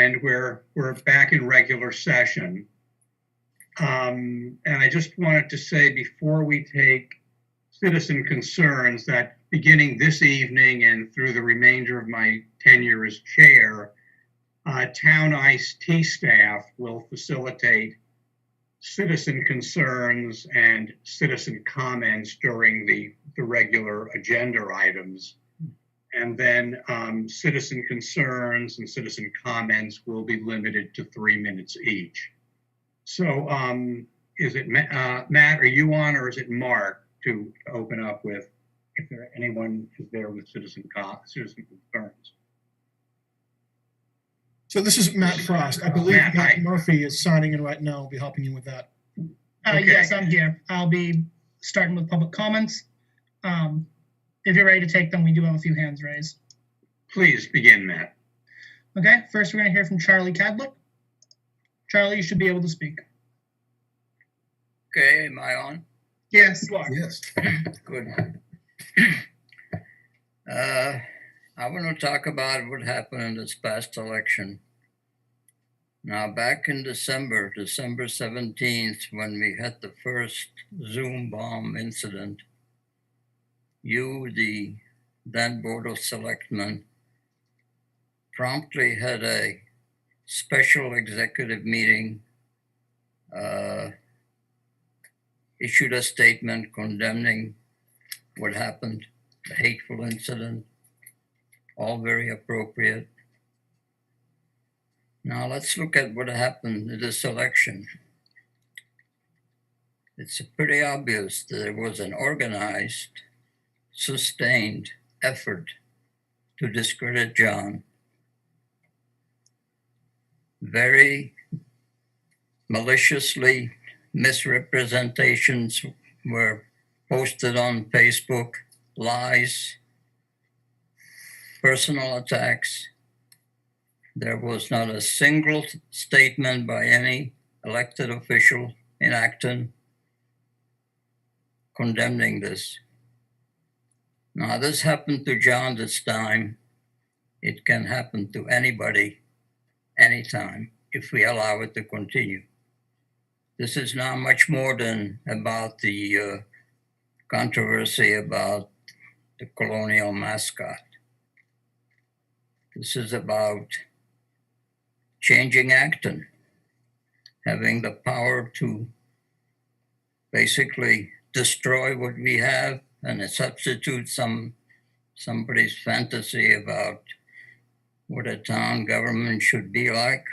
and we're back in regular session. And I just wanted to say before we take citizen concerns that beginning this evening and through the remainder of my tenure as chair, town IT staff will facilitate citizen concerns and citizen comments during the regular agenda items. And then citizen concerns and citizen comments will be limited to 3 minutes each. So is it Matt, are you on, or is it Mark to open up with, if there anyone is there with citizen concerns? So this is Matt Frost. I believe Matt Murphy is signing in right now. I'll be helping you with that. Okay. Yes, I'm here. I'll be starting with public comments. If you're ready to take them, we do have a few hands raised. Please begin, Matt. Okay, first we're going to hear from Charlie Cadlick. Charlie, you should be able to speak. Okay, am I on? Yes, you are. Yes. Good. I want to talk about what happened in this past election. Now, back in December 17th, when we had the first Zoom bomb incident, you, the then Board of Selectmen, promptly had a special executive meeting, issued a statement condemning what happened, the hateful incident, all very appropriate. Now let's look at what happened in this election. It's pretty obvious that there was an organized, sustained effort to discredit John. Very maliciously misrepresentations were posted on Facebook, lies, personal attacks. There was not a single statement by any elected official in Acton condemning this. Now, this happened to John this time. It can happen to anybody, anytime, if we allow it to continue. This is now much more than about the controversy about the colonial mascot. This is about changing Acton, having the power to basically destroy what we have and substitute somebody's fantasy about what a town government should be like.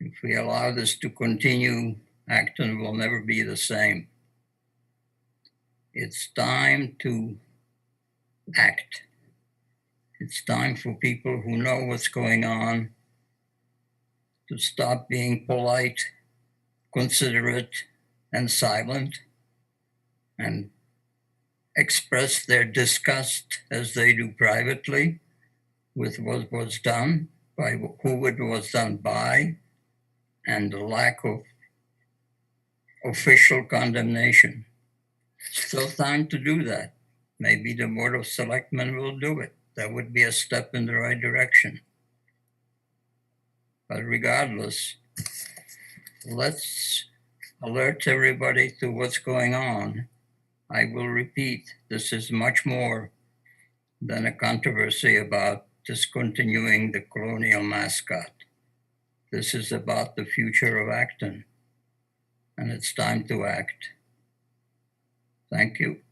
If we allow this to continue, Acton will never be the same. It's time to act. It's time for people who know what's going on to stop being polite, considerate, and silent, and express their disgust, as they do privately, with what was done, by who it was done by, and the lack of official condemnation. Still time to do that. Maybe the Board of Selectmen will do it. That would be a step in the right direction. But regardless, let's alert everybody to what's going on. I will repeat, this is much more than a controversy about discontinuing the colonial mascot. This is about the future of Acton, and it's time to act. Thank you.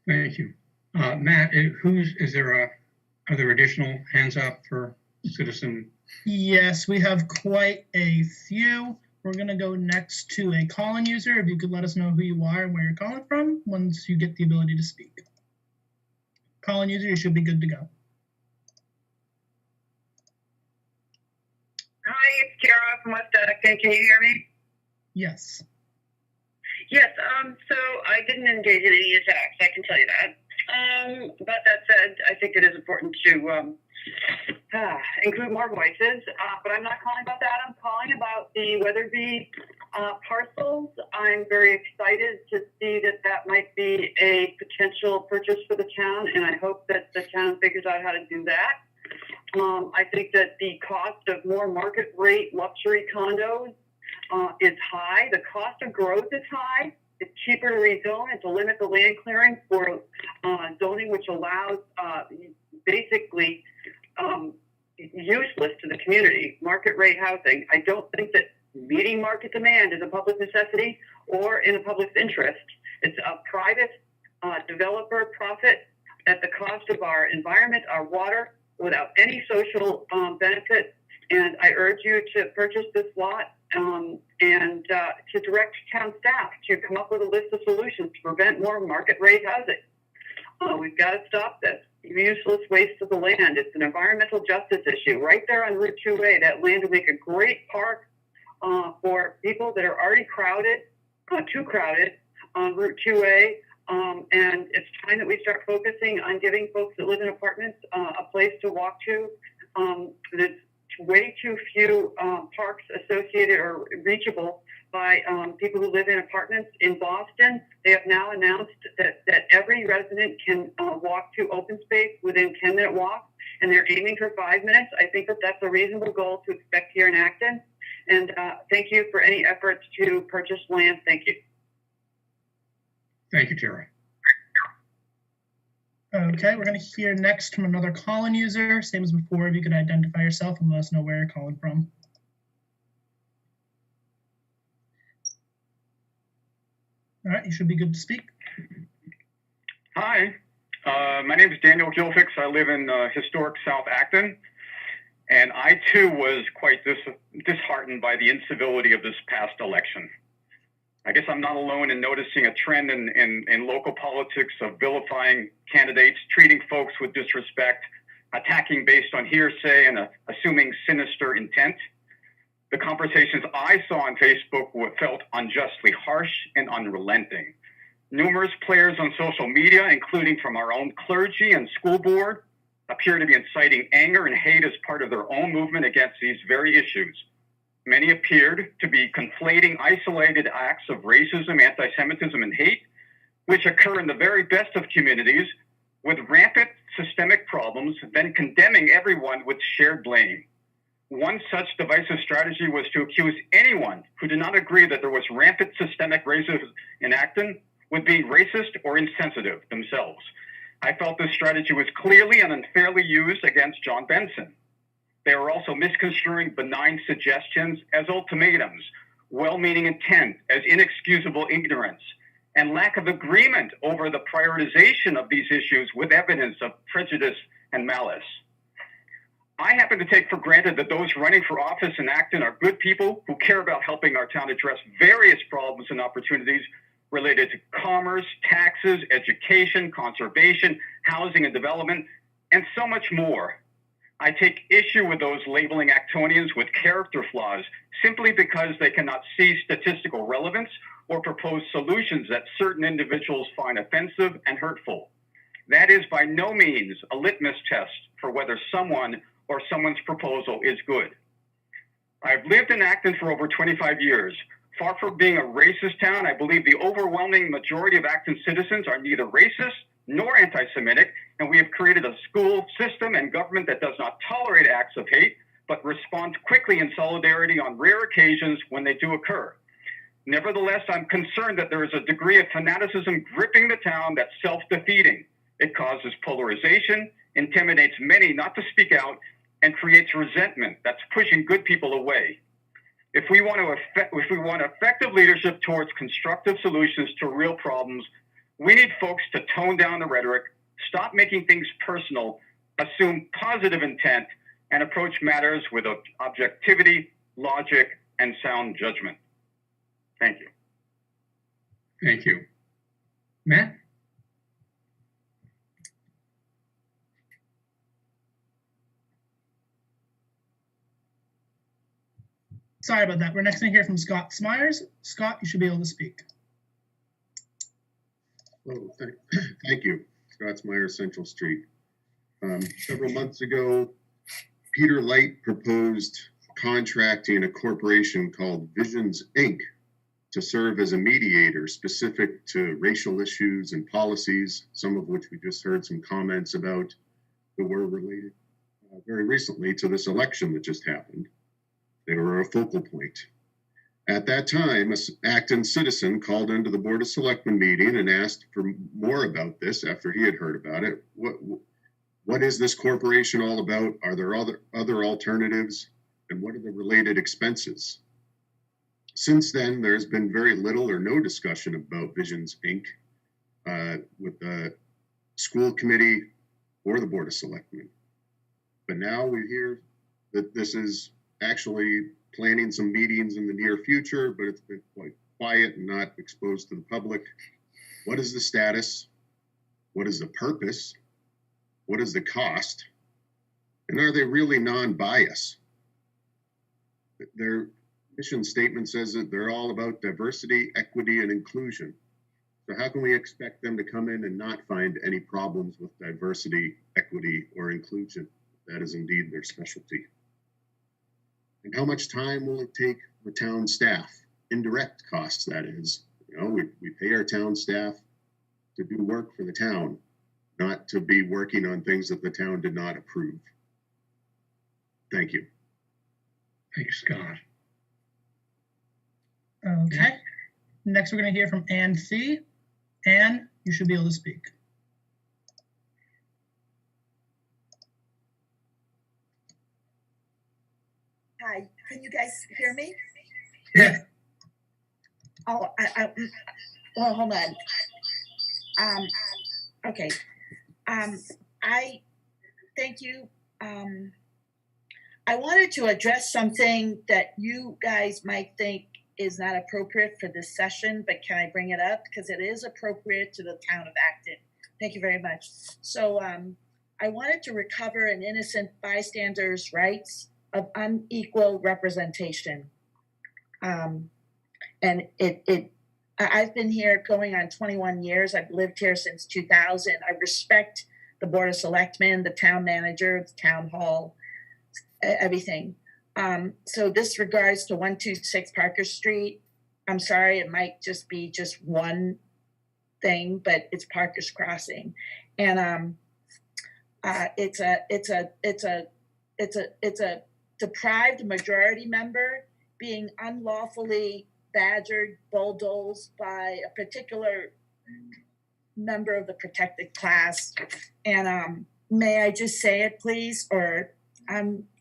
Thank you. Matt, are there additional hands up for citizen? Yes, we have quite a few. We're going to go next to a call-in user. If you could let us know who you are and where you're calling from once you get the ability to speak. Call-in user, you should be good to go. Hi, it's Kara from West Acton. Can you hear me? Yes. Yes, so I didn't engage in any attacks, I can tell you that. But that said, I think it is important to include more voices, but I'm not calling about that. I'm calling about the Wetherbee parcels. I'm very excited to see that might be a potential purchase for the town, and I hope that the town figures out how to do that. I think that the cost of more market rate luxury condos is high. The cost of growth is high. It's cheaper to rezone and to limit the land clearing for zoning, which allows basically useless to the community market rate housing. I don't think that meeting market demand is a public necessity or in the public's interest. It's a private developer profit at the cost of our environment, our water, without any social benefit. And I urge you to purchase this lot and to direct town staff to come up with a list of solutions to prevent more market rate housing. We've got to stop this useless waste of the land. It's an environmental justice issue. Right there on Route 2A, that land would make a great park for people that are already crowded, not too crowded, on Route 2A. And it's time that we start focusing on giving folks that live in apartments a place to walk to. There's way too few parks associated or reachable by people who live in apartments. In Boston, they have now announced that every resident can walk to open space within 10-minute walk, and they're aiming for 5 minutes. I think that that's a reasonable goal to expect here in Acton. And thank you for any efforts to purchase land. Thank you. Thank you, Tara. Okay, we're going to hear next from another call-in user. Same as before, if you could identify yourself and let us know where you're calling from. All right, you should be good to speak. Hi, my name is Daniel Gilfix. I live in historic South Acton, and I too was quite disheartened by the incivility of this past election. I guess I'm not alone in noticing a trend in local politics of vilifying candidates, treating folks with disrespect, attacking based on hearsay, and assuming sinister intent. The conversations I saw on Facebook felt unjustly harsh and unrelenting. Numerous players on social media, including from our own clergy and school board, appear to be inciting anger and hate as part of their own movement against these very issues. Many appeared to be conflating isolated acts of racism, anti-Semitism, and hate, which occur in the very best of communities, with rampant systemic problems, then condemning everyone with shared blame. One such divisive strategy was to accuse anyone who did not agree that there was rampant systemic racism in Acton with being racist or insensitive themselves. I felt this strategy was clearly and unfairly used against John Benson. They were also misconstruing benign suggestions as ultimatums, well-meaning intent as inexcusable ignorance, and lack of agreement over the prioritization of these issues with evidence of prejudice and malice. I happen to take for granted that those running for office in Acton are good people who care about helping our town address various problems and opportunities related to commerce, taxes, education, conservation, housing and development, and so much more. I take issue with those labeling Actonians with character flaws simply because they cannot see statistical relevance or propose solutions that certain individuals find offensive and hurtful. That is by no means a litmus test for whether someone or someone's proposal is good. I've lived in Acton for over 25 years. Far from being a racist town, I believe the overwhelming majority of Acton citizens are neither racist nor anti-Semitic, and we have created a school system and government that does not tolerate acts of hate, but responds quickly in solidarity on rare occasions when they do occur. Nevertheless, I'm concerned that there is a degree of fanaticism gripping the town that's self-defeating. It causes polarization, intimidates many not to speak out, and creates resentment that's pushing good people away. If we want effective leadership towards constructive solutions to real problems, we need folks to tone down the rhetoric, stop making things personal, assume positive intent, and approach matters with objectivity, logic, and sound judgment. Thank you. Thank you. Matt? Sorry about that. We're next going to hear from Scott Smyers. Scott, you should be able to speak. Oh, thank you. Scott Smyers, Central Street. Several months ago, Peter Light proposed contracting a corporation called Visions Inc. to serve as a mediator specific to racial issues and policies, some of which we just heard some comments about that were related. very recently to this election that just happened. They were a focal point. At that time, an Acton citizen called into the Board of Selectmen meeting and asked for more about this after he had heard about it. What is this corporation all about? Are there other alternatives? And what are the related expenses? Since then, there's been very little or no discussion about Visions Inc. With the school committee or the Board of Selectmen. But now we hear that this is actually planning some meetings in the near future, but it's been quite quiet and not exposed to the public. What is the status? What is the purpose? What is the cost? And are they really non-biased? Their mission statement says that they're all about diversity, equity, and inclusion. So how can we expect them to come in and not find any problems with diversity, equity, or inclusion? That is indeed their specialty. And how much time will it take the town staff? Indirect costs, that is. You know, we pay our town staff to do work for the town, not to be working on things that the town did not approve. Thank you. Thanks, Scott. Okay. Next, we're going to hear from Ann C. Ann, you should be able to speak. Hi, can you guys hear me? Yeah. Oh, well, hold on. Okay. I thank you. I wanted to address something that you guys might think is not appropriate for this session, but can I bring it up? Because it is appropriate to the town of Acton. Thank you very much. So I wanted to recover an innocent bystander's rights of unequal representation. And I've been here going on 21 years. I've lived here since 2000. I respect the Board of Selectmen, the town manager, the town hall, everything. So this regards to 126 Parker Street. I'm sorry, it might just be just one thing, but it's Parker's Crossing. And it's a deprived majority member being unlawfully badgered, bulldozed by a particular member of the protected class. And may I just say it, please? Or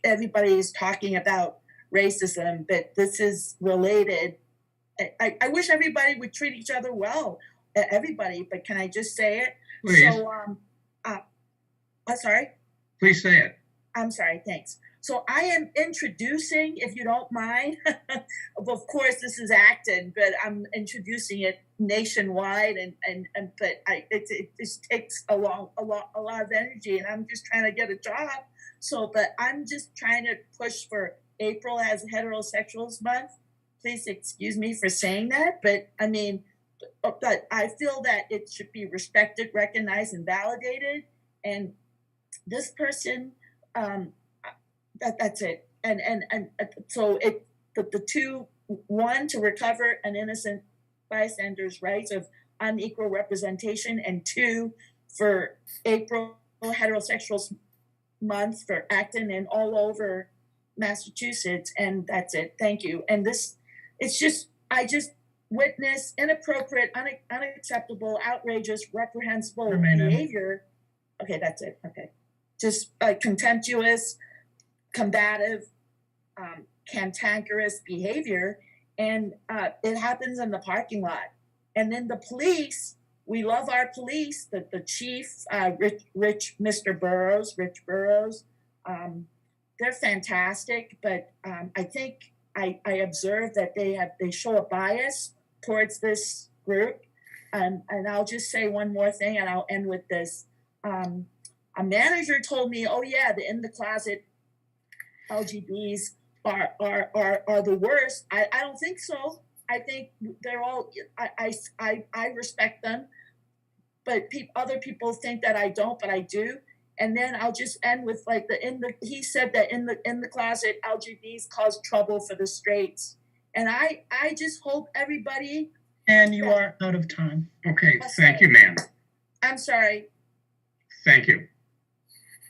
everybody is talking about racism, but this is related. I wish everybody would treat each other well, everybody, but can I just say it? Please. So, I'm sorry? Please say it. I'm sorry, thanks. So I am introducing, if you don't mind, of course this is Acton, but I'm introducing it nationwide, but it just takes a lot of energy, and I'm just trying to get a job. So, but I'm just trying to push for April as Heterosexuals Month. Please excuse me for saying that, but I mean, but I feel that it should be respected, recognized, and validated. And this person, that's it. And so the two, one, to recover an innocent bystander's rights of unequal representation, and two, for April Heterosexuals Month for Acton and all over Massachusetts. And that's it. Thank you. And this, it's just, I just witnessed inappropriate, unacceptable, outrageous, reprehensible behavior. Okay, that's it. Okay. Just contemptuous, combative, cantankerous behavior. And it happens in the parking lot. And then the police, we love our police, the chief, Mr. Burrows, Rich Burrows, they're fantastic. But I think I observed that they show a bias towards this group. And I'll just say one more thing and I'll end with this. A manager told me, oh yeah, the in the closet LGBTs are the worst. I don't think so. I think they're all, I respect them, but other people think that I don't, but I do. And then I'll just end with like he said that in the closet LGBTs cause trouble for the straights. And I just hope everybody. And you are out of time. Okay, thank you, ma'am. I'm sorry. Thank you.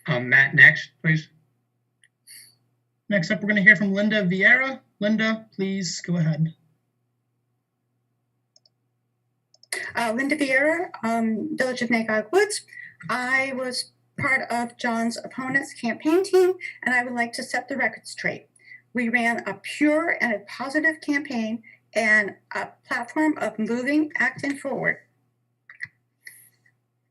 Matt, next, please. Next up, we're going to hear from Linda Vieira. Linda, please go ahead. Linda Vieira, Village of Nagog Woods. I was part of John's opponent's campaign team, and I would like to set the record straight. We ran a pure and a positive campaign and a platform of moving Acton forward.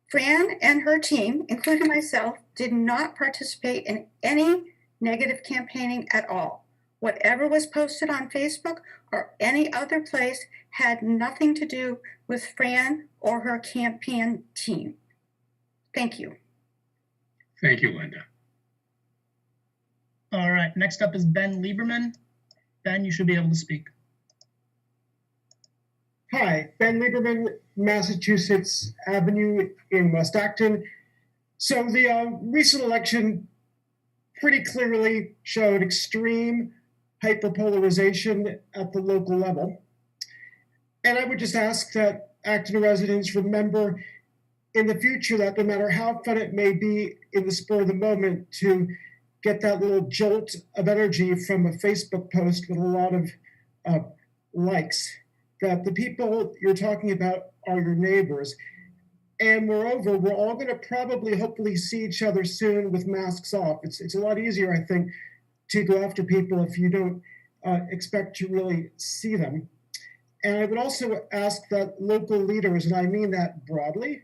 Fran and her team, including myself, did not participate in any negative campaigning at all. Whatever was posted on Facebook or any other place had nothing to do with Fran or her campaign team. Thank you. Thank you, Linda. All right, next up is Ben Lieberman. Ben, you should be able to speak. Hi, Ben Lieberman, Massachusetts Avenue in West Acton. So the recent election pretty clearly showed extreme hyperpolarization at the local level. And I would just ask that Acton residents remember in the future that no matter how fun it may be in the spur of the moment to get that little jolt of energy from a Facebook post with a lot of likes, that the people you're talking about are your neighbors. And moreover, we're all going to probably hopefully see each other soon with masks off. It's a lot easier, I think, to go after people if you don't expect to really see them. And I would also ask that local leaders, and I mean that broadly,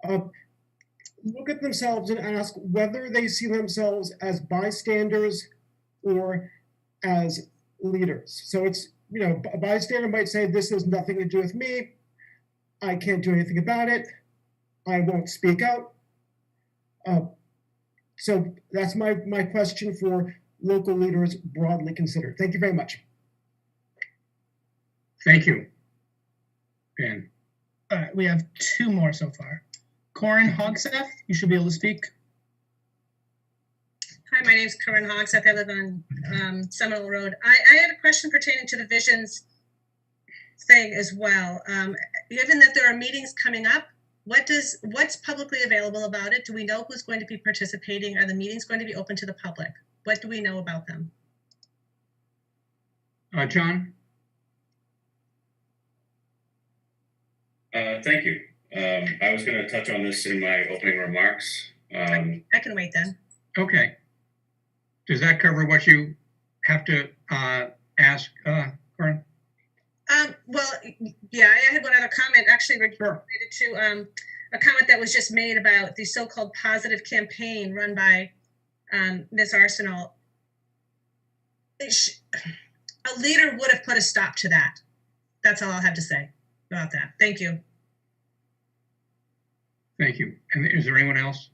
look at themselves and ask whether they see themselves as bystanders or as leaders. So it's, you know, a bystander might say, this has nothing to do with me. I can't do anything about it. I won't speak out. So that's my question for local leaders broadly considered. Thank you very much. Thank you, Ben. All right, we have two more so far. Corin Hogseth, you should be able to speak. Hi, my name is Corinne Hogseth. I live on Seminole Road. I had a question pertaining to the visions thing as well. Given that there are meetings coming up, what's publicly available about it? Do we know who's going to be participating? Are the meetings going to be open to the public? What do we know about them? John? Thank you. I was going to touch on this in my opening remarks. I can wait then. Okay. Does that cover what you have to ask, Corin? Well, yeah, I had one other comment actually related to a comment that was just made about the so-called positive campaign run by Ms. Arsenal. A leader would have put a stop to that. That's all I'll have to say about that. Thank you. Thank you. And is there anyone else?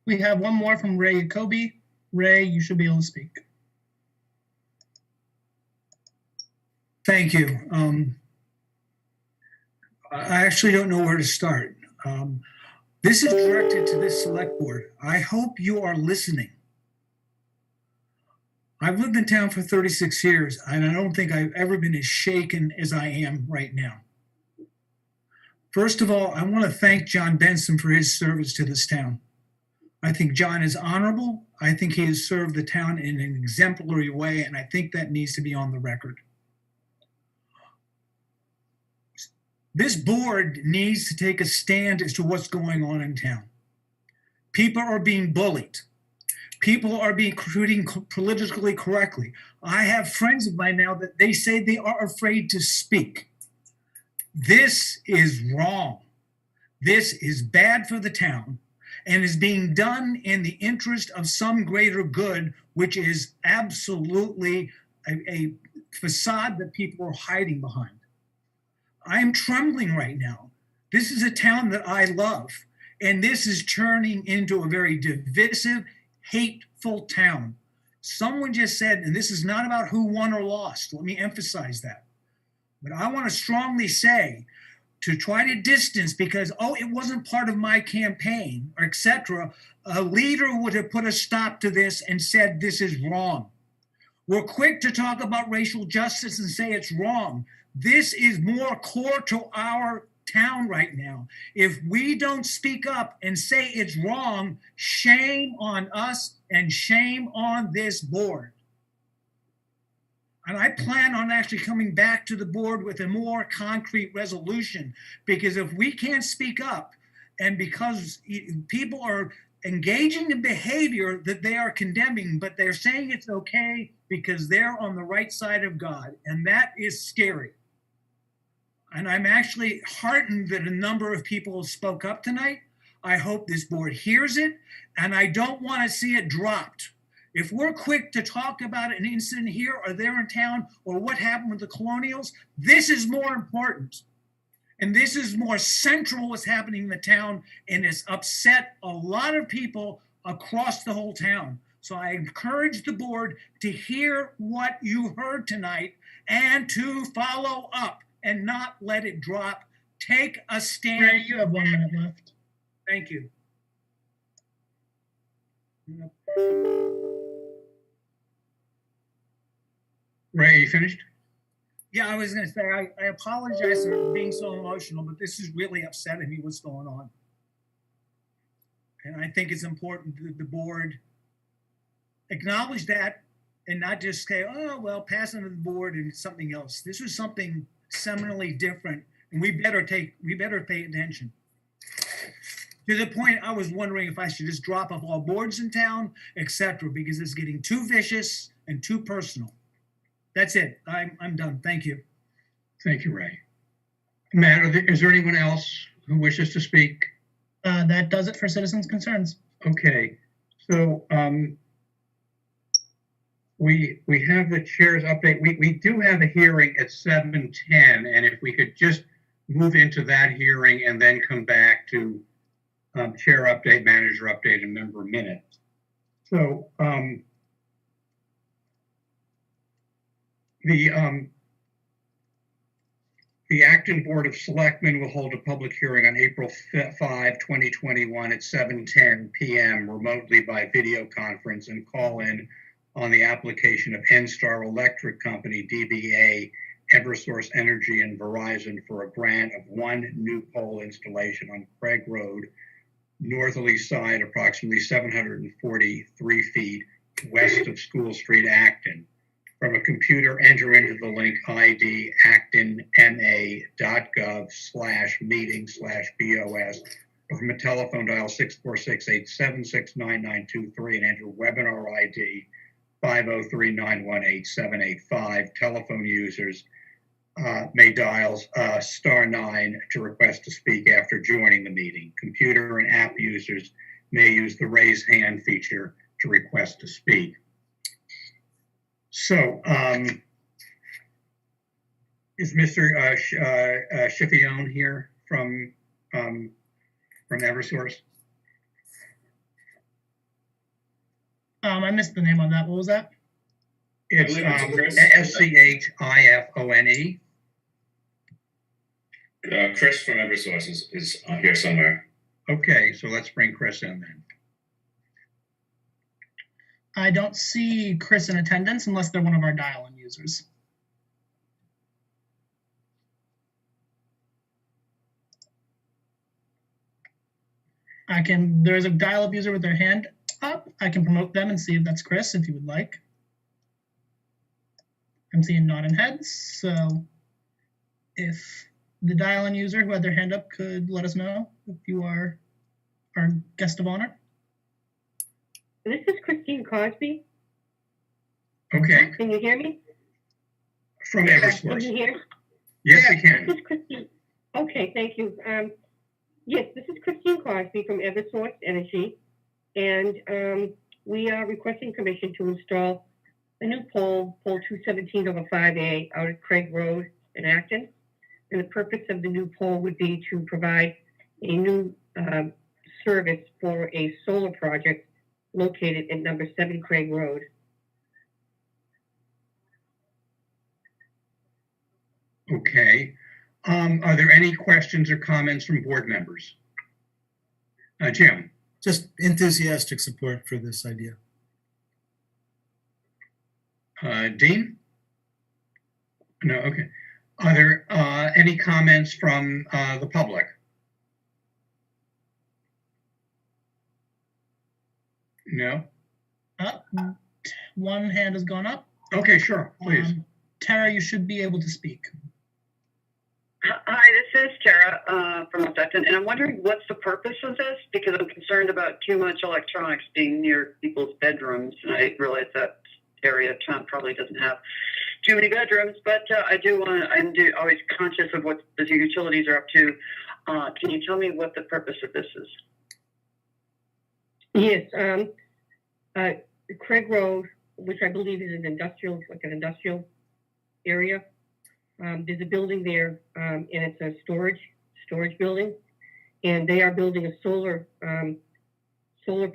We have one more from Ray Jacoby. Ray, you should be able to speak. Thank you. I actually don't know where to start. This is directed to this select board. I hope you are listening. I've lived in town for 36 years, and I don't think I've ever been as shaken as I am right now. First of all, I want to thank John Benson for his service to this town. I think John is honorable. I think he has served the town in an exemplary way, and I think that needs to be on the record. This board needs to take a stand as to what's going on in town. People are being bullied. People are being treated politically correctly. I have friends of mine now that they say they are afraid to speak. This is wrong. This is bad for the town and is being done in the interest of some greater good, which is absolutely a facade that people are hiding behind. I am trembling right now. This is a town that I love, and this is turning into a very divisive, hateful town. Someone just said, and this is not about who won or lost, let me emphasize that. But I want to strongly say, to try to distance because, oh, it wasn't part of my campaign, or etc., a leader would have put a stop to this and said this is wrong. We're quick to talk about racial justice and say it's wrong. This is more core to our town right now. If we don't speak up and say it's wrong, shame on us and shame on this board. And I plan on actually coming back to the board with a more concrete resolution, because if we can't speak up, and because people are engaging in behavior that they are condemning, but they're saying it's okay because they're on the right side of God, and that is scary. And I'm actually heartened that a number of people spoke up tonight. I hope this board hears it, and I don't want to see it dropped. If we're quick to talk about an incident here or there in town, or what happened with the Colonials, this is more important. And this is more central what's happening in the town, and it's upset a lot of people across the whole town. So I encourage the board to hear what you heard tonight and to follow up and not let it drop. Take a stand. Ray, you have 1 minute left. Thank you. Ray, are you finished? Yeah, I was going to say, I apologize for being so emotional, but this is really upsetting me what's going on. And I think it's important that the board acknowledge that and not just say, oh, well, pass it to the board and it's something else. This is something seminally different, and we better pay attention. To the point, I was wondering if I should just drop off all boards in town, etc., because it's getting too vicious and too personal. That's it. I'm done. Thank you. Thank you, Ray. Matt, is there anyone else who wishes to speak? That does it for citizens' concerns. Okay, so we have the chair's update. We do have a hearing at 7:10, and if we could just move into that hearing and then come back to chair update, manager update, and member minutes. So the Acton Board of Selectmen will hold a public hearing on April 5, 2021 at 7:10 p.m. remotely by video conference and call in on the application of NStar Electric Company, DBA, Eversource Energy, and Verizon for a grant of one new pole installation on Craig Road, northerly side, approximately 743 feet west of School Street, Acton. From a computer, enter into the link ID actonma.gov/meeting/BOS, or from a telephone dial 646-876-9923 and enter webinar ID 503-918-785. Telephone users may dial *9 to request to speak after joining the meeting. Computer and app users may use the raise hand feature to request to speak. So, is Mr. Schiffione here from Eversource? I missed the name on that. What was that? It's SCHIFONE. Chris from Eversource is here somewhere. Okay, so let's bring Chris in then. I don't see Chris in attendance unless they're one of our dial-in users. There's a dial-up user with their hand up. I can promote them and see if that's Chris, if you would like. I'm seeing nodding heads, so if the dial-in user who had their hand up could let us know if you are our guest of honor. This is Christine Cosby. Okay. Can you hear me? From Eversource. Can you hear? Yes, we can. This is Christine. Okay, thank you. Yes, this is Christine Cosby from Eversource Energy, and we are requesting permission to install a new pole 217/5A out at Craig Road in Acton. And the purpose of the new pole would be to provide a new service for a solar project located at number 7 Craig Road. Okay. Are there any questions or comments from board members? Jim? Just enthusiastic support for this idea. Dean? No, okay. Are there any comments from the public? No? One hand has gone up. Okay, sure, please. Tara, you should be able to speak. Hi, this is Tara from Acton, and I'm wondering what's the purpose of this, because I'm concerned about too much electronics being near people's bedrooms, and I realize that area of town probably doesn't have too many bedrooms, but I'm always conscious of what the utilities are up to. Can you tell me what the purpose of this is? Yes, Craig Road, which I believe is an industrial area. There's a building there, and it's a storage building, and they are building a solar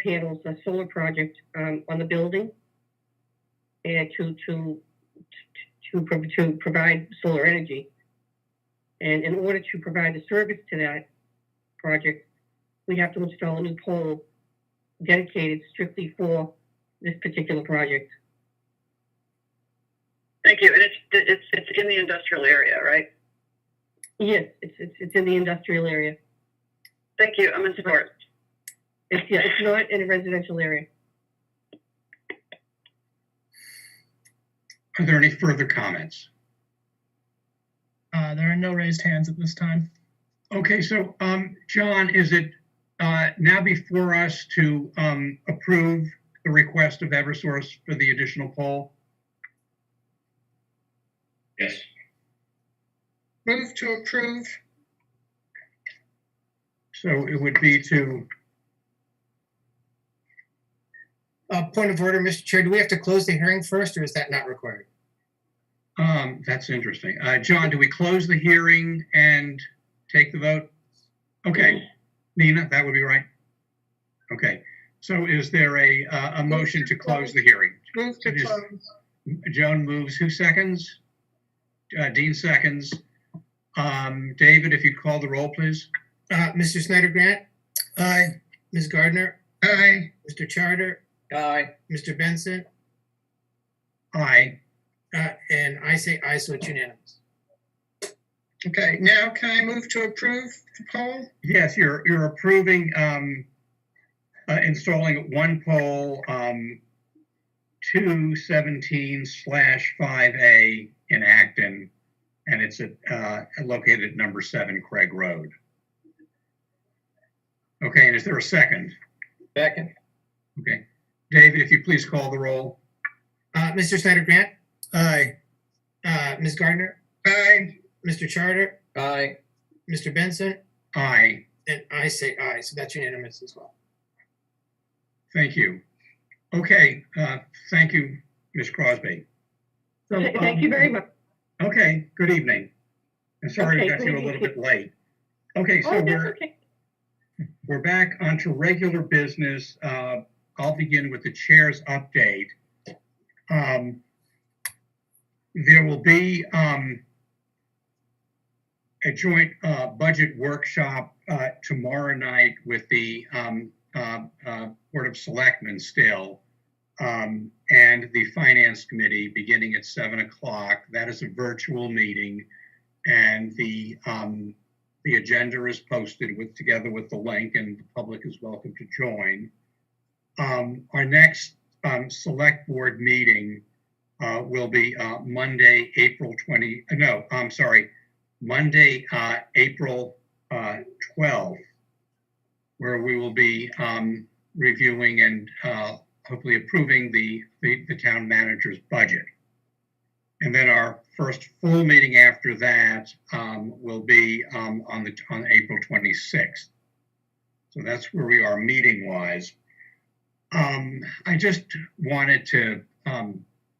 panels, a solar project on the building, and to provide solar energy. And in order to provide the service to that project, we have to install a new pole dedicated strictly for this particular project. Thank you. And it's in the industrial area, right? Yes, it's in the industrial area. Thank you. I'm in support. It's not in a residential area. Are there any further comments? There are no raised hands at this time. Okay, so John, is it now before us to approve the request of Eversource for the additional poll? Yes. Move to approve. So it would be to, Point of order, Mr. Chair, do we have to close the hearing first, or is that not required? that's interesting. John, do we close the hearing and take the vote? Okay, Nina, that would be right. Okay, so is there a motion to close the hearing? Move to close. Joan moves. Who seconds? Dean seconds. David, if you'd call the roll, please. Mr. Snyder Grant? Aye. Ms. Gardner? Aye. Mr. Charter? Aye. Mr. Benson? Aye. And I say aye, so it's unanimous. Okay, now can I move to approve the poll? Yes, you're approving installing one pole 217/5A in Acton, and it's located at number 7 Craig Road. Okay, and is there a second? Second. Okay, David, if you please call the roll. Mr. Snyder Grant? Aye. Ms. Gardner? Aye. Mr. Charter? Aye. Mr. Benson? Aye. And I say aye, so that's unanimous as well. Thank you. Okay, thank you, Ms. Crosby. So, Thank you very much. Okay, good evening. And sorry we Okay, got you a good little evening. bit late. Okay, so Oh, that's okay. we're back onto regular business. I'll begin with the chair's update. There will be a joint budget workshop tomorrow night with the Board of Selectmen still, and the Finance Committee beginning at 7 o'clock. That is a virtual meeting, and the agenda is posted together with the link, and the public is welcome to join. Our next select board meeting will be Monday, Monday, April 12th, where we will be reviewing and hopefully approving the town manager's budget. And then our first full meeting after that will be on April 26th. So that's where we are meeting-wise. I just wanted to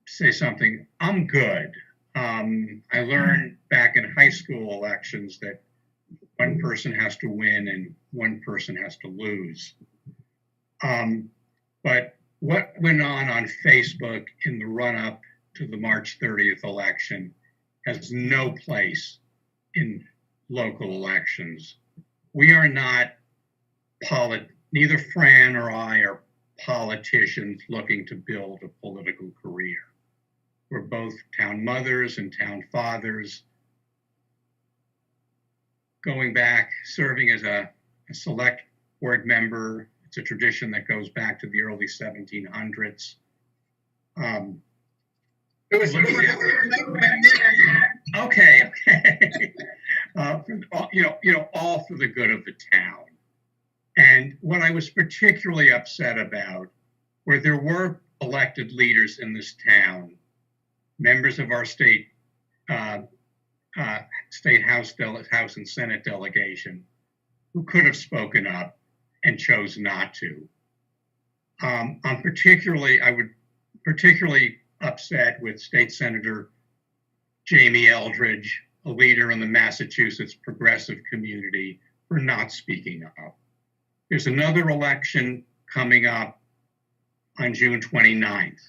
say something. I'm good. I learned back in high school elections that one person has to win and one person has to lose. But what went on Facebook in the run-up to the March 30th election has no place in local elections. We are not neither Fran or I are politicians looking to build a political career. We're both town mothers and town fathers, going back, serving as a select board member. It's a tradition that goes back to the early 1700s. It was okay. All for the good of the town. And what I was particularly upset about were there were elected leaders in this town, members of our state House and Senate delegation, who could have spoken up and chose not to. I would particularly upset with State Senator Jamie Eldridge, a leader in the Massachusetts progressive community, for not speaking up. There's another election coming up on June 29th.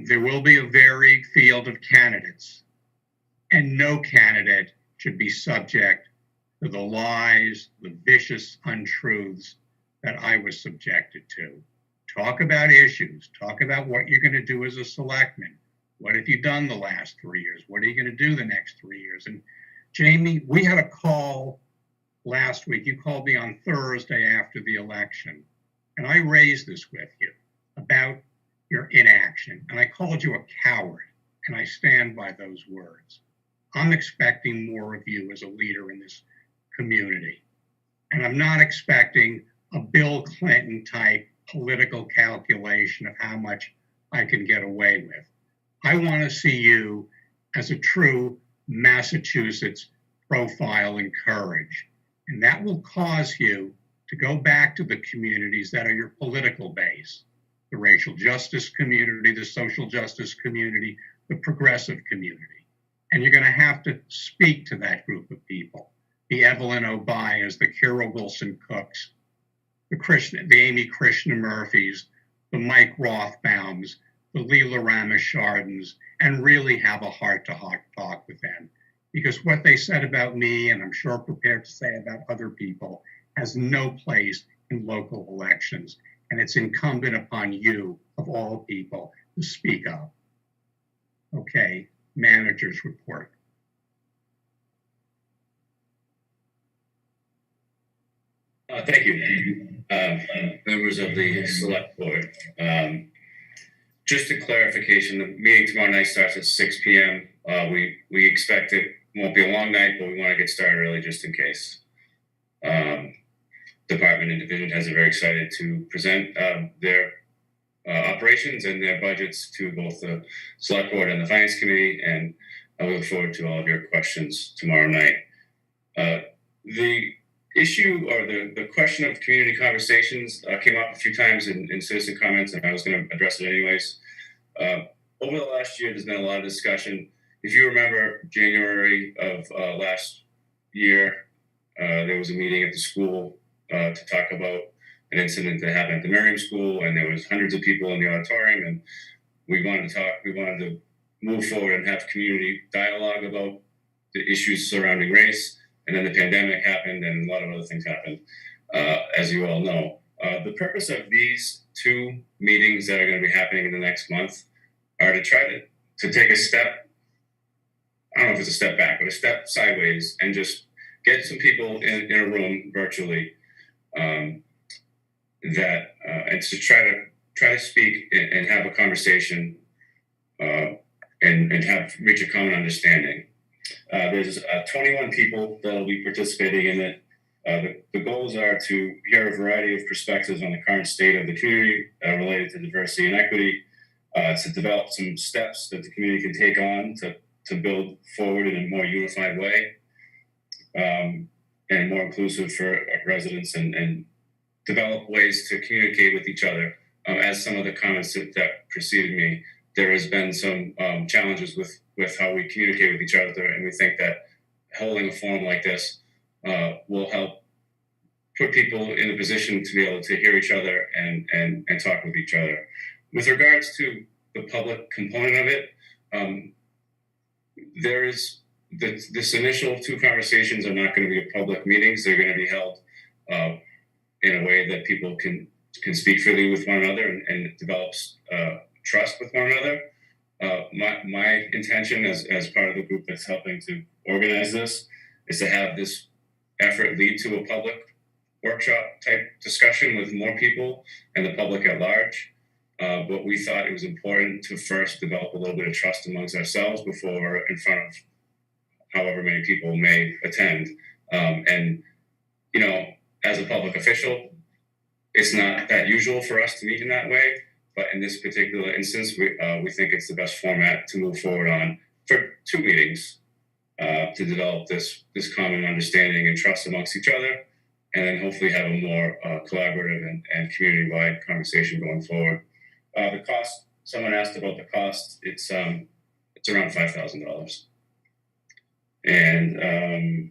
There will be a varied field of candidates, and no candidate should be subject to the lies, the vicious untruths that I was subjected to. Talk about issues, talk about what you're going to do as a selectman. What have you done the last 3 years? What are you going to do the next 3 years? And Jamie, we had a call last week. You called me on Thursday after the election, and I raised this with you about your inaction. And I called you a coward, and I stand by those words. I'm expecting more of you as a leader in this community. And I'm not expecting a Bill Clinton type political calculation of how much I can get away with. I want to see you as a true Massachusetts profile and courage. And that will cause you to go back to the communities that are your political base, the racial justice community, the social justice community, the progressive community. And you're going to have to speak to that group of people. The Evelyn O'Byas, the Kira Wilson Cooks, the Amy Krishna Murphys, the Mike Rothbaums, the Leela Ramachardens, and really have a heart-to-heart talk with them. Because what they said about me, and I'm sure prepared to say about other people, has no place in local elections. And it's incumbent upon you, of all people, to speak up. Okay, manager's report. Thank you, members of the select board. Just a clarification, the meeting tomorrow night starts at 6 p.m. We expect it won't be a long night, but we want to get started early just in case. Department and division heads are very excited to present their operations and their budgets to both the select board and the finance committee, and I look forward to all of your questions tomorrow night. The issue or the question of community conversations came up a few times in citizen comments, and I was going to address it anyways. Over the last year, there's been a lot of discussion. If you remember January of last year, there was a meeting at the school to talk about an incident that happened at the Merriam School, and there was hundreds of people in the auditorium, and we wanted to move forward and have community dialogue about the issues surrounding race. And then the pandemic happened and a lot of other things happened, as you all know. The purpose of these two meetings that are going to be happening in the next month are to try to take a step, I don't know if it's a step back, but a step sideways, and just get some people in a room virtually and to try to speak and have a conversation and reach a common understanding. There's 21 people that will be participating in it. The goals are to hear a variety of perspectives on the current state of the community related to diversity and equity, to develop some steps that the community can take on to build forward in a more unified way and more inclusive for residents, and develop ways to communicate with each other. As some of the comments that preceded me, there has been some challenges with how we communicate with each other, and we think that holding a forum like this will help put people in a position to be able to hear each other and talk with each other. With regards to the public component of it, there is this initial two conversations are not going to be public meetings. They're going to be held in a way that people can speak freely with one another and develops trust with one another. My intention as part of the group that's helping to organize this is to have this effort lead to a public workshop type discussion with more people and the public at large. but we thought it was important to first develop a little bit of trust amongst ourselves before we're in front of however many people may attend. And, you know, as a public official, it's not that usual for us to meet in that way, but in this particular instance, we think it's the best format to move forward on for 2 meetings to develop this common understanding and trust amongst each other, and then hopefully have a more collaborative and community-wide conversation going forward. The cost, someone asked about the cost, it's around $5,000. And I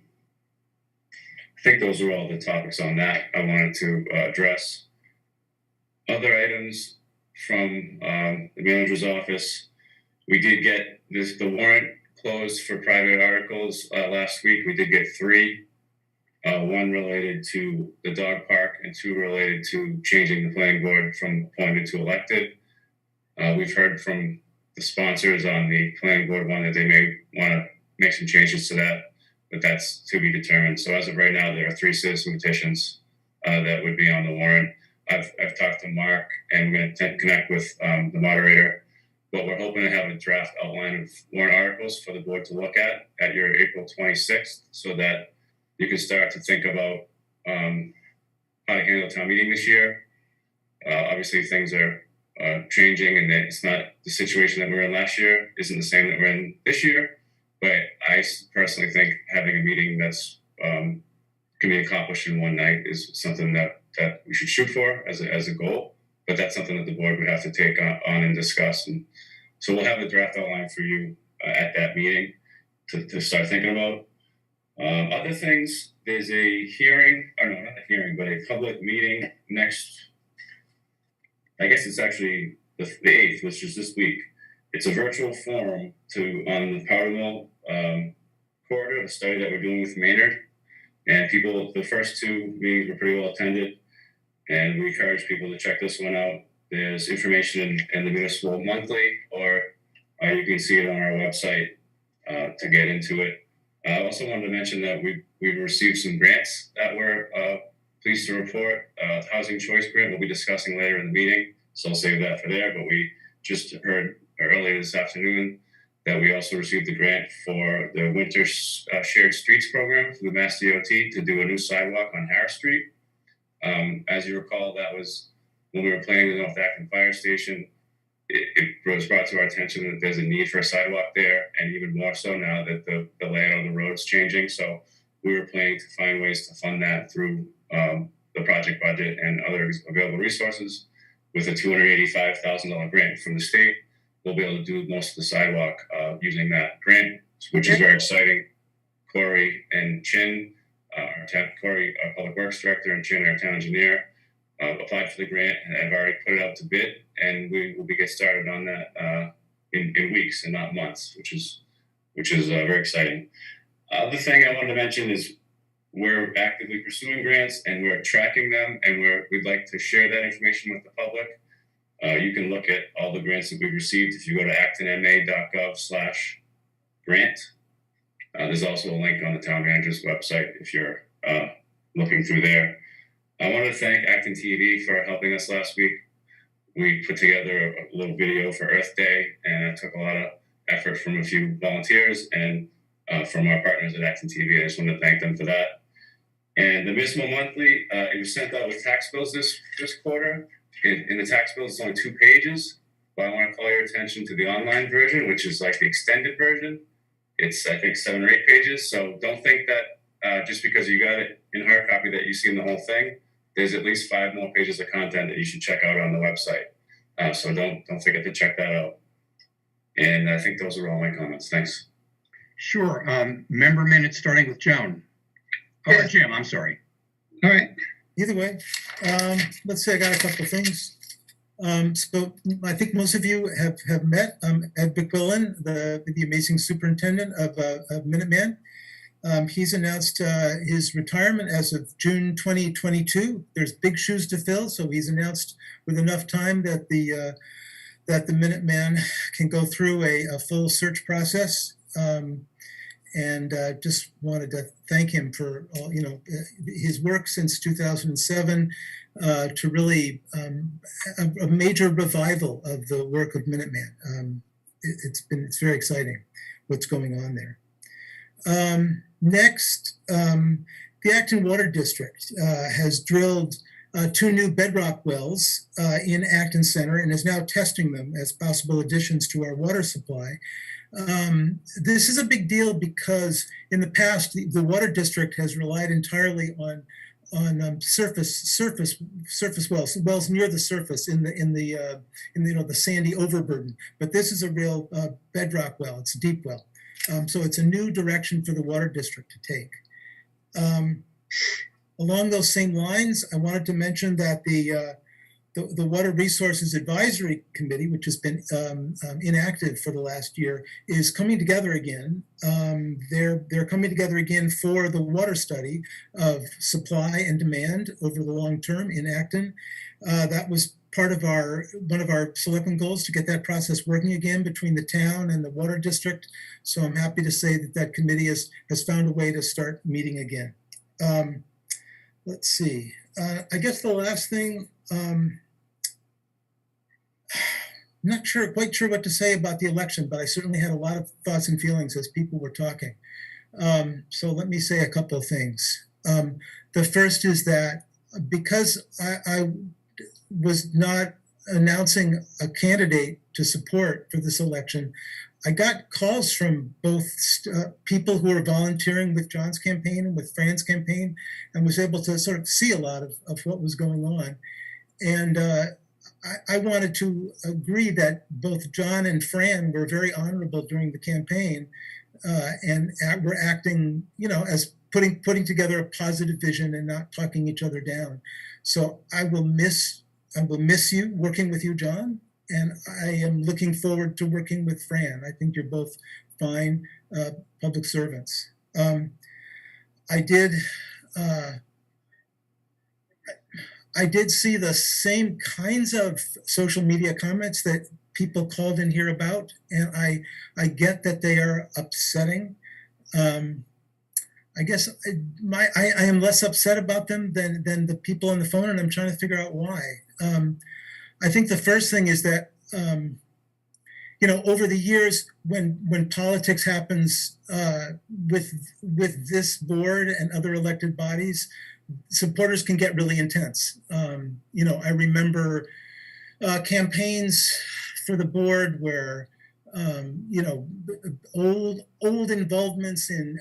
think those are all the topics on that I wanted to address. Other items from the manager's office, we did get the warrant closed for private articles last week. We did get 3, 1 related to the dog park and 2 related to changing the planning board from appointed to elected. We've heard from the sponsors on the planning board one that they may want to make some changes to that, but that's to be determined. So as of right now, there are 3 citizen petitions that would be on the warrant. I've talked to Mark, and we're going to connect with the moderator, but we're hoping to have a draft outline of warrant articles for the board to look at your April 26th, so that you can start to think about how to handle town meeting this year. Obviously, things are changing, and it's not the situation that we were in last year isn't the same that we're in this year. But I personally think having a meeting that's can be accomplished in one night is something that we should shoot for as a goal. But that's something that the board would have to take on and discuss. And so we'll have a draft outline for you at that meeting to start thinking about. Other things, there's a hearing, or no, not a hearing, but a public meeting next, I guess it's actually the 8th, which is this week. It's a virtual forum on the Powder Mill corridor, the study that we're doing with Maynard. And the first 2 meetings were pretty well attended, and we encourage people to check this one out. There's information in the Municipal Monthly, or you can see it on our website to get into it. I also wanted to mention that we've received some grants that we're pleased to report. Housing Choice Grant we'll be discussing later in the meeting, so I'll save that for there. But we just heard earlier this afternoon that we also received a grant for the Winter Shared Streets program for the Mass DOT to do a new sidewalk on Harris Street. As you recall, that was when we were planning the North Acton Fire Station. It was brought to our attention that there's a need for a sidewalk there, and even more so now that the layout of the road's changing. So we were planning to find ways to fund that through the project budget and other available resources. With a $285,000 grant from the state, we'll be able to do most of the sidewalk using that grant, which is very exciting. Corey and Chin, Corey, our Public Works Director, and Chin, our Town Engineer, applied for the grant and have already put it out to bid, and we will get started on that in weeks and not months, which is very exciting. The thing I wanted to mention is we're actively pursuing grants, and we're tracking them, and we'd like to share that information with the public. You can look at all the grants that we've received if you go to actonma.gov/grant. There's also a link on the town manager's website if you're looking through there. I want to thank Acton TV for helping us last week. We put together a little video for Earth Day, and it took a lot of effort from a few volunteers and from our partners at Acton TV. I just want to thank them for that. And the Municipal Monthly, it was sent out with tax bills this quarter. In the tax bills, it's only 2 pages, but I want to call your attention to the online version, which is like the extended version. It's, I think, 7 or 8 pages. So don't think that just because you got it in hard copy that you've seen the whole thing. There's at least 5 more pages of content that you should check out on the website. So don't forget to check that out. And I think those are all my comments. Thanks. Sure. Member minutes starting with Joan. Oh, Jim, I'm sorry. All right. Either way, let's say I got a couple of things. So I think most of you have met Ed McQuillan, the amazing superintendent of Minuteman. He's announced his retirement as of June 2022. There's big shoes to fill, so he's announced with enough time that the Minuteman can go through a full search process. and just wanted to thank him for all, his work since 2007 to really a major revival of the work of Minuteman. It's very exciting what's going on there. Next, the Acton Water District has drilled 2 new bedrock wells in Acton Center and is now testing them as possible additions to our water supply. This is a big deal because in the past, the Water District has relied entirely on surface wells near the surface in the sandy overburden. But this is a real bedrock well. It's a deep well. So it's a new direction for the Water District to take. Along those same lines, I wanted to mention that the Water Resources Advisory Committee, which has been inactive for the last year, is coming together again. They're coming together again for the water study of supply and demand over the long term in Acton. That was part of one of our selectmen goals, to get that process working again between the town and the Water District. So I'm happy to say that committee has found a way to start meeting again. Let's see. I guess the last thing, not quite sure what to say about the election, but I certainly had a lot of thoughts and feelings as people were talking. So let me say a couple of things. The first is that because I was not announcing a candidate to support for this election, I got calls from both people who are volunteering with John's campaign and with Fran's campaign, and was able to sort of see a lot of what was going on. And I wanted to agree that both John and Fran were very honorable during the campaign, and were acting, as putting together a positive vision and not talking each other down. So I will miss you, working with you, John. And I am looking forward to working with Fran. I think you're both fine public servants. I did see the same kinds of social media comments that people called in here about, and I get that they are upsetting. I guess I am less upset about them than the people on the phone, and I'm trying to figure out why. I think the first thing is that, over the years, when politics happens with this board and other elected bodies, supporters can get really intense. I remember campaigns for the board where, old involvements in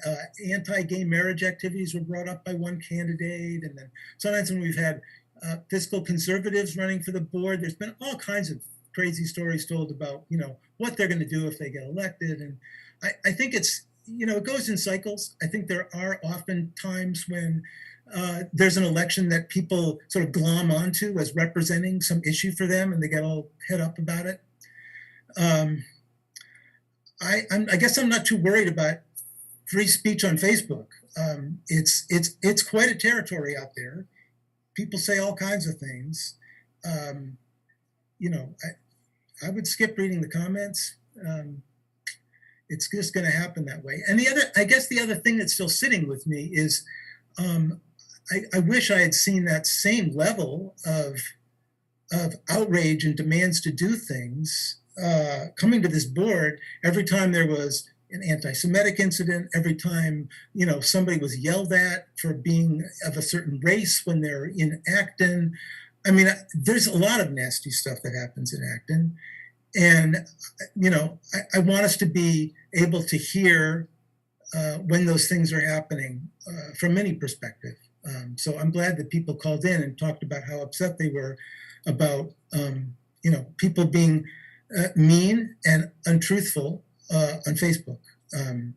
anti-gay marriage activities were brought up by one candidate, and then sometimes when we've had fiscal conservatives running for the board, there's been all kinds of crazy stories told about, what they're going to do if they get elected. And I think it's, it goes in cycles. I think there are often times when there's an election that people sort of glom onto as representing some issue for them, and they get all head up about it. I guess I'm not too worried about free speech on Facebook. It's quite a territory out there. People say all kinds of things. I would skip reading the comments. It's just going to happen that way. And the other thing that's still sitting with me is, I wish I had seen that same level of outrage and demands to do things coming to this board every time there was an anti-Semitic incident, every time, somebody was yelled at for being of a certain race when they're in Acton. I mean, there's a lot of nasty stuff that happens in Acton. And, I want us to be able to hear when those things are happening from any perspective. So I'm glad that people called in and talked about how upset they were about, people being mean and untruthful on Facebook. And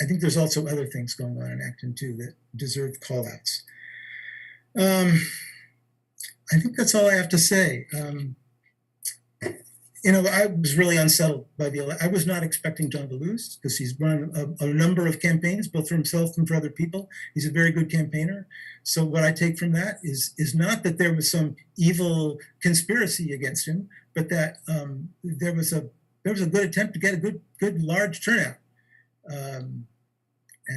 I think there's also other things going on in Acton too that deserve call outs. I think that's all I have to say. I was really unsettled by I was not expecting John to lose, because he's run a number of campaigns, both for himself and for other people. He's a very good campaigner. So what I take from that is not that there was some evil conspiracy against him, but that there was a good attempt to get a good large turnout. And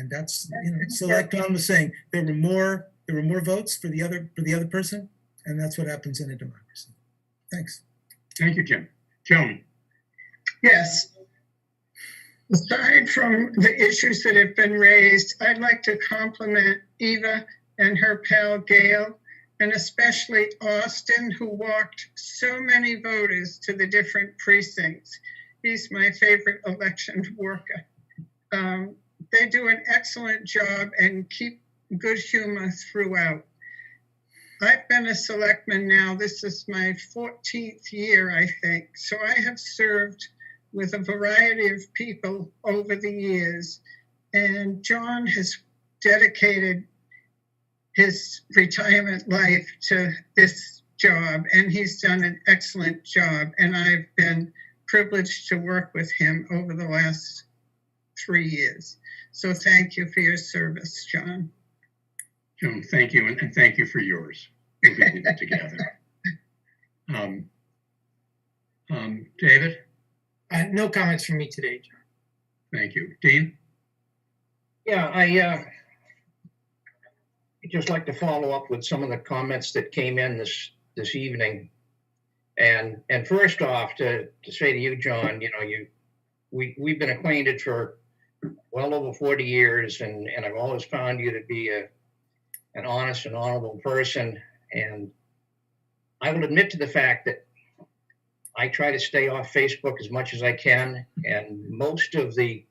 that's, so like Don was saying, there were more votes for the other person, and that's what happens in a democracy. Thanks. Thank you, Jim. Joan? Yes. Aside from the issues that have been raised, I'd like to compliment Eva and her pal Gail, and especially Austin, who walked so many voters to the different precincts. He's my favorite election worker. They do an excellent job and keep good humor throughout. I've been a selectman now. This is my 14th year, I think. So I have served with a variety of people over the years. And John has dedicated his retirement life to this job, and he's done an excellent job. And I've been privileged to work with him over the last 3 years. So thank you for your service, John. Joan, thank you, and thank you for yours. We'll be in it together. David? No comments from me today, John. Thank you. Dean? Yeah, I'd just like to follow up with some of the comments that came in this evening. And first off, to say to you, John, we've been acquainted for well over 40 years, and I've always found you to be an honest and honorable person. And I will admit to the fact that I try to stay off Facebook as much as I can, and most of the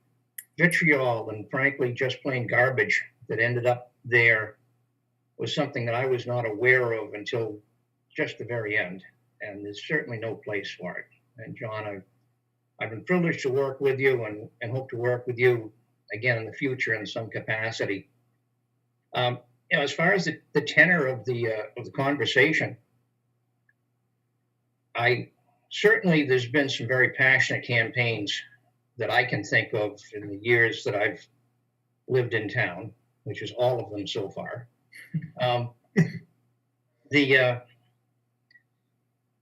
vitriol and frankly just plain garbage that ended up there was something that I was not aware of until just the very end, and there's certainly no place for it. And John, I've been privileged to work with you and hope to work with you again in the future in some capacity. As far as the tenor of the conversation, certainly there's been some very passionate campaigns that I can think of in the years that I've lived in town, which is all of them so far.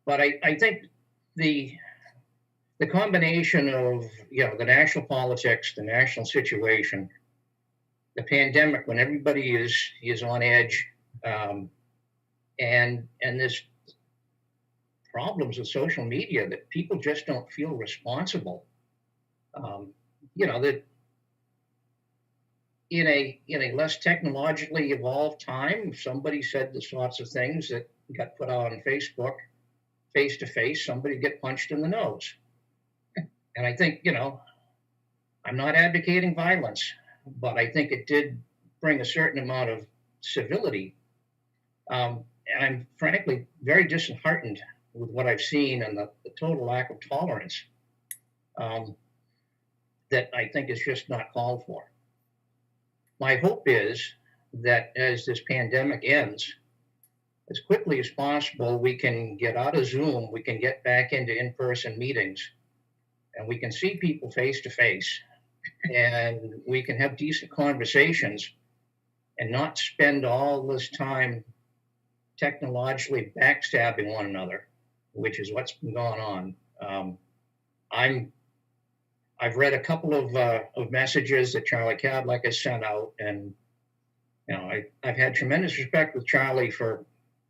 But I think the combination of the national politics, the national situation, the pandemic when everybody is on edge, and there's problems with social media that people just don't feel responsible. That in a less technologically evolved time, if somebody said the sorts of things that got put out on Facebook face to face, somebody get punched in the nose. And I think, I'm not advocating violence, but I think it did bring a certain amount of civility. And I'm frankly very disheartened with what I've seen and the total lack of tolerance that I think is just not called for. My hope is that as this pandemic ends, as quickly as possible, we can get out of Zoom, we can get back into in-person meetings, and we can see people face to face, and we can have decent conversations and not spend all this time technologically backstabbing one another, which is what's been going on. I've read a couple of messages that Charlie Cadlick has sent out, and I've had tremendous respect with Charlie for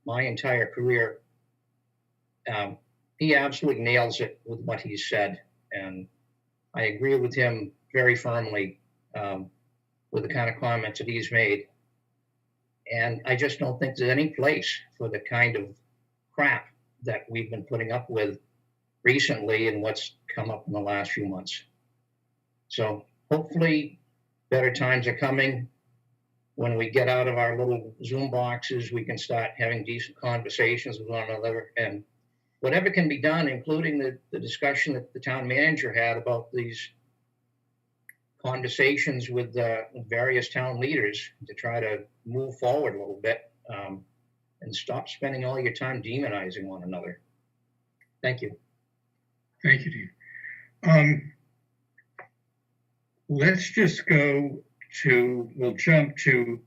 my entire career. He absolutely nails it with what he said, and I agree with him very firmly with the kind of comments that he's made. And I just don't think there's any place for the kind of crap that we've been putting up with recently and what's come up in the last few months. So hopefully better times are coming. When we get out of our little Zoom boxes, we can start having decent conversations with one another, and whatever can be done, including the discussion that the town manager had about these conversations with various town leaders to try to move forward a little bit and stop spending all your time demonizing one another. Thank you. Thank you, Dean. Let's just we'll jump to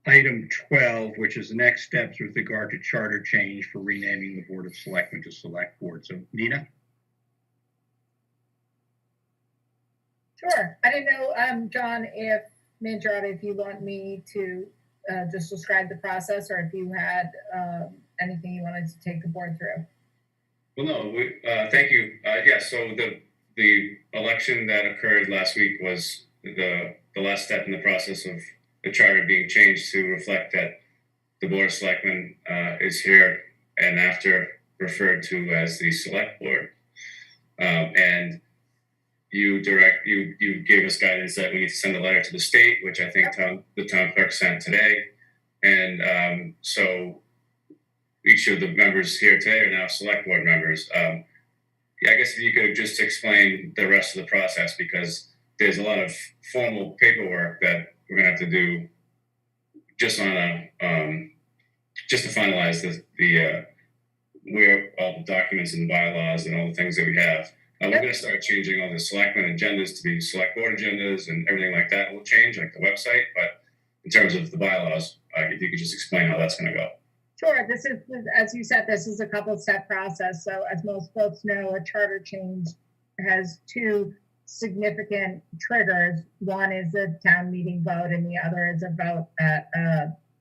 item 12, which is the next steps with regard to charter change for renaming the Board of Selectmen to Select Board. So, Nina? Sure. I didn't know, John, if Manjaro, if you want me to just describe the process, or if you had anything you wanted to take the board through. Well, no, thank you. Yeah, so the election that occurred last week was the last step in the process of the charter being changed to reflect that the Board of Selectmen is here and after referred to as the Select Board. And you gave us guidance that we need to send a letter to the state, which I think the town clerk sent today. And so each of the members here today are now Select Board members. I guess if you could just explain the rest of the process, because there's a lot of formal paperwork that we're gonna have to do just on a just to finalize the where all the documents and bylaws and all the things that we have. We're going to start changing all the selectmen agendas to be select board agendas, and everything like that will change, like the website. But in terms of the bylaws, if you could just explain how that's going to go. Sure. This is, as you said, this is a couple-step process. So as most folks know, a charter change has two significant triggers. One is a town meeting vote, and the other is a vote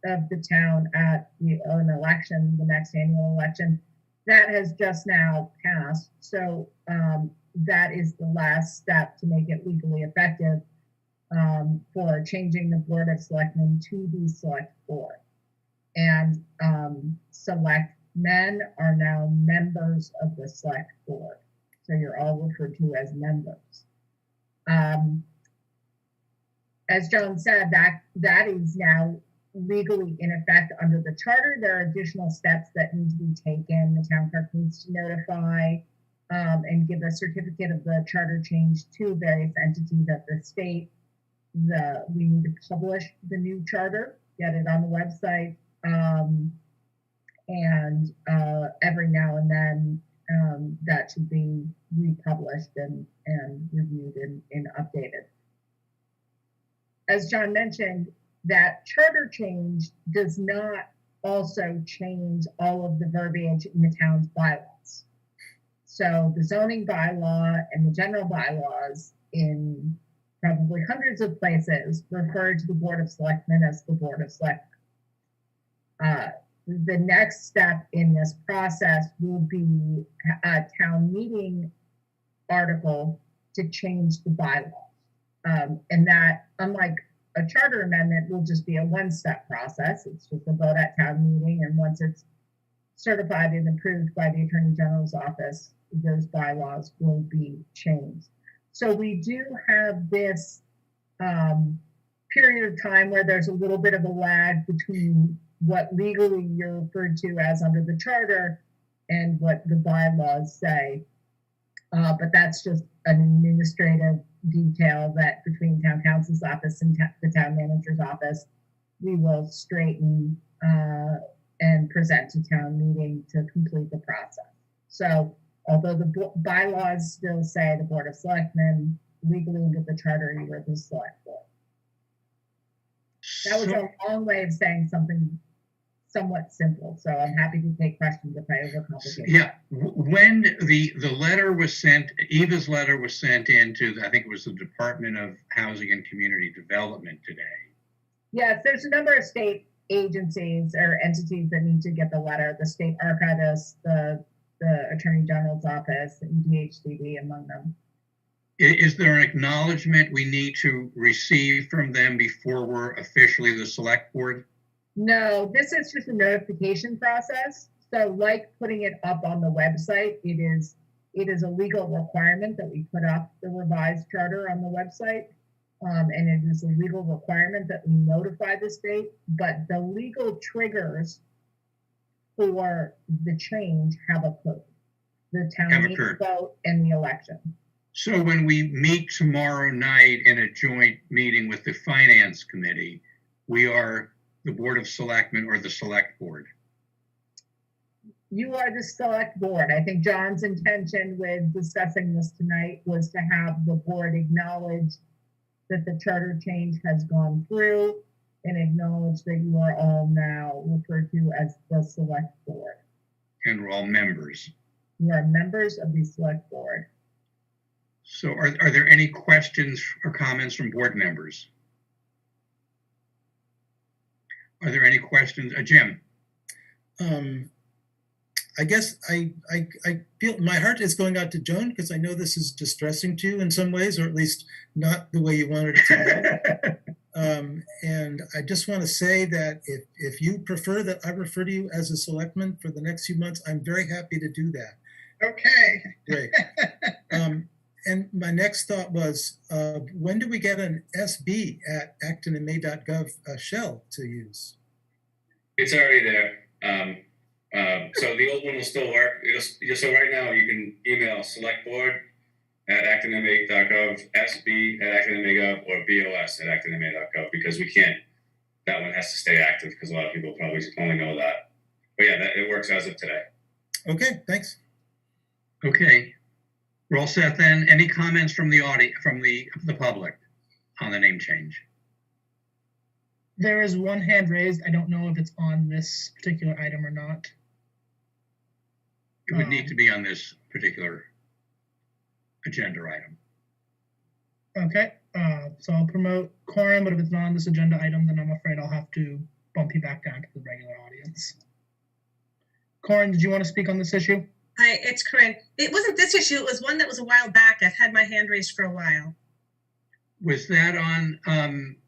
of the town at an election, the next annual election. That has just now passed. So that is the last step to make it legally effective for changing the Board of Selectmen to the Select Board. And selectmen are now members of the Select Board. So you're all referred to as members. As Joan said, that is now legally in effect under the charter. There are additional steps that need to be taken. The town clerk needs to notify and give a certificate of the charter change to various entities at the state. We need to publish the new charter, get it on the website, and every now and then that should be republished and reviewed and updated. As John mentioned, that charter change does not also change all of the verbiage in the town's bylaws. So the zoning bylaw and the general bylaws in probably hundreds of places refer to the Board of Selectmen as the Board of Selectmen. The next step in this process will be a town meeting article to change the bylaws. And that, unlike a charter amendment, will just be a one-step process. It's just a vote at town meeting, and once it's certified and approved by the Attorney General's office, those bylaws will be changed. So we do have this period of time where there's a little bit of a lag between what legally you're referred to as under the charter and what the bylaws say. But that's just an administrative detail that between town council's office and the town manager's office, we will straighten and present to town meeting to complete the process. So although the bylaws still say the Board of Selectmen, legally under the charter, you are the Select Board. That was a long way of saying something somewhat simple. So I'm happy to take questions if I overcomplicate. Yeah, when the letter was sent, Eva's letter was sent into, I think it was the Department of Housing and Community Development today. Yes, there's a number of state agencies or entities that need to get the letter. The state archivist, the Attorney General's office, and DHCD among them. Is there an acknowledgement we need to receive from them before we're officially the Select Board? No, this is just a notification process. So like putting it up on the website, it is a legal requirement that we put up the revised charter on the website. And it is a legal requirement that we notify the state, but the legal triggers for the change have occurred. The town meeting vote and the election. So when we meet tomorrow night in a joint meeting with the Finance Committee, we are the Board of Selectmen or the Select Board? You are the Select Board. I think John's intention with discussing this tonight was to have the board acknowledge that the charter change has gone through and acknowledge that you are all now referred to as the Select Board. And we're all members. You are members of the Select Board. So are there any questions or comments from board members? Are there any questions? Jim? I guess I feel my heart is going out to Joan because I know this is distressing to you in some ways, or at least not the way you wanted it to go. And I just want to say that if you prefer that I refer to you as a selectman for the next few months, I'm very happy to do that. Okay. Great. And my next thought was, when do we get an SB at actonma.gov shell to use? It's already there. So the old one will still work. So right now you can email selectboard@actonma.gov, SB at actonma.gov, or BOS at actonma.gov, because we can't. That one has to stay active because a lot of people probably only know that. But yeah, it works as of today. Okay, thanks. Okay, we're all set then. Any comments from the audience, from the public on the name change? There is one hand raised. I don't know if it's on this particular item or not. It would need to be on this particular agenda item. Okay, so I'll promote Corin, but if it's not on this agenda item, then I'm afraid I'll have to bump you back down to the regular audience. Corin, did you want to speak on this issue? Hi, it's Corinne. It wasn't this issue. It was one that was a while back. I've had my hand raised for a while. Was that on on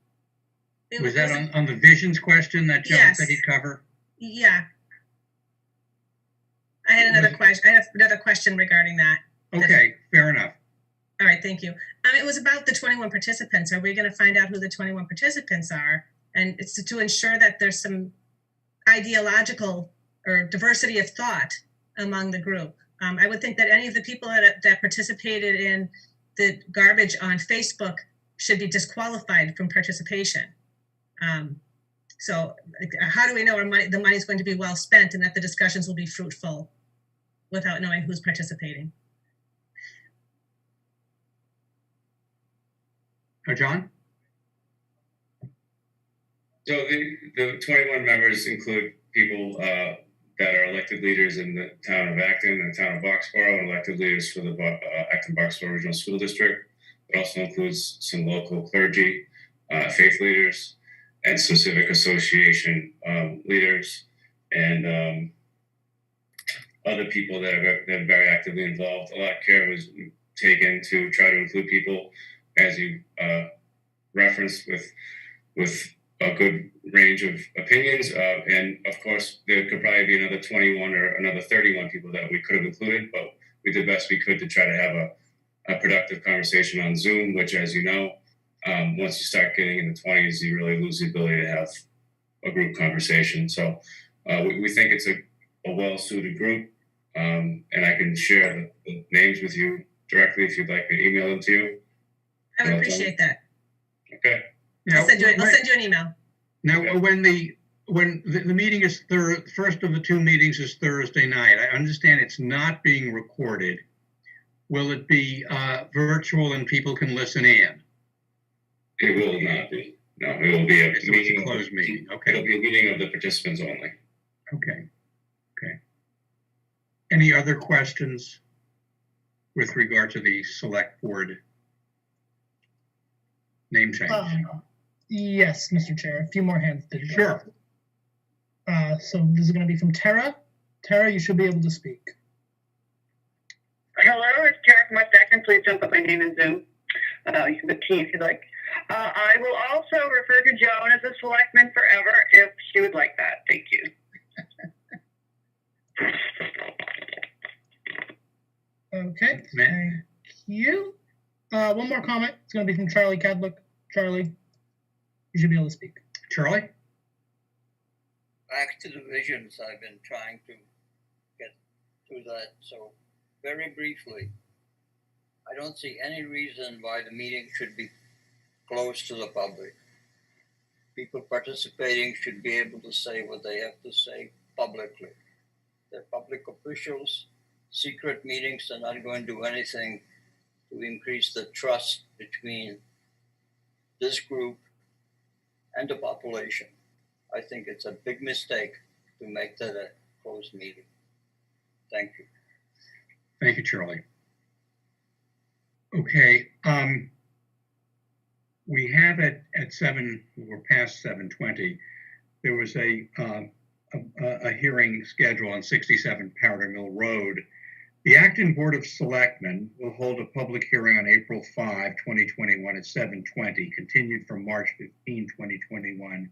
the visions question that John Yes. said he'd cover? Yeah. I had another question regarding that. Okay, fair enough. All right, thank you. It was about the 21 participants. Are we going to find out who the 21 participants are? And it's to ensure that there's some ideological or diversity of thought among the group. I would think that any of the people that participated in the garbage on Facebook should be disqualified from participation. So how do we know the money is going to be well spent and that the discussions will be fruitful without knowing who's participating? John? So the 21 members include people that are elected leaders in the Town of Acton and the Town of Boxborough, and elected leaders for the Acton Boxborough Regional School District. It also includes some local clergy, faith leaders, and some civic association leaders, and other people that are very actively involved. A lot of care was taken to try to include people, as you referenced, with a good range of opinions. And of course, there could probably be another 21 or another 31 people that we could have included, but we did the best we could to try to have a productive conversation on Zoom, which, as you know, once you start getting in the 20s, you really lose the ability to have a group conversation. So we think it's a well-suited group, and I can share the names with you directly if you'd like me to email them to you. I would appreciate that. Okay. I'll send you an email. Now, when the meeting is first of the two meetings is Thursday night, I understand it's not being recorded. Will it be virtual and people can listen in? It will not be. No, it will be a meeting, a closed meeting. Okay. It'll be a meeting of the participants only. Okay. Okay. Any other questions with regard to the select board name change? Yes, Mr. Chair. A few more hands did go. Sure. So this is going to be from Tara. Tara, you should be able to speak. Hello, it's Tara from West Acton. Please don't put my name in Zoom. You can put T if you'd like. I will also refer to Joan as a selectman forever if she would like that. Thank you. Okay, thank you. One more comment. It's going to be from Charlie Cadlick. Charlie, you should be able to speak. Charlie? Back to the visions, I've been trying to get to that. So very briefly, I don't see any reason why the meeting should be closed to the public. People participating should be able to say what they have to say publicly. They're public officials. Secret meetings are not going to do anything to increase the trust between this group and the population. I think it's a big mistake to make that a closed meeting. Thank you. Thank you, Charlie. Okay, we have it at 7, we're past 7:20. There was a hearing scheduled on 67 Powder Mill Road. The Acton Board of Selectmen will hold a public hearing on April 5, 2021 at 7:20, continued from March 15, 2021,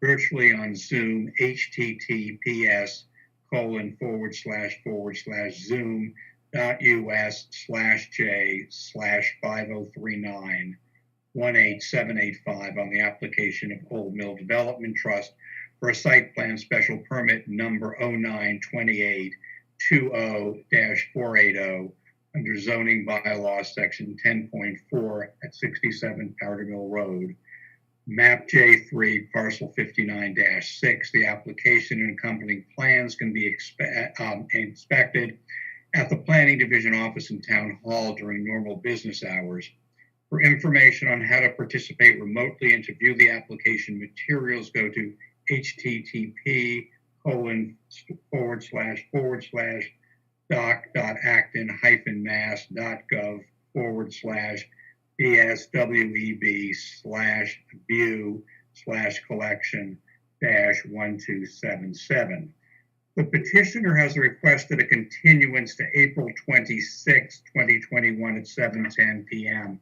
virtually on Zoom, https://zoom.us/j/5039-18785 on the application of Old Mill Development Trust for a site plan special permit number 092820-480 under zoning bylaw section 10.4 at 67 Powder Mill Road, map J3, parcel 59-6. The application and accompanying plans can be inspected at the Planning Division office in Town Hall during normal business hours. For information on how to participate remotely and to view the application materials, go to http://doc.acton-mass.gov/dsweb/collection-1277. The petitioner has requested a continuance to April 26, 2021 at 7:10 p.m.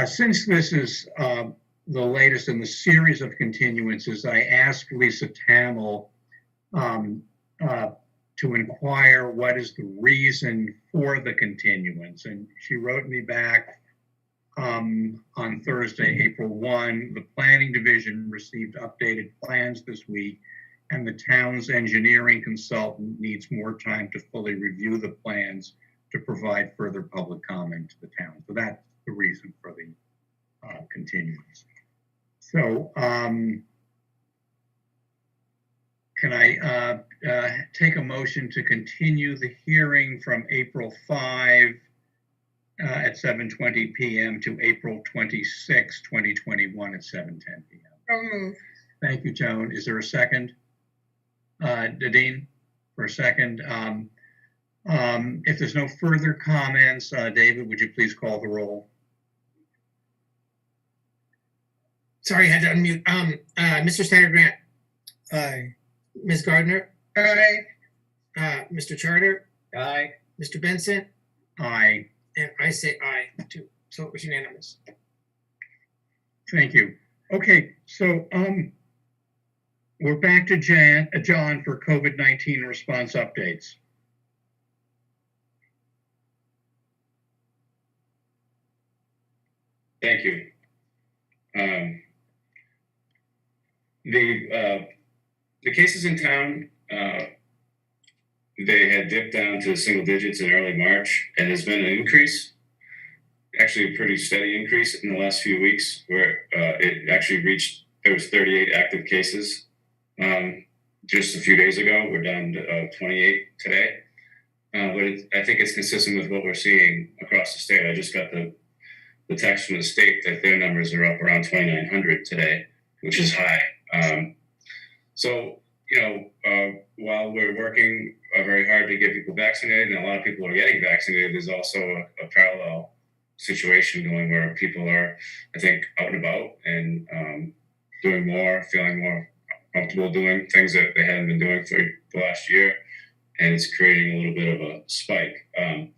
Since this is the latest in the series of continuances, I asked Lisa Tamil to inquire what is the reason for the continuance. And she wrote me back on Thursday, April 1. The Planning Division received updated plans this week, and the town's engineering consultant needs more time to fully review the plans to provide further public comment to the town. So that's the reason for the continuance. So can I take a motion to continue the hearing from April 5 at 7:20 p.m. to April 26, 2021 at 7:10 p.m. So moved. Thank you, Joan. Is there a second? Nadine, for a second. If there's no further comments, David, would you please call the roll? Sorry, I had to unmute. Mr. Snyder Grant, Aye. Ms. Gardner, Aye. Mr. Charter, Aye. Mr. Benson, Aye. and I say aye too. So it was unanimous. Thank you. Okay, so we're back to John for COVID-19 response updates. Thank you. The cases in town, they had dipped down to single digits in early March, and there's been an increase, actually a pretty steady increase in the last few weeks, where it actually reached, there was 38 active cases just a few days ago. We're down to 28 today. But I think it's consistent with what we're seeing across the state. I just got the text from the state that their numbers are up around 2,900 today, which is high. So, while we're working very hard to get people vaccinated, and a lot of people are getting vaccinated, there's also a parallel situation going where people are, I think, out and about and doing more, feeling more comfortable doing things that they hadn't been doing for the last year, and it's creating a little bit of a spike. In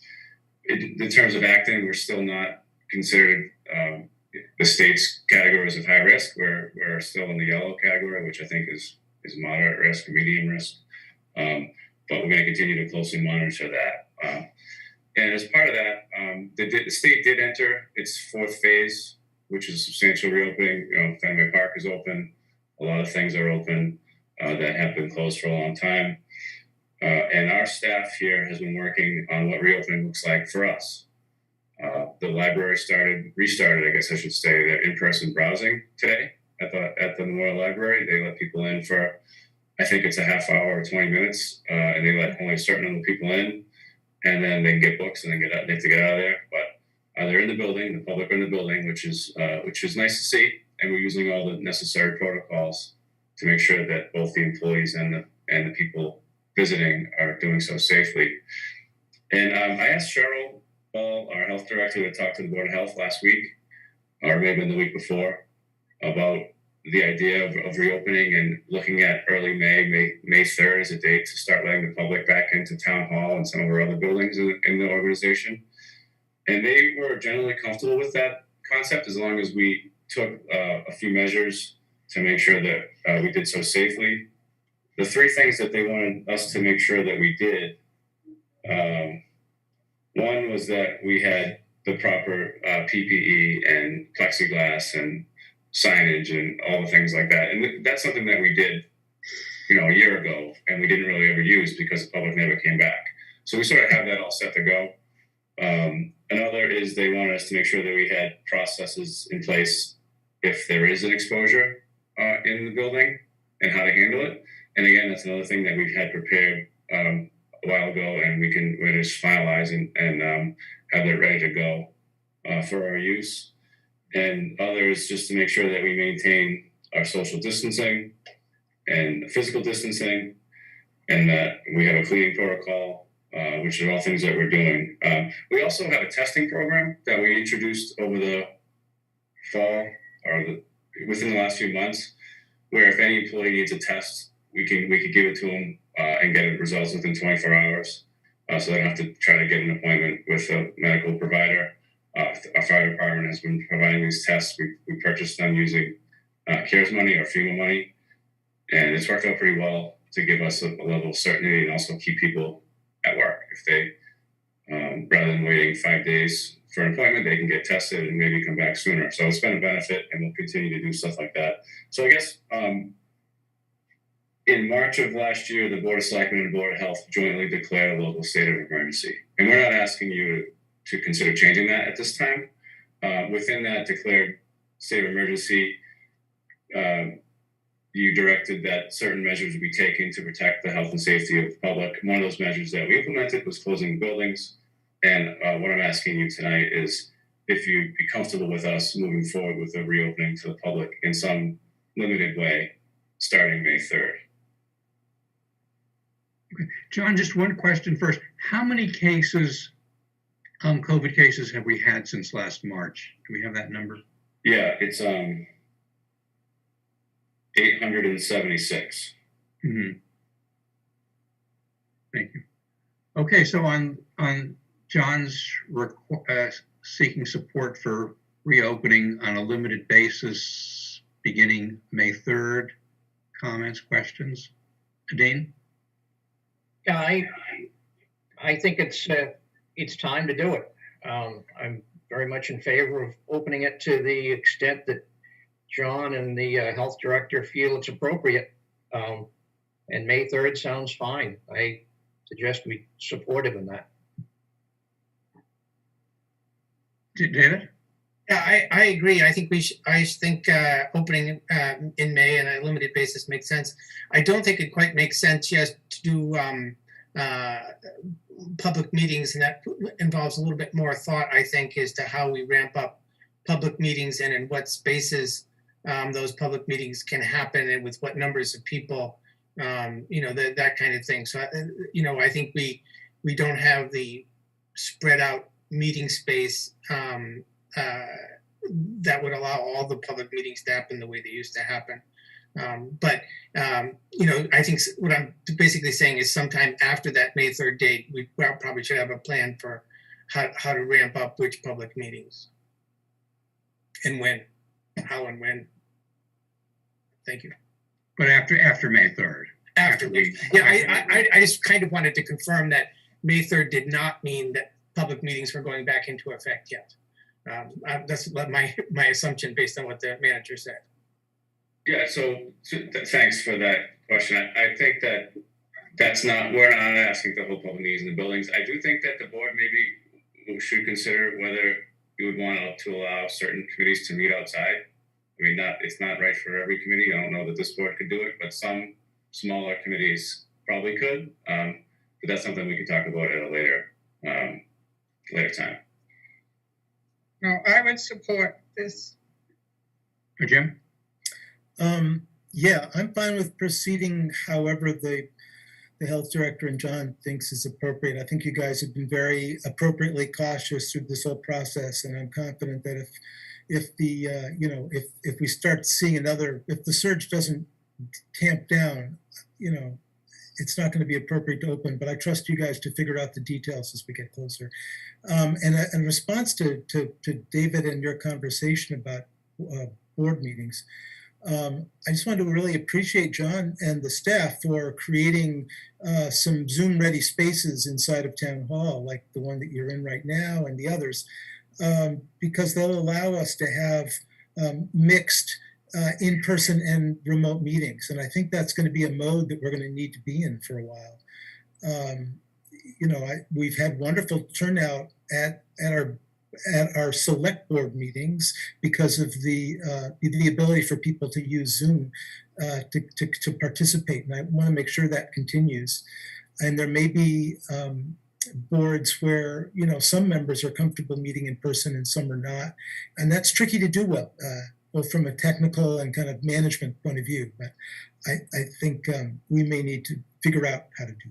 terms of Acton, we're still not considered the state's categories of high risk. We're still in the yellow category, which I think is moderate risk or medium risk. But we're going to continue to closely monitor that. And as part of that, the state did enter its fourth phase, which is a substantial reopening. Fenway Park is open. A lot of things are open that have been closed for a long time. And our staff here has been working on what reopening looks like for us. The library restarted, I guess I should say, their in-person browsing today at the Memorial Library. They let people in for, I think it's a half hour or 20 minutes, and they let only a certain number of people in, and then they can get books and then they have to get out of there. But they're in the building, the public are in the building, which is nice to see, and we're using all the necessary protocols to make sure that both the employees and the people visiting are doing so safely. And I asked Cheryl Paul, our health director, that talked to the Board of Health last week, or maybe the week before, about the idea of reopening and looking at early May 3rd as a date to start letting the public back into Town Hall and some of our other buildings in the organization. And they were generally comfortable with that concept as long as we took a few measures to make sure that we did so safely. The three things that they wanted us to make sure that we did, one was that we had the proper PPE and plexiglass and signage and all the things like that. And that's something that we did, a year ago, and we didn't really ever use because the public never came back. So we sort of have that all set to go. Another is they wanted us to make sure that we had processes in place if there is an exposure in the building and how to handle it. And again, that's another thing that we've had prepared a while ago, and we're just finalize and have it ready to go for our use. And others just to make sure that we maintain our social distancing and physical distancing, and that we have a cleaning protocol, which are all things that we're doing. We also have a testing program that we introduced over the fall or within the last few months, where if any employee needs a test, we could give it to them and get the results within 24 hours. So they don't have to try to get an appointment with a medical provider. Our fire department has been providing these tests. We purchased them using CARES money or FEMA money, and it's worked out pretty well to give us a level of certainty and also keep people at work. If they, rather than waiting 5 days for an appointment, they can get tested and maybe come back sooner. So it's been a benefit, and we'll continue to do stuff like that. So I guess in March of last year, the Board of Selectmen and Board of Health jointly declared a local state of emergency. And we're not asking you to consider changing that at this time. Within that declared state of emergency, you directed that certain measures would be taken to protect the health and safety of the public. One of those measures that we implemented was closing buildings. And what I'm asking you tonight is if you'd be comfortable with us moving forward with a reopening to the public in some limited way, starting May 3rd. Okay. John, just one question first. How many cases, COVID cases, have we had since last March? Do we have that number? Yeah, it's 876. Mm-hmm. Thank you. Okay, so on John's seeking support for reopening on a limited basis beginning May 3rd, comments, questions? Dean? Yeah, I think it's time to do it. I'm very much in favor of opening it to the extent that John and the health director feel it's appropriate. And May 3rd sounds fine. I suggest we support him in that. David? Yeah, I agree. I think opening in May on a limited basis makes sense. I don't think it quite makes sense yet to do public meetings, and that involves a little bit more thought, I think, as to how we ramp up public meetings and in what spaces those public meetings can happen and with what numbers of people, that kind of thing. So, I think we don't have the spread out meeting space that would allow all the public meetings to happen the way they used to happen. But I think what I'm basically saying is sometime after that May 3rd date, we probably should have a plan for how to ramp up which public meetings and when, how and when. Thank you. But after May 3rd. I just kind of wanted to confirm that May 3rd did not mean that public meetings were going back into effect yet. That's my assumption based on what the manager said. Yeah, so thanks for that question. I think we're not asking to hold public meetings in the buildings. I do think that the board maybe should consider whether you would want to allow certain committees to meet outside. I mean, it's not right for every committee. I don't know that this board could do it, but some smaller committees probably could. But that's something we can talk about at a later time. No, I would support this. Jim? Yeah, I'm fine with proceeding however they the health director and John thinks is appropriate. I think you guys have been very appropriately cautious through this whole process, and I'm confident that if the if we start seeing if the surge doesn't tamp down, it's not going to be appropriate to open. But I trust you guys to figure out the details as we get closer. And in response to David and your conversation about board meetings, I just wanted to really appreciate John and the staff for creating some Zoom-ready spaces inside of Town Hall, like the one that you're in right now and the others, because they'll allow us to have mixed in-person and remote meetings. And I think that's going to be a mode that we're going to need to be in for a while. We've had wonderful turnout at our select board meetings because of the ability for people to use Zoom to participate. And I want to make sure that continues. And there may be boards where, some members are comfortable meeting in person and some are not. And that's tricky to do well, both from a technical and kind of management point of view. But I think we may need to figure out how to do that.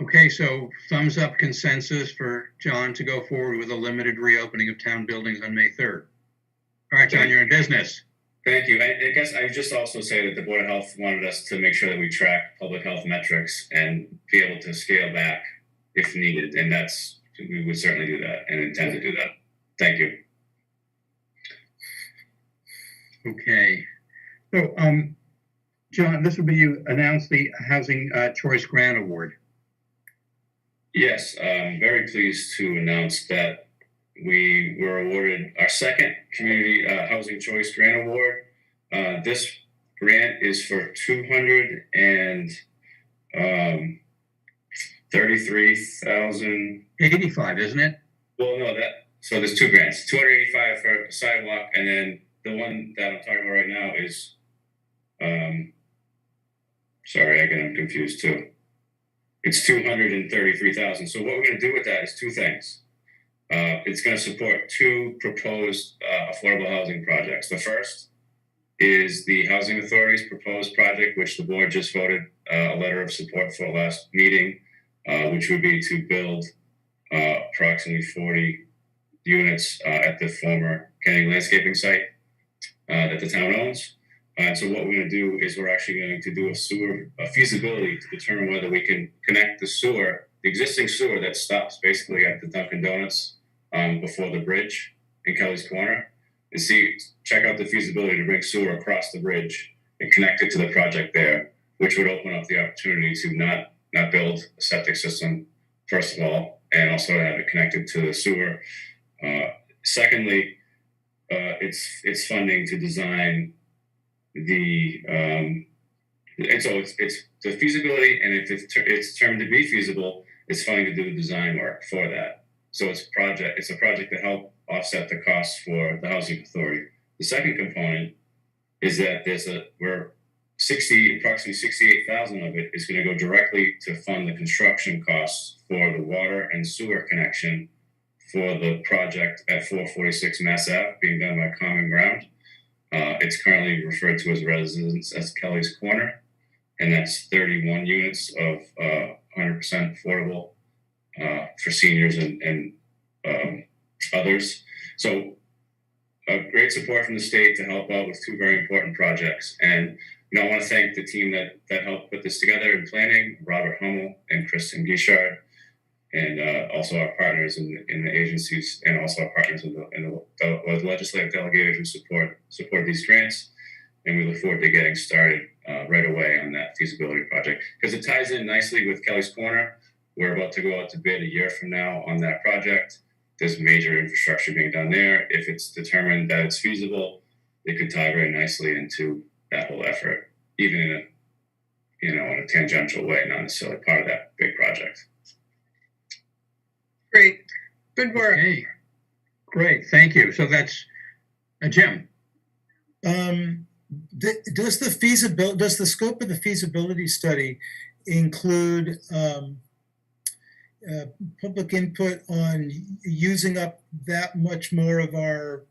Okay, so thumbs up consensus for John to go forward with a limited reopening of town buildings on May 3rd. All right, John, you're in business. Thank you. I guess I would just also say that the Board of Health wanted us to make sure that we track public health metrics and be able to scale back if needed. And we would certainly do that and intend to do that. Thank you. Okay. So, John, this would be you announce the Housing Choice Grant Award. Yes, I'm very pleased to announce that we were awarded our second Community Housing Choice Grant Award. This grant is for $233,000. 85, isn't it? Well, no, so there's two grants, 285 for sidewalk, and then the one that I'm talking about right now is, sorry, I'm confused too. It's 233,000. So what we're going to do with that is two things. It's going to support two proposed affordable housing projects. The first is the Housing Authority's proposed project, which the board just voted a letter of support for last meeting, which would be to build approximately 40 units at the former Kenny landscaping site that the town owns. And so what we're going to do is we're actually going to do a feasibility to determine whether we can connect the existing sewer that stops basically at the Dunkin' Donuts before the bridge in Kelly's Corner, and check out the feasibility to bring sewer across the bridge and connect it to the project there, which would open up the opportunity to not build a septic system, first of all, and also have it connected to the sewer. Secondly, it's funding to design and so it's the feasibility, and if it's determined to be feasible, it's funding to do the design work for that. So it's a project to help offset the costs for the Housing Authority. The second component is that approximately 68,000 of it is going to go directly to fund the construction costs for the water and sewer connection for the project at 446 Mass Ave being done by Common Ground. It's currently referred to as residence as Kelly's Corner, and that's 31 units of 100% affordable for seniors and others. So great support from the state to help out with two very important projects. And I want to thank the team that helped put this together in planning, Robert Hummel and Kristen Guichard, and also our partners in the agencies, and also our partners in the legislative delegated who support these grants. And we look forward to getting started right away on that feasibility project, because it ties in nicely with Kelly's Corner. We're about to go out to bid a year from now on that project. There's major infrastructure being done there. If it's determined that it's feasible, it could tie very nicely into that whole effort, even in a tangential way, not necessarily part of that big project. Great. Good work. Okay. Great. Thank you. So that's Jim. Does the scope of the feasibility study include public input on using up that much more of our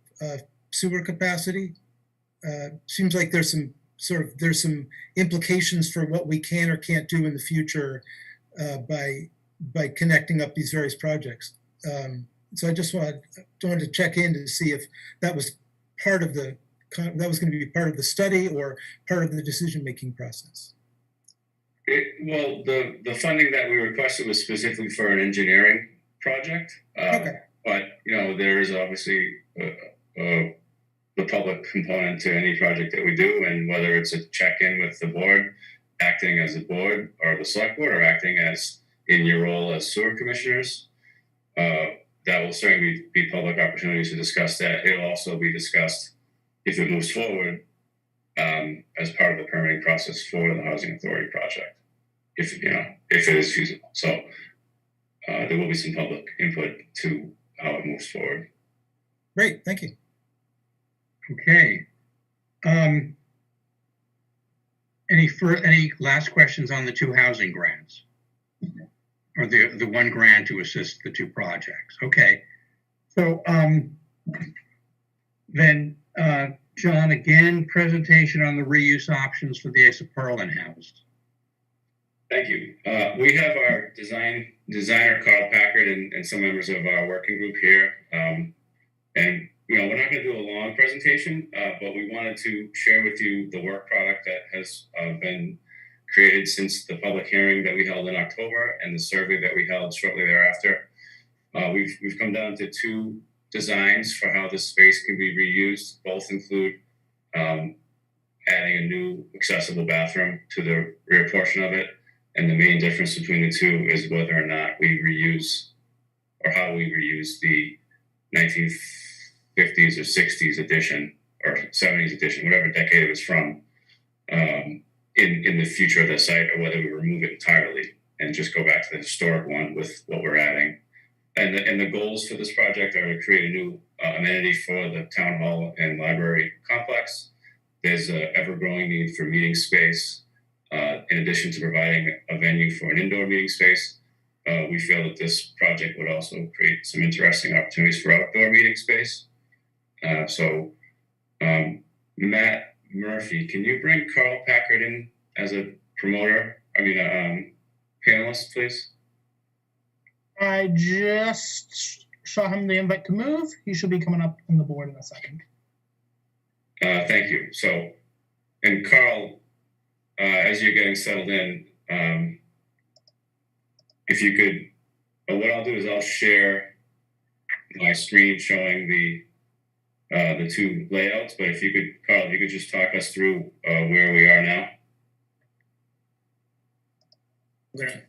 sewer capacity? Seems like there's sort of, there's some implications for what we can or can't do in the future by connecting up these various projects. So I just wanted to check in to see if that was part of that was going to be part of the study or part of the decision-making process. Well, the funding that we requested was specifically for an engineering project. Okay. But, you know, there is obviously the public component to any project that we do, and whether it's a check-in with the board, acting as a board, or the select board, or acting as in your role as sewer commissioners, that will certainly be public opportunities to discuss that. It'll also be discussed if it moves forward as part of the permitting process for the housing authority project, if it is feasible. So there will be some public input to how it moves forward. Great, thank you. Okay. Any last questions on the two housing grants? Or the one grant to assist the two projects? Okay. So then, John, again, presentation on the reuse options for the Asa Parlin House. Thank you. We have our designer, Carl Packard, and some members of our working group here. And, you know, we're not going to do a long presentation, but we wanted to share with you the work product that has been created since the public hearing that we held in October and the survey that we held shortly thereafter. We've come down to two designs for how this space can be reused. Both include adding a new accessible bathroom to the rear portion of it. And the main difference between the two is whether or not we reuse or how we reuse the 1950s or 60s edition or 70s edition, whatever decade it was from, in the future of the site, or whether we remove it entirely and just go back to the historic one with what we're adding. And the goals for this project are to create a new amenity for the town hall and library complex. There's an ever-growing need for meeting space. In addition to providing a venue for an indoor meeting space, we feel that this project would also create some interesting opportunities for outdoor meeting space. So Matt Murphy, can you bring Carl Packard in as a panelist, please? I just saw him the invite to move. He should be coming up on the board in a second. Thank you. So, and Carl, as you're getting settled in, if you could, what I'll do is I'll share my screen showing the two layouts, but if you could, Carl, if you could just talk us through where we are now. I'm gonna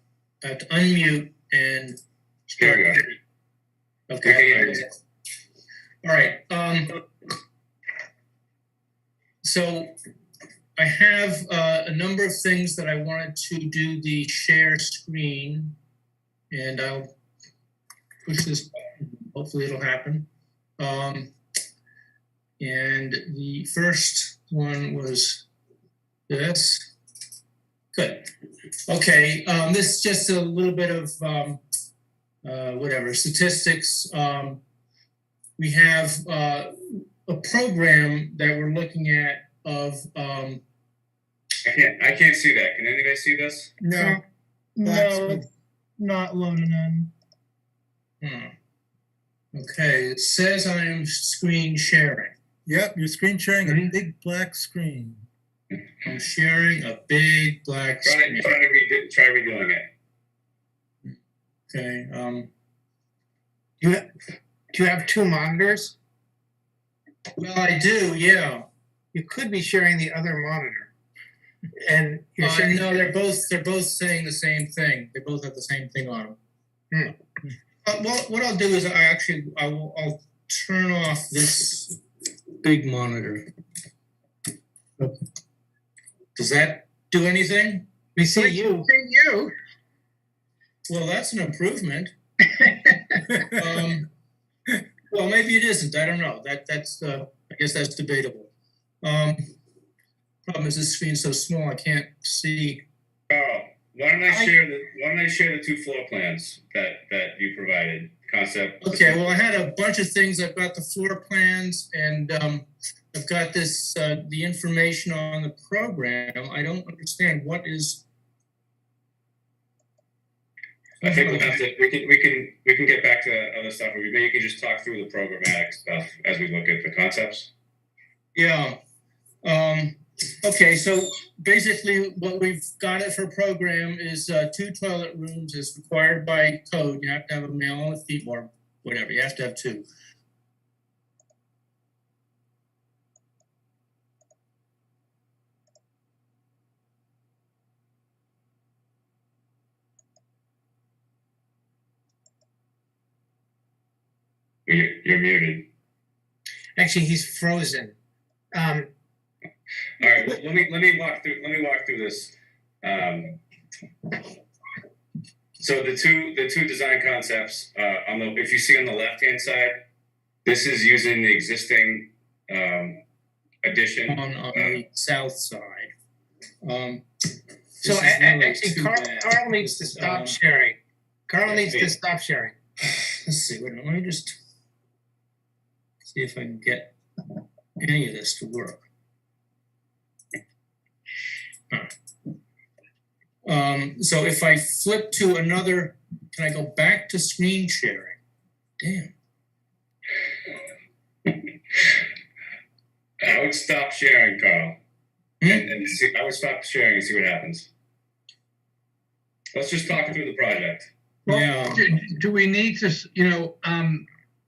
have to unmute and There we go. Okay. All right. So I have a number of things that I wanted to do the share screen, and I'll push this button. Hopefully it'll happen. And the first one was this. Good. Okay. This is just a little bit of statistics. We have a program that we're looking at of I can't see that. Can anybody see this? No. No, not loading in. Okay, it says I am screen sharing. Yep, you're screen sharing a big black screen. I'm sharing a big black screen. Try redoing it. Okay. Do you have two monitors? Well, I do. Yeah. You could be sharing the other monitor. And you're sharing. No, they're both saying the same thing. They both have the same thing on them. What I'll do is I'll turn off this big monitor. Okay. Does that do anything? We see you. See you. Well, that's an improvement. Well, maybe it isn't. I don't know. That's I guess that's debatable. Problem is this screen's so small I can't see. Carl, why don't I share the two floor plans that you provided? Concept. Okay. Well, I had a bunch of things. I've got the floor plans, and I've got this, the information on the program. I don't understand what is. I think we'll have to, we can get back to other stuff. Maybe you can just talk through the programmatic stuff as we look at the concepts. Yeah. Okay, so basically what we've got it for program is 2 toilet rooms as required by code. You have to have a male and a female, or whatever, you have to have 2. You're muted. Actually, he's frozen. All right, well, let me walk through this. So the two design concepts if you see on the left hand side, this is using the existing addition on the south side. So actually, Carl needs to stop sharing. Carl needs to stop sharing. Let's see. Wait a minute. Let me just see if I can get any of this to work. So if I flip to another, can I go back to screen sharing? Damn. I would stop sharing, Carl. And see, I would stop sharing and see what happens. Let's just talk through the project. Well, Yeah. do we need to,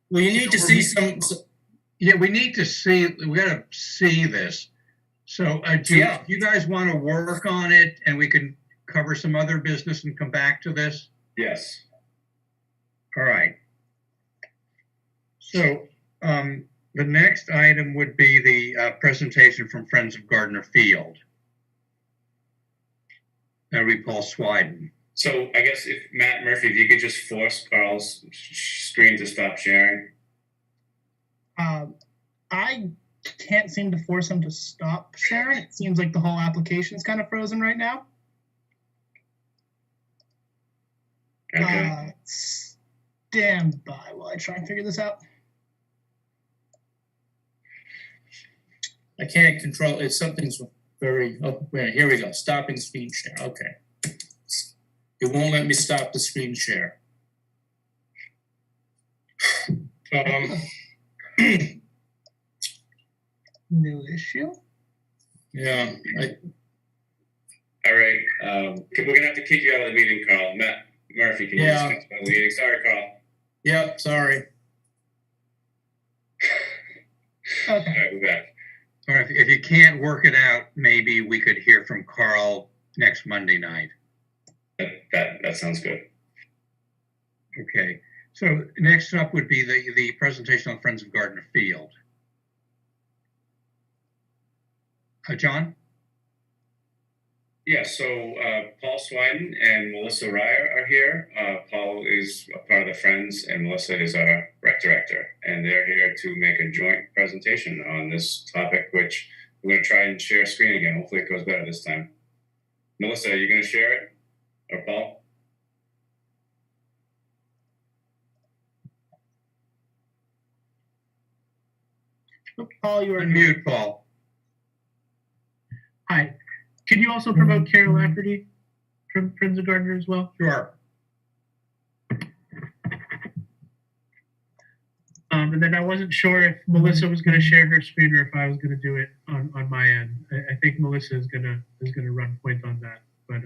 Well, you need to see some. Yeah, we need to see, we gotta see this. So do you guys want to work on it and we can cover some other business and come back to this? Yes. All right. So the next item would be the presentation from Friends of Gardner Field. That would be Paul Swiden. So I guess if Matt Murphy, if you could just force Carl's screen to stop sharing. I can't seem to force him to stop sharing. It seems like the whole application is kind of frozen right now. Okay. Stand by while I try and figure this out. I can't control it. Something's very. Oh, wait, here we go. Stopping screen share. Okay. It won't let me stop the screen share. New issue? Yeah. All right. We're gonna have to kick you out of the meeting, Carl. Matt Murphy, can you just fix the meeting? Sorry, Carl. Yep. Sorry. Okay. All right, we're back. Or if you can't work it out, maybe we could hear from Carl next Monday night. That sounds good. Okay. So next up would be the presentation on Friends of Gardner Field. John? Yeah, so Paul Swiden and Melissa Ryer are here. Paul is a part of the Friends and Melissa is our rec director. And they're here to make a joint presentation on this topic, which we're going to try and share screen again. Hopefully it goes better this time. Melissa, are you going to share it? Or Paul? Paul, you are Unmute, Paul. Hi. Could you also promote Carol Lafferty from Friends of Gardner as well? Sure. And then I wasn't sure if Melissa was going to share her screen or if I was going to do it on my end. I think Melissa is going to run point on that, but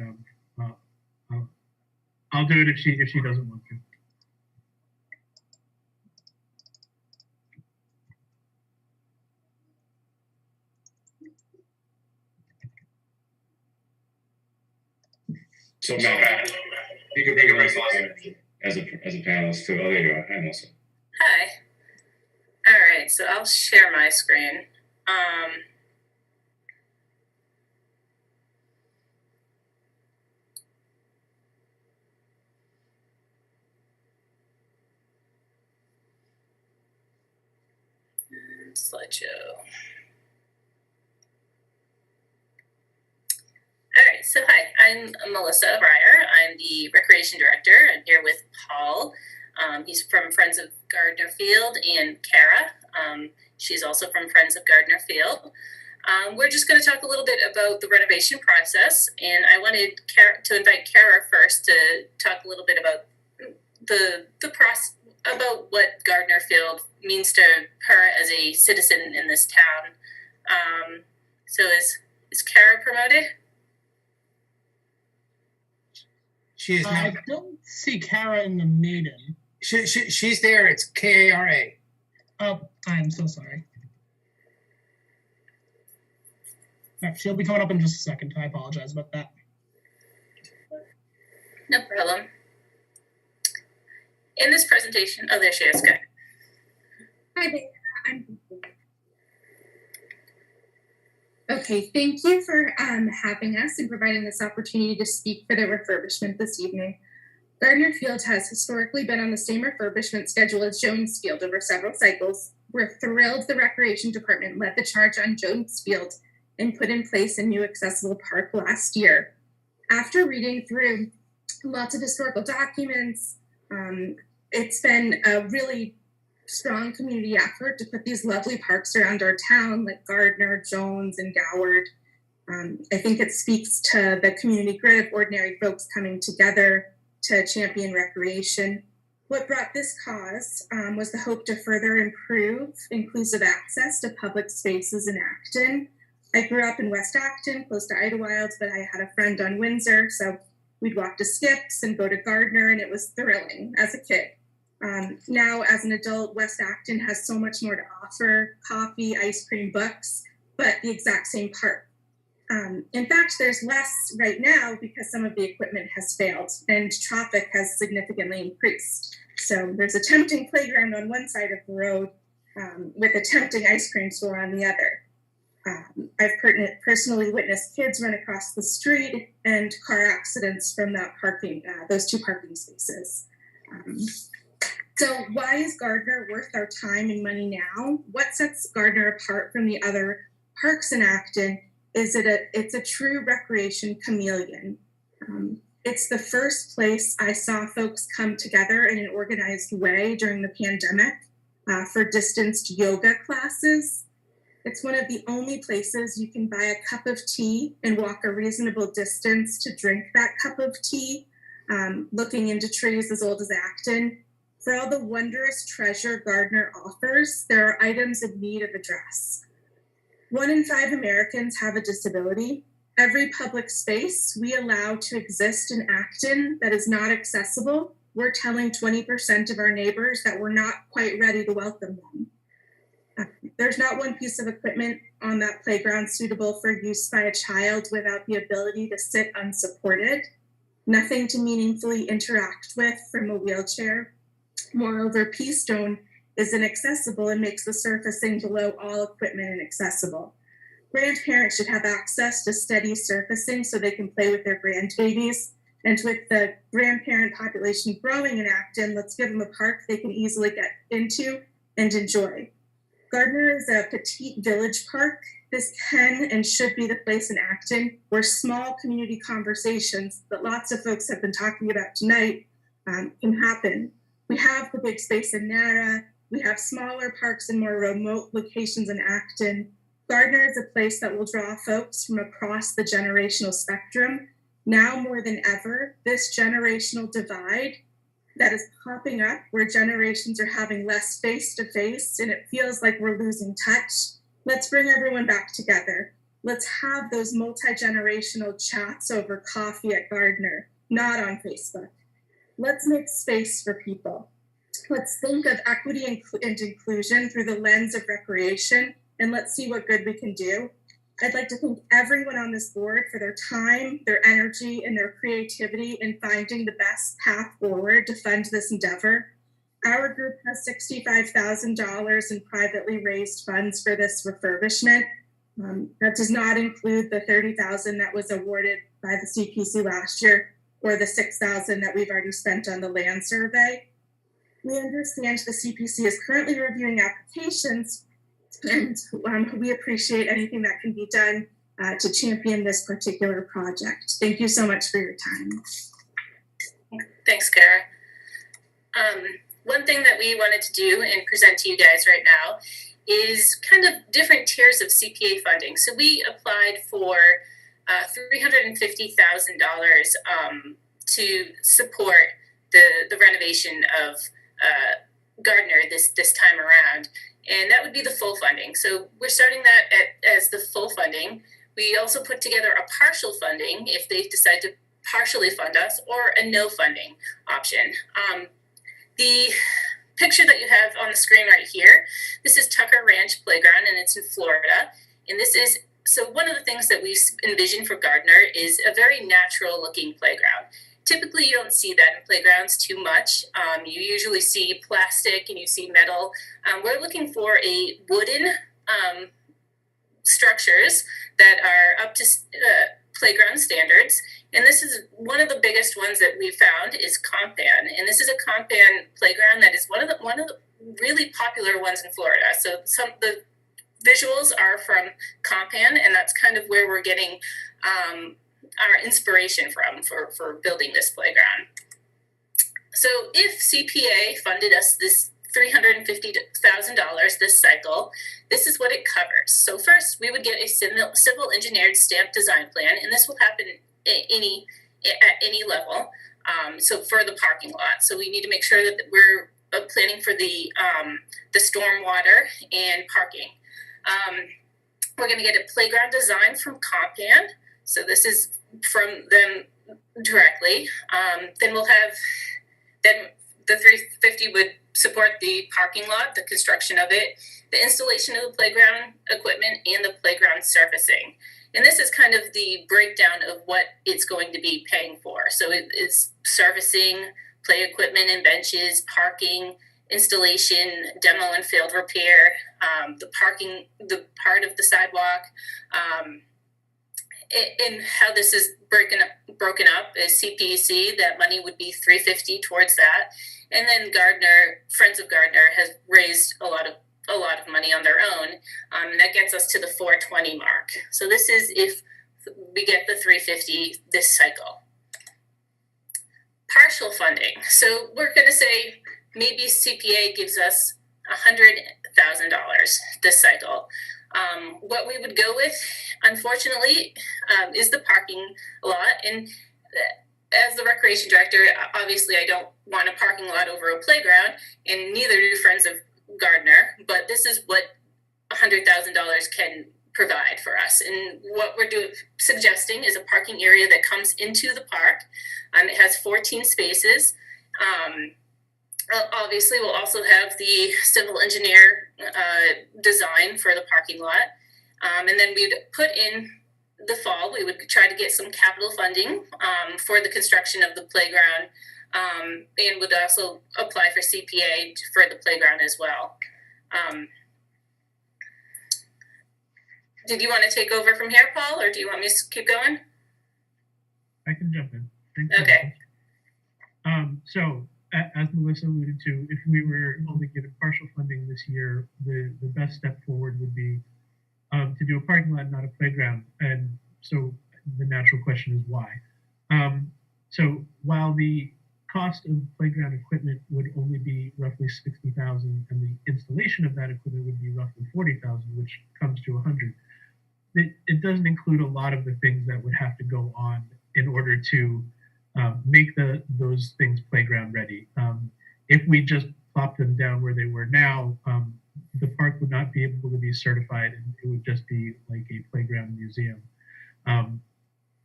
I'll do it if she doesn't want to. So Matt, you can bring Melissa as a panelist too. Oh, there you are. Hi, Melissa. Hi. All right, so I'll share my screen. Slideshow. All right, so hi, I'm Melissa Ryer. I'm the Recreation Director. I'm here with Paul. He's from Friends of Gardner Field, and Kara. She's also from Friends of Gardner Field. We're just going to talk a little bit about the renovation process, and I wanted to invite Kara first to talk a little bit about the process, about what Gardner Field means to her as a citizen in this town. So is Kara promoted? She is I now. don't see Kara in the meeting. She's there. It's Kara. Oh, I'm so sorry. She'll be coming up in just a second. I apologize about that. No problem. In this presentation, oh, there she is. Good. Hi there. Okay, thank you for having us and providing this opportunity to speak for the refurbishment this evening. Gardner Field has historically been on the same refurbishment schedule as Jones Field over several cycles. We're thrilled the Recreation Department led the charge on Jones Field and put in place a new accessible park last year. After reading through lots of historical documents, it's been a really strong community effort to put these lovely parks around our town, like Gardner, Jones, and Goward. I think it speaks to the community grit of ordinary folks coming together to champion recreation. What brought this cause was the hope to further improve inclusive access to public spaces in Acton. I grew up in West Acton, close to Idlewild, but I had a friend on Windsor, so we'd walk to Skips and go to Gardner, and it was thrilling as a kid. Now, as an adult, West Acton has so much more to offer: coffee, ice cream, books, but the exact same park. In fact, there's less right now because some of the equipment has failed and traffic has significantly increased. So there's a tempting playground on one side of the road with a tempting ice cream store on the other. I've personally witnessed kids run across the street and car accidents from that parking, those two parking spaces. So why is Gardner worth our time and money now? What sets Gardner apart from the other parks in Acton is it's a true recreation chameleon. It's the first place I saw folks come together in an organized way during the pandemic for distanced yoga classes. It's one of the only places you can buy a cup of tea and walk a reasonable distance to drink that cup of tea, looking into trees as old as Acton. For all the wondrous treasure Gardner offers, there are items in need of address. 1 in 5 Americans have a disability. Every public space we allow to exist in Acton that is not accessible, we're telling 20% of our neighbors that we're not quite ready to welcome them. There's not one piece of equipment on that playground suitable for use by a child without the ability to sit unsupported, nothing to meaningfully interact with from a wheelchair. Moreover, pea stone is inaccessible and makes the surfacing below all equipment inaccessible. Grandparents should have access to steady surfacing so they can play with their grandbabies. And with the grandparent population growing in Acton, let's give them a park they can easily get into and enjoy. Gardner is a petite village park. This can and should be the place in Acton where small community conversations that lots of folks have been talking about tonight can happen. We have the big space in Nara. We have smaller parks in more remote locations in Acton. Gardner is a place that will draw folks from across the generational spectrum. Now more than ever, this generational divide that is popping up where generations are having less face-to-face and it feels like we're losing touch. Let's bring everyone back together. Let's have those multi-generational chats over coffee at Gardner, not on Facebook. Let's make space for people. Let's think of equity and inclusion through the lens of recreation, and let's see what good we can do. I'd like to thank everyone on this board for their time, their energy, and their creativity in finding the best path forward to fund this endeavor. Our group has $65,000 in privately raised funds for this refurbishment. That does not include the $30,000 that was awarded by the CPC last year, or the $6,000 that we've already spent on the land survey. We understand the CPC is currently reviewing applications, and we appreciate anything that can be done to champion this particular project. Thank you so much for your time. Thanks, Kara. one thing that we wanted to do and present to you guys right now is kind of different tiers of CPA funding. So we applied for $350,000 to support the renovation of Gardner this time around, and that would be the full funding. So we're starting that as the full funding. We also put together a partial funding if they decide to partially fund us, or a no funding option. The picture that you have on the screen right here, this is Tucker Ranch Playground, and it's in Florida. And this is, so one of the things that we envision for Gardner is a very natural looking playground. Typically, you don't see that in playgrounds too much. You usually see plastic and you see metal. We're looking for a wooden structures that are up to playground standards. And this is one of the biggest ones that we found is Compan. And this is a Compan playground that is one of the really popular ones in Florida. So the visuals are from Compan, and that's kind of where we're getting our inspiration from for building this playground. So if CPA funded us this $350,000 this cycle, this is what it covers. So first, we would get a civil engineered stamped design plan, and this will happen at any level. So for the parking lot, so we need to make sure that we're planning for the stormwater and parking. We're going to get a playground design from Compan. So this is from them directly. Then we'll have, then the 350 would support the parking lot, the construction of it, the installation of the playground equipment, and the playground surfacing. And this is kind of the breakdown of what it's going to be paying for. So it is servicing, play equipment and benches, parking, installation, demo and field repair, the parking, the part of the sidewalk, and how this is broken up is CPC. That money would be $350 towards that, and then Gardner, Friends of Gardner, has raised a lot of money on their own, and that gets us to the $420 mark. So this is if we get the $350 this cycle. Partial funding. So we're going to say maybe CPA gives us $100,000 this cycle. What we would go with, unfortunately, is the parking lot. And as the recreation director, obviously I don't want a parking lot over a playground, and neither do Friends of Gardner, but this is what $100,000 can provide for us. And what we're suggesting is a parking area that comes into the park. It has 14 spaces. Obviously, we'll also have the civil engineer design for the parking lot. And then we'd put in the fall, we would try to get some capital funding for the construction of the playground, and would also apply for CPA for the playground as well. Did you want to take over from here, Paul, or do you want me to keep going? I can jump in. Thanks. Okay. So as Melissa alluded to, if we were only given partial funding this year, the best step forward would be to do a parking lot, not a playground. And so the natural question is why? So while the cost of playground equipment would only be roughly $60,000, and the installation of that equipment would be roughly $40,000, which comes to $100,000. It doesn't include a lot of the things that would have to go on in order to make those things playground ready. If we just plop them down where they were now, the park would not be able to be certified, and it would just be like a playground museum,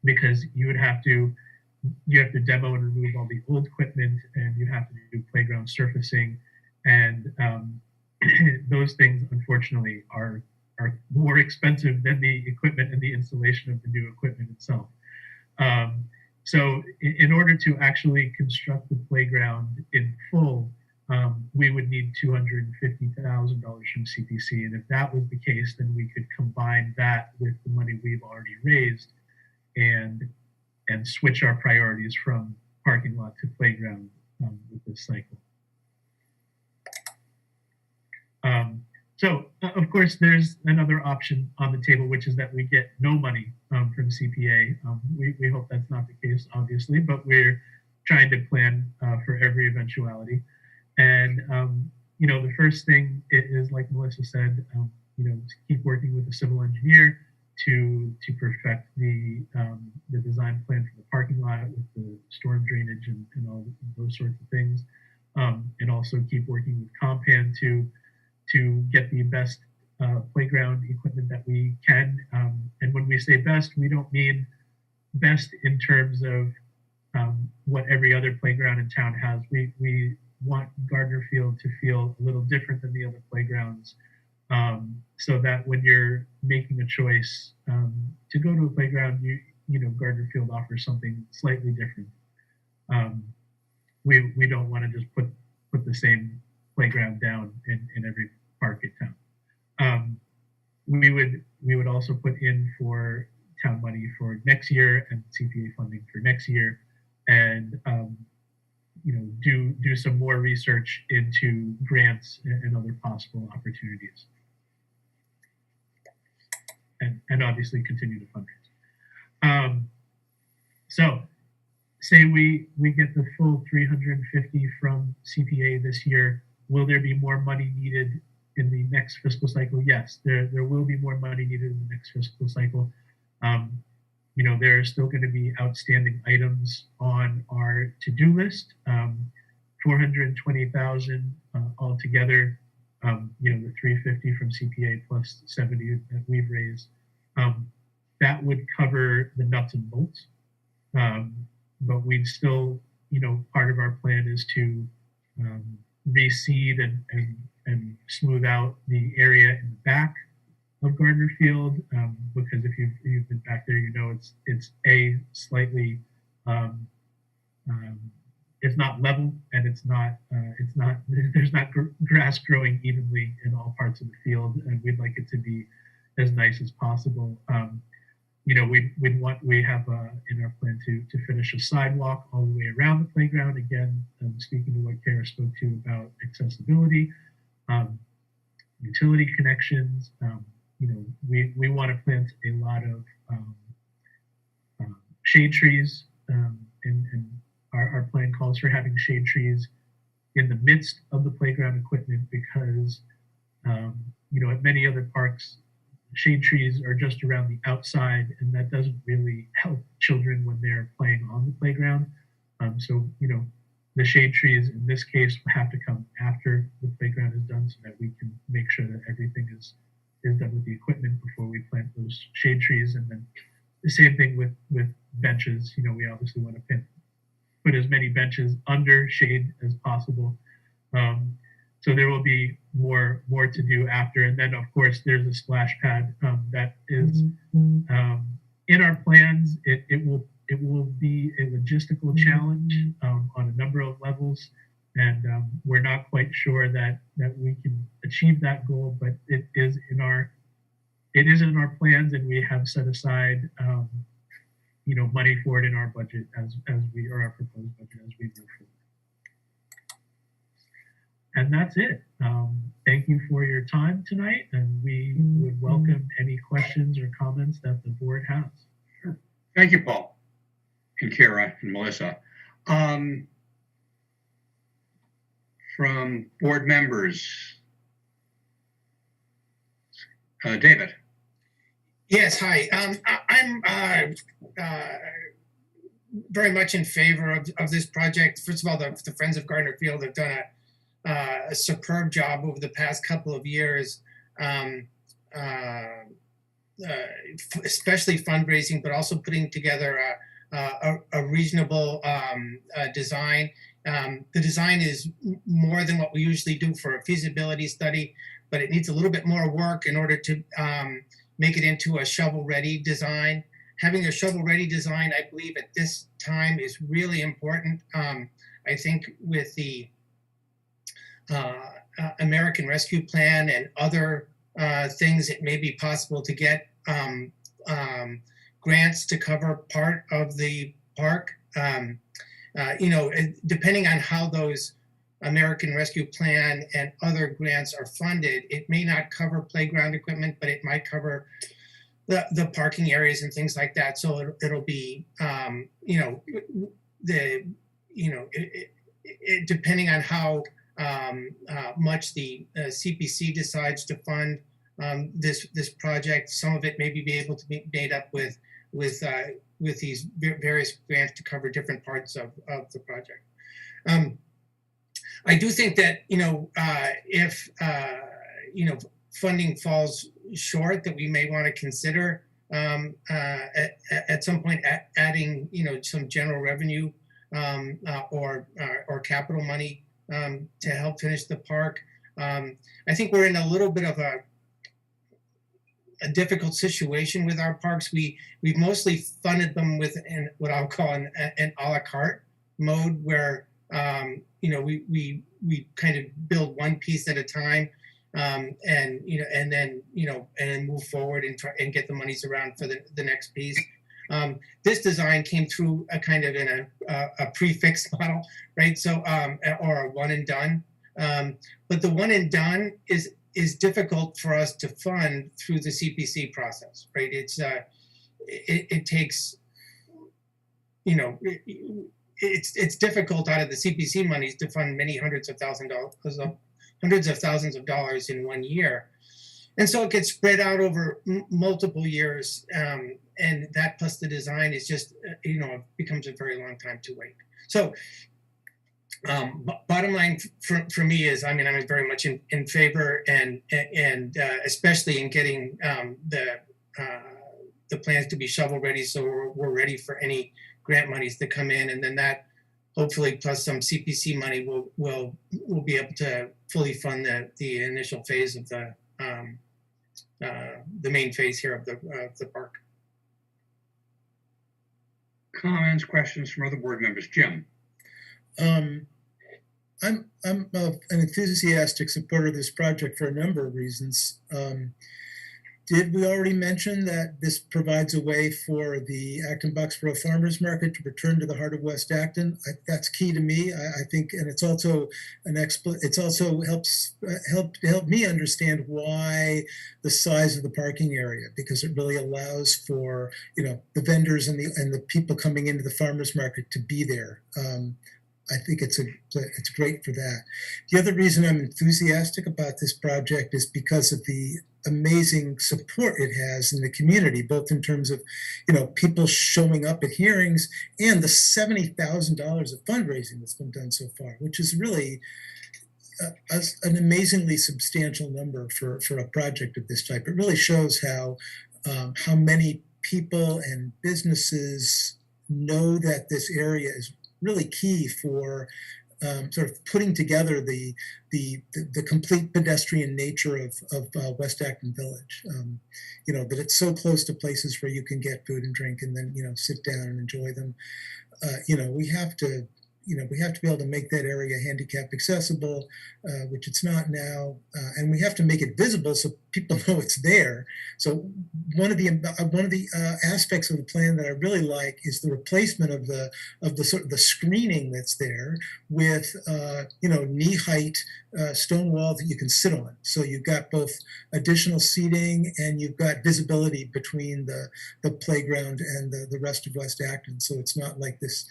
because you have to demo and remove all the old equipment, and you have to do playground surfacing, and those things unfortunately are more expensive than the equipment and the installation of the new equipment itself. So in order to actually construct the playground in full, we would need $250,000 from CPC. And if that was the case, then we could combine that with the money we've already raised and switch our priorities from parking lot to playground with this cycle. So of course, there's another option on the table, which is that we get no money from CPA. We hope that's not the case, obviously, but we're trying to plan for every eventuality. And, the first thing is, like Melissa said, to keep working with the civil engineer to perfect the design plan for the parking lot with the storm drainage and all those sorts of things. And also keep working with Compan to get the best playground equipment that we can. And when we say best, we don't mean best in terms of what every other playground in town has. We want Gardner Field to feel a little different than the other playgrounds, so that when you're making a choice to go to a playground, Gardner Field offers something slightly different. We don't want to just put the same playground down in every park in town. We would also put in for town money for next year and CPA funding for next year, and do some more research into grants and other possible opportunities, and obviously continue to fundraise. So say we get the full 350 from CPA this year. Will there be more money needed in the next fiscal cycle? Yes, there will be more money needed in the next fiscal cycle. There are still going to be outstanding items on our to-do list. 420,000 altogether. The 350 from CPA plus 70 that we've raised. That would cover the nuts and bolts. But we'd still, part of our plan is to reseed and smooth out the area in the back of Gardner Field, because if you've been back there, it's a slightly it's not level, and it's not there's not grass growing evenly in all parts of the field, and we'd like it to be as nice as possible. We have in our plan to finish a sidewalk all the way around the playground. Again, speaking to what Kara spoke to about accessibility, utility connections. We want to plant a lot of shade trees, and our plan calls for having shade trees in the midst of the playground equipment because, at many other parks, shade trees are just around the outside, and that doesn't really help children when they're playing on the playground. So the shade trees in this case have to come after the playground is done so that we can make sure that everything is done with the equipment before we plant those shade trees. And then the same thing with benches. We obviously want to put as many benches under shade as possible. So there will be more to do after. And then of course there's a splash pad that is in our plans. It will be a logistical challenge on a number of levels. And we're not quite sure that we can achieve that goal, but it is in our plans, and we have set aside money for it in our budget our proposed budget as we move forward. And that's it. Thank you for your time tonight, and we would welcome any questions or comments that the board has. Sure. Thank you, Paul, and Kara, and Melissa. From board members, David. Yes, hi. I'm very much in favor of this project. First of all, the Friends of Gardner Field have done a superb job over the past couple of years, especially fundraising, but also putting together a reasonable design. The design is more than what we usually do for a feasibility study, but it needs a little bit more work in order to make it into a shovel-ready design. Having a shovel-ready design, I believe at this time is really important. I think with the American Rescue Plan and other things, it may be possible to get grants to cover part of the park. Depending on how those American Rescue Plan and other grants are funded, it may not cover playground equipment, but it might cover the parking areas and things like that. So it'll be, depending on how much the CPC decides to fund this project. Some of it maybe be able to be made up with these various grants to cover different parts of the project. I do think that, if, funding falls short, that we may want to consider at some point adding, some general revenue or capital money to help finish the park. I think we're in a little bit of a difficult situation with our parks. We've mostly funded them with what I'll call an a la carte mode, where we kind of build one piece at a time, and then move forward and try and get the monies around for the next piece. This design came through a kind of in a prefix model, right? So or a one and done. But the one and done is difficult for us to fund through the CPC process, right? It takes, it's difficult out of the CPC monies to fund many hundreds of thousands of dollars in 1 year. And so it gets spread out over multiple years. And that plus the design is just, it becomes a very long time to wait. So bottom line for me is, I'm very much in favor, and especially in getting the plans to be shovel ready, so we're ready for any grant monies that come in, and then that hopefully plus some CPC money will be able to fully fund the initial phase of the main phase here of the park. Comments, questions from other board members? Jim. I'm an enthusiastic supporter of this project for a number of reasons. Did we already mention that this provides a way for the Acton Boxborough Farmers Market to return to the heart of West Acton? That's key to me. I think, and it's also it's also help me understand why the size of the parking area, because it really allows for the vendors and the people coming into the farmers market to be there. I think it's great for that. The other reason I'm enthusiastic about this project is because of the amazing support it has in the community, both in terms of people showing up at hearings and the $70,000 of fundraising that's been done so far, which is really an amazingly substantial number for a project of this type. It really shows how many people and businesses know that this area is really key for sort of putting together the complete pedestrian nature of West Acton Village. That it's so close to places where you can get food and drink and then sit down and enjoy them. We have to be able to make that area handicap accessible, which it's not now, and we have to make it visible so people know it's there. So one of the aspects of the plan that I really like is the replacement of the sort of the screening that's there with knee height stone wall that you can sit on. So you've got both additional seating and you've got visibility between the playground and the rest of West Acton. So it's not like this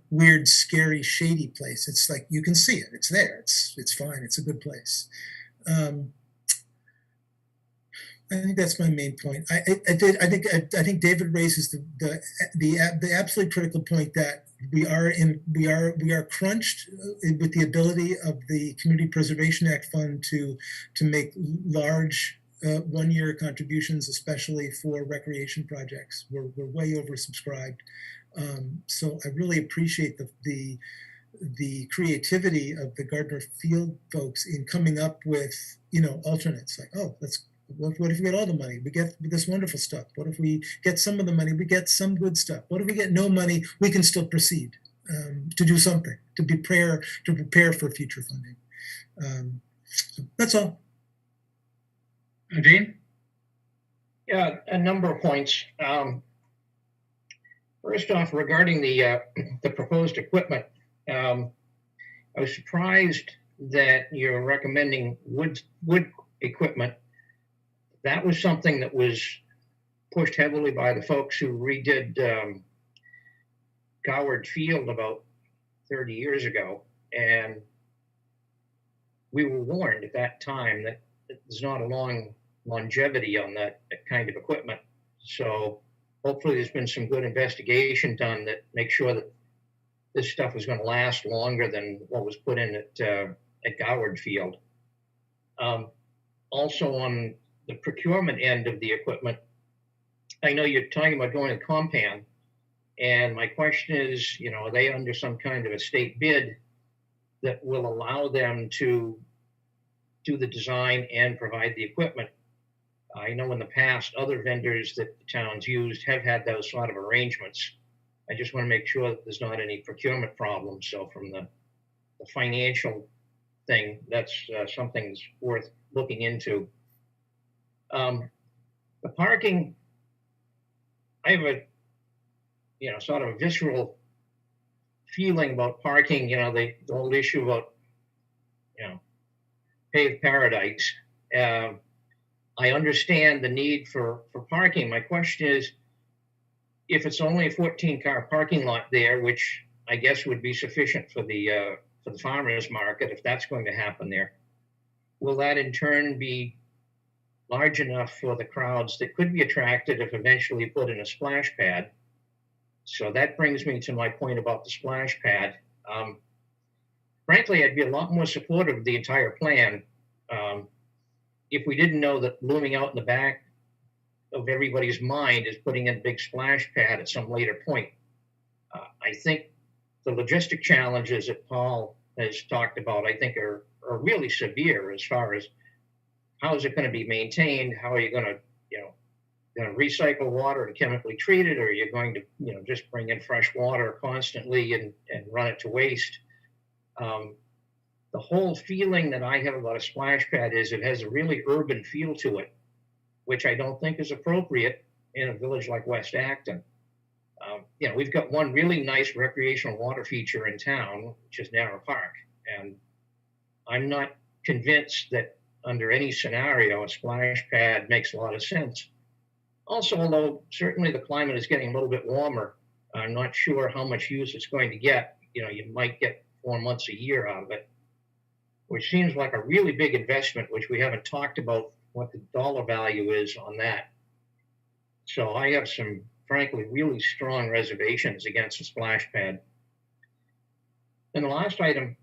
weird, scary, shady place. It's like you can see it. It's there. It's fine. It's a good place. I think that's my main point. I think David raises the absolutely critical point that we are crunched with the ability of the Community Preservation Act Fund to make large 1-year contributions, especially for recreation projects. We're way oversubscribed. So I really appreciate the creativity of the Gardner Field folks in coming up with alternates. Like, what if we get all the money? We get this wonderful stuff. What if we get some of the money? We get some good stuff. What if we get no money? We can still proceed to do something, to prepare for future funding. So that's all. Dean? Yeah, a number of points. First off, regarding the proposed equipment, I was surprised that you're recommending wood equipment. That was something that was pushed heavily by the folks who redid Goward Field about 30 years ago. And we were warned at that time that there's not a long longevity on that kind of equipment. So hopefully there's been some good investigation done that makes sure that this stuff is going to last longer than what was put in at Goward Field. Also on the procurement end of the equipment, I know you're talking about going to Compan, and my question is, you know, are they under some kind of a state bid that will allow them to do the design and provide the equipment? I know in the past, other vendors that the towns used have had those sort of arrangements. I just want to make sure that there's not any procurement problems. So from the financial thing, that's something that's worth looking into. The parking, I have a, you know, sort of a visceral feeling about parking, you know, the whole issue about, you know, paved paradise. I understand the need for parking. My question is, if it's only a 14-car parking lot there, which I guess would be sufficient for the farmers market, if that's going to happen there, will that in turn be large enough for the crowds that could be attracted if eventually put in a splash pad? So that brings me to my point about the splash pad. Frankly, I'd be a lot more supportive of the entire plan if we didn't know that looming out in the back of everybody's mind is putting in a big splash pad at some later point. I think the logistic challenges that Paul has talked about, I think are really severe as far as how is it going to be maintained? How are you going to, you know, going to recycle water and chemically treat it, or are you going to, you know, just bring in fresh water constantly and run it to waste? The whole feeling that I have about a splash pad is it has a really urban feel to it, which I don't think is appropriate in a village like West Acton. You know, we've got one really nice recreational water feature in town, which is Narrow Park. And I'm not convinced that under any scenario, a splash pad makes a lot of sense. Also, although certainly the climate is getting a little bit warmer, I'm not sure how much use it's going to get. You know, you might get 4 months a year out of it, which seems like a really big investment, which we haven't talked about what the dollar value is on that. So I have some, frankly, really strong reservations against a splash pad. And the last item,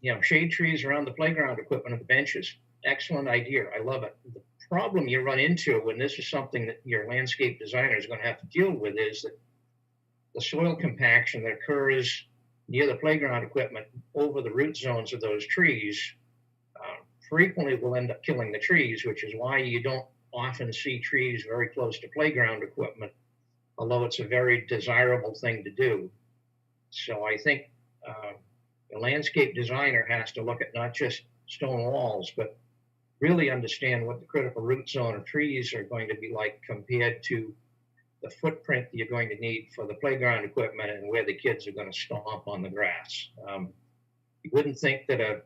you know, shade trees around the playground equipment and the benches. Excellent idea. I love it. The problem you run into when this is something that your landscape designer is going to have to deal with is that the soil compaction that occurs near the playground equipment over the root zones of those trees frequently will end up killing the trees, which is why you don't often see trees very close to playground equipment, although it's a very desirable thing to do. So I think the landscape designer has to look at not just stone walls, but really understand what the critical root zone of trees are going to be like compared to the footprint you're going to need for the playground equipment and where the kids are going to stomp on the grass. You wouldn't think that a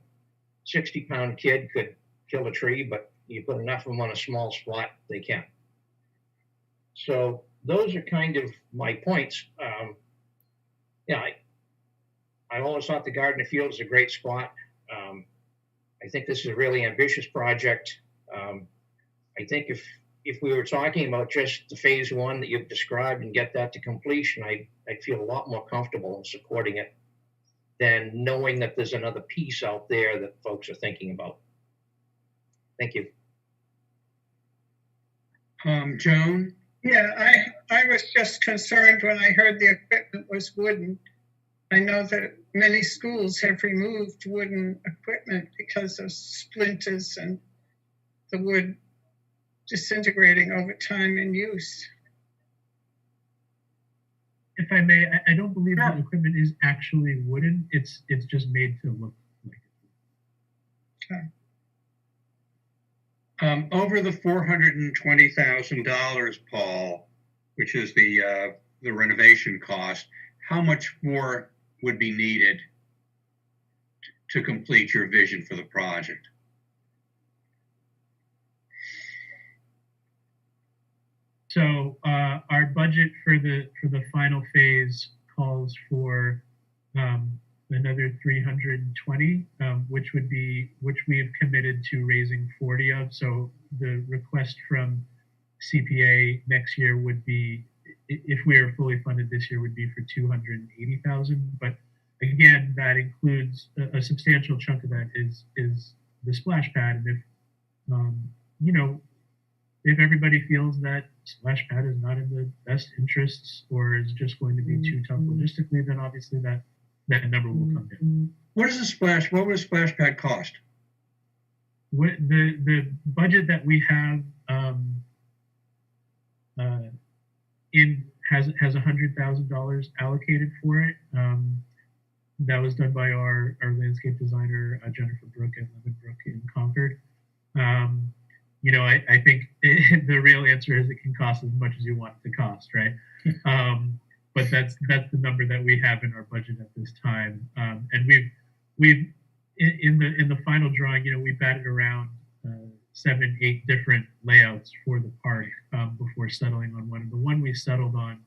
60-pound kid could kill a tree, but you put enough of them on a small spot, they can. So those are kind of my points. Yeah, I always thought the Gardner Field is a great spot. I think this is a really ambitious project. I think if we were talking about just the phase one that you've described and get that to completion, I'd feel a lot more comfortable in supporting it than knowing that there's another piece out there that folks are thinking about. Thank you. Joan? Yeah, I was just concerned when I heard the equipment was wooden. I know that many schools have removed wooden equipment because of splinters and the wood disintegrating over time in use. If I may, I don't believe that equipment is actually wooden. It's just made to look like it. Okay. Over the $420,000, Paul, which is the renovation cost, how much more would be needed to complete your vision for the project? So our budget for the final phase calls for another 320, which we've committed to raising 40 of. So the request from CPA next year would be, if we are fully funded this year, would be for 280,000. But again, that includes a substantial chunk of that is the splash pad. And if if everybody feels that splash pad is not in the best interests or is just going to be too tough logistically, then obviously that number will come down. What would a splash pad cost? The budget that we have has $100,000 allocated for it. That was done by our landscape designer, Jennifer Brook at Lemon Brook in Concord. I think the real answer is it can cost as much as you want it to cost, right? But that's the number that we have in our budget at this time. And we've in the final drawing, we batted around 7-8 different layouts for the park before settling on one. And the one we settled on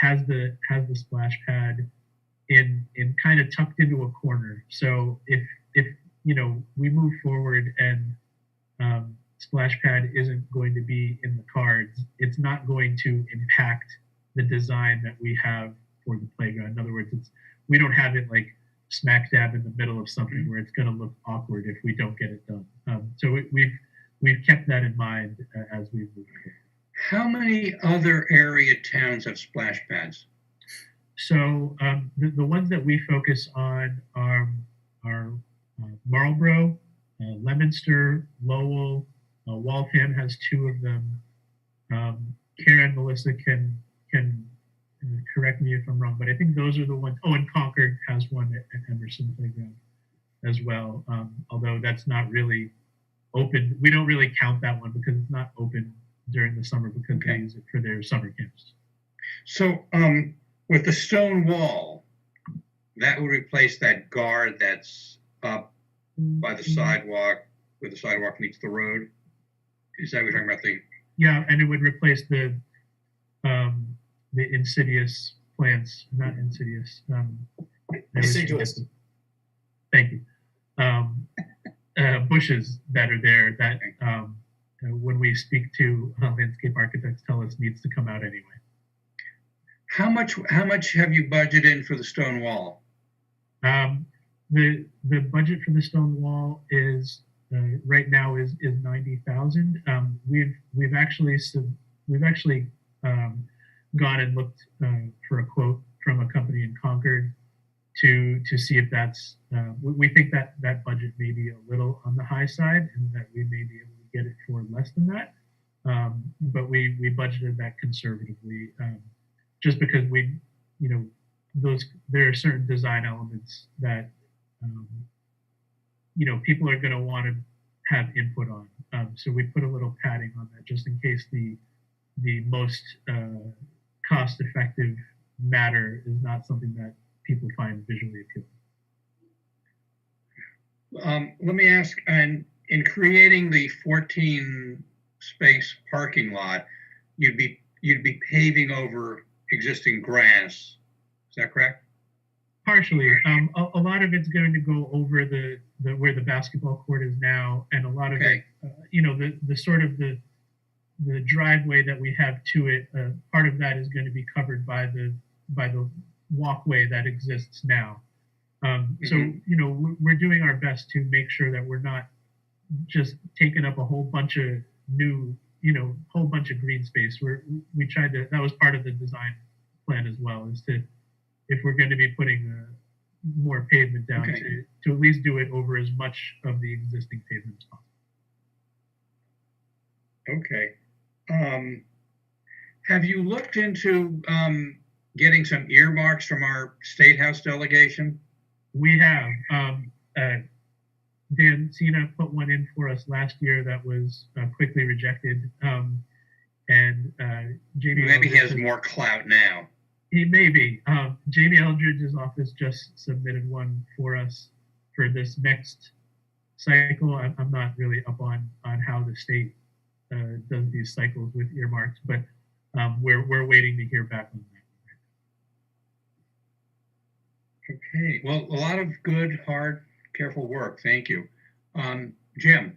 has the splash pad in kind of tucked into a corner. So if we move forward and splash pad isn't going to be in the cards, it's not going to impact the design that we have for the playground. In other words, we don't have it like smack dab in the middle of something where it's going to look awkward if we don't get it done. So we've kept that in mind as we move forward. How many other area towns have splash pads? So the ones that we focus on are Marlborough, Leominster, Lowell, Waltham has 2 of them. Karen, Melissa can correct me if I'm wrong, but I think those are the ones. Oh, and Concord has one at Emerson Playground as well. Although that's not really open. We don't really count that one because it's not open during the summer because they use it for their summer camps. So with the stone wall, that would replace that guard that's up by the sidewalk, where the sidewalk meets the road. Is that what you're talking about? Yeah, and it would replace the insidious plants, not insidious. Deciduous. Thank you. Bushes that are there that when we speak to landscape architects tell us needs to come out anyway. How much have you budgeted in for the stone wall? The budget for the stone wall is right now is 90,000. We've actually gone and looked for a quote from a company in Concord to see if that's we think that budget may be a little on the high side and that we may be able to get it for less than that. But we budgeted that conservatively just because there are certain design elements that people are going to want to have input on. So we put a little padding on that just in case the most cost-effective matter is not something that people find visually appealing. Let me ask, and in creating the 14-space parking lot, you'd be paving over existing grass. Is that correct? Partially. A lot of it's going to go over the where the basketball court is now, and a lot of it, the sort of the driveway that we have to it. Part of that is going to be covered by the walkway that exists now. So we're doing our best to make sure that we're not just taking up a whole bunch of new, whole bunch of green space. We tried to. That was part of the design plan as well. Is to, if we're going to be putting more pavement down, to at least do it over as much of the existing pavement as possible. Okay. Have you looked into getting some earmarks from our State House delegation? We have. Dan Cena put one in for us last year that was quickly rejected. And Jamie Maybe he has more clout now. He may be. Jamie Eldridge's office just submitted one for us for this next cycle. I'm not really up on how the state does these cycles with earmarks, but we're waiting to hear back on Okay, well, a lot of good, hard, careful work. Thank you. Jim?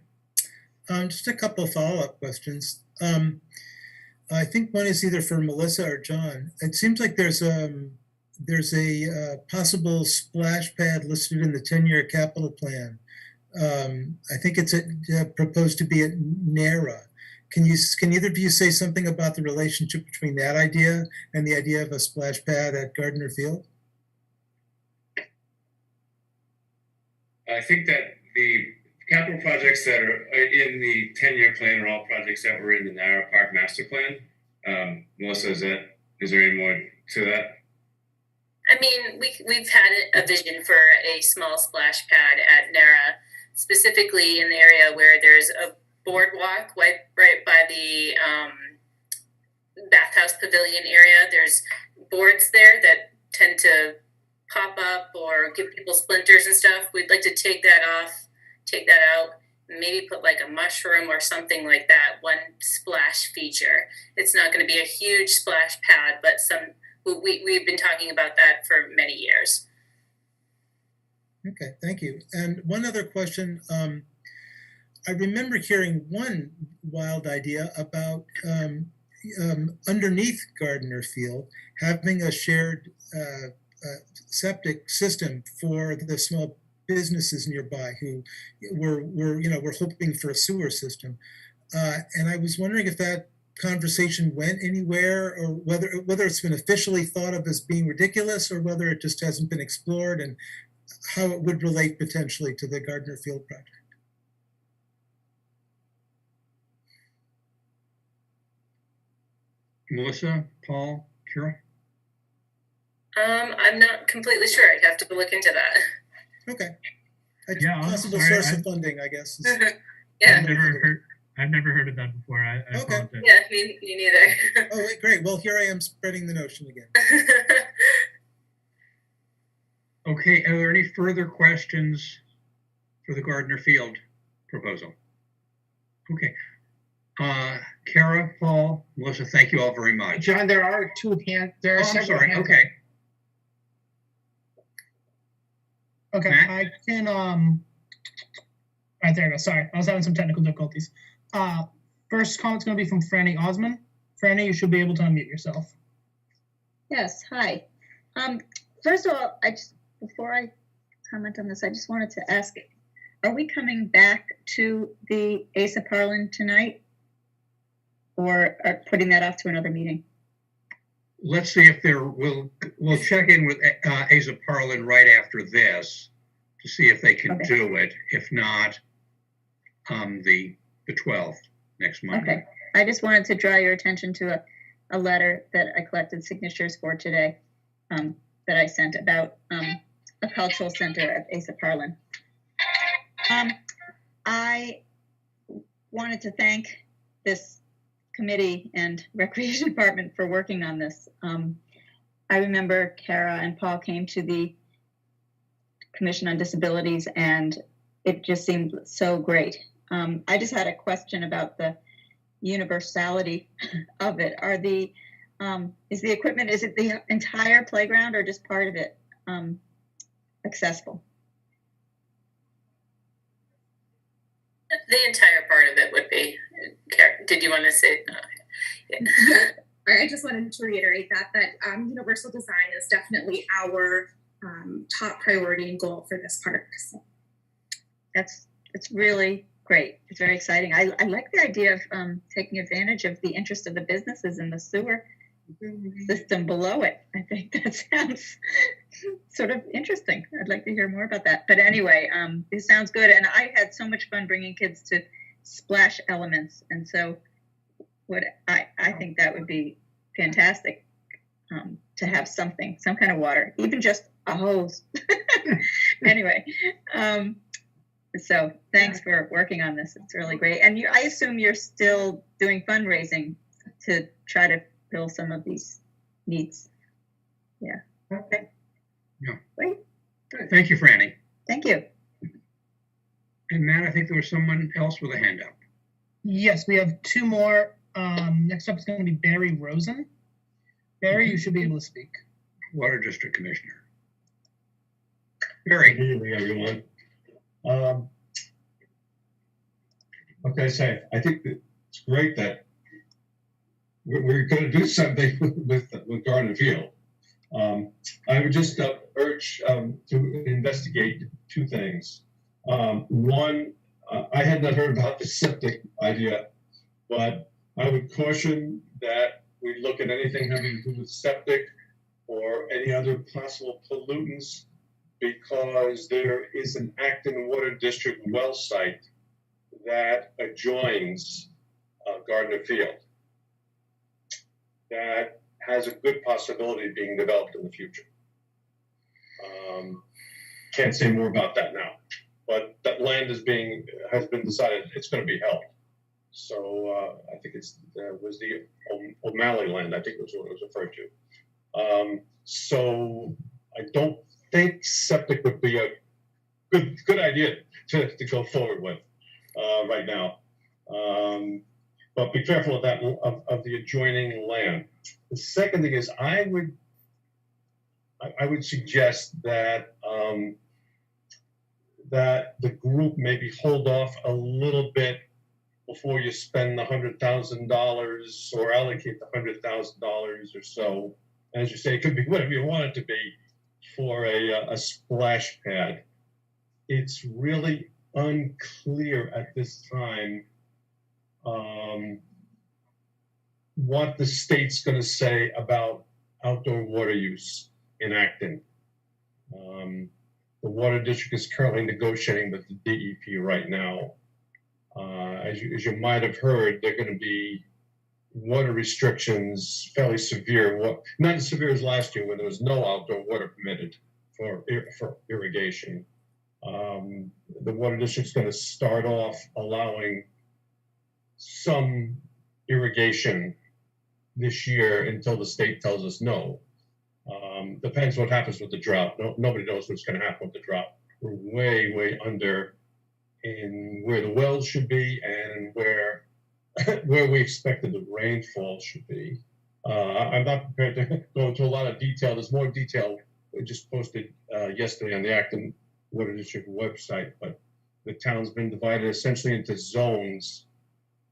Just a couple of follow-up questions. I think one is either for Melissa or John. It seems like there's a possible splash pad listed in the 10-year capital plan. I think it's proposed to be at NARA. Can either of you say something about the relationship between that idea and the idea of a splash pad at Gardner Field? I think that the capital projects that are in the 10-year plan are all projects that were in the Narrow Park Master Plan. Melissa, is there any more to that? I mean, we've had a vision for a small splash pad at NARA, specifically in the area where there's a boardwalk right by the bathhouse pavilion area. There's boards there that tend to pop up or give people splinters and stuff. We'd like to take that out, maybe put like a mushroom or something like that, one splash feature. It's not going to be a huge splash pad, but we've been talking about that for many years. Okay, thank you. And one other question. I remember hearing one wild idea about underneath Gardner Field having a shared septic system for the small businesses nearby who were hoping for a sewer system. And I was wondering if that conversation went anywhere, or whether it's been officially thought of as being ridiculous, or whether it just hasn't been explored, and how it would relate potentially to the Gardner Field project. Melissa, Paul, Kira? I'm not completely sure. I'd have to look into that. Okay. Yeah, Possible source of funding, I guess. Yeah. I've never heard of that before. I apologize. Yeah, me neither. Oh, wait, great. Well, here I am spreading the notion again. Okay, are there any further questions for the Gardner Field proposal? Okay. Kara, Paul, Melissa, thank you all very much. John, there are two hands. There are I'm several sorry. hands. Okay. Okay, Matt? I can, right, there I go. Sorry, I was having some technical difficulties. First comment's going to be from Franny Osman. Franny, you should be able to unmute yourself. Yes, hi. First of all, before I comment on this, I just wanted to ask, are we coming back to the Asa Parlin tonight? Or are putting that off to another meeting? Let's see if we'll check in with Asa Parlin right after this to see if they can do it. If not, the 12th, next Monday. Okay. I just wanted to draw your attention to a letter that I collected signatures for today that I sent about a cultural center at Asa Parlin. I wanted to thank this committee and recreation department for working on this. I remember Kara and Paul came to the Commission on Disabilities and it just seemed so great. I just had a question about the universality of it. Is the equipment, is it the entire playground or just part of it accessible? The entire part of it would be. Did you want to say? Yeah. I just wanted to reiterate that universal design is definitely our top priority and goal for this park. So. It's really great. It's very exciting. I like the idea of taking advantage of the interest of the businesses in the sewer system below it. I think that sounds sort of interesting. I'd like to hear more about that. But anyway, it sounds good. And I had so much fun bringing kids to splash elements. And so I think that would be fantastic to have some kind of water, even just a hose. Anyway, so thanks for working on this. It's really great. And I assume you're still doing fundraising to try to fill some of these needs. Yeah. Okay. Yeah. Great. Thank you, Franny. Thank you. And Matt, I think there was someone else with a hand up. Yes, we have two more. Next up is going to be Barry Rosen. Barry, you should be able to speak. Water District Commissioner. Barry. Good evening, everyone. What can I say? I think that it's great that we're going to do something with Garden Field. I would just urge to investigate two things. One, I had not heard about the septic idea, but I would caution that we look at anything having to do with septic or any other possible pollutants, because there is an Acton Water District well site that adjoins Gardner Field that has a good possibility of being developed in the future. Can't say more about that now, but that land has been decided it's going to be held. So I think was the O'Malley land, I think was what it was referred to. So I don't think septic would be a good idea to go forward with right now. But be careful of that of the adjoining land. The second thing is I would suggest that that the group maybe hold off a little bit before you spend the $100,000 or allocate the $100,000 or so. As you say, it could be whatever you want it to be for a splash pad. It's really unclear at this time what the state's going to say about outdoor water use in Acton. The water district is currently negotiating with the DEP right now. As you might have heard, they're going to be water restrictions, fairly severe, not as severe as last year when there was no outdoor water permitted for irrigation. The water district's going to start off allowing some irrigation this year until the state tells us no. Depends what happens with the drought. Nobody knows what's going to happen with the drought. We're way, way under in where the wells should be and where we expected the rainfall should be. I'm not prepared to go into a lot of detail. There's more detail we just posted yesterday on the Acton Water District website, but the town's been divided essentially into zones,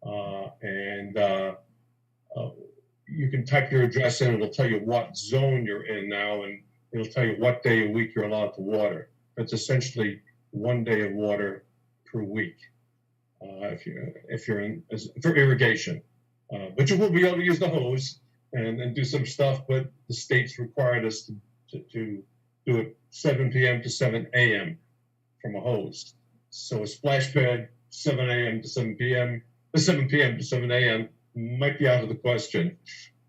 and you can type your address in, it'll tell you what zone you're in now, and it'll tell you what day a week you're allowed to water. It's essentially 1 day of water per week if you're in for irrigation. But you will be able to use the hose and do some stuff, but the state's required us to do it 7 p.m. to 7 a.m. from a hose. So a splash pad 7 a.m. to 7 p.m. 7 p.m. to 7 a.m. might be out of the question.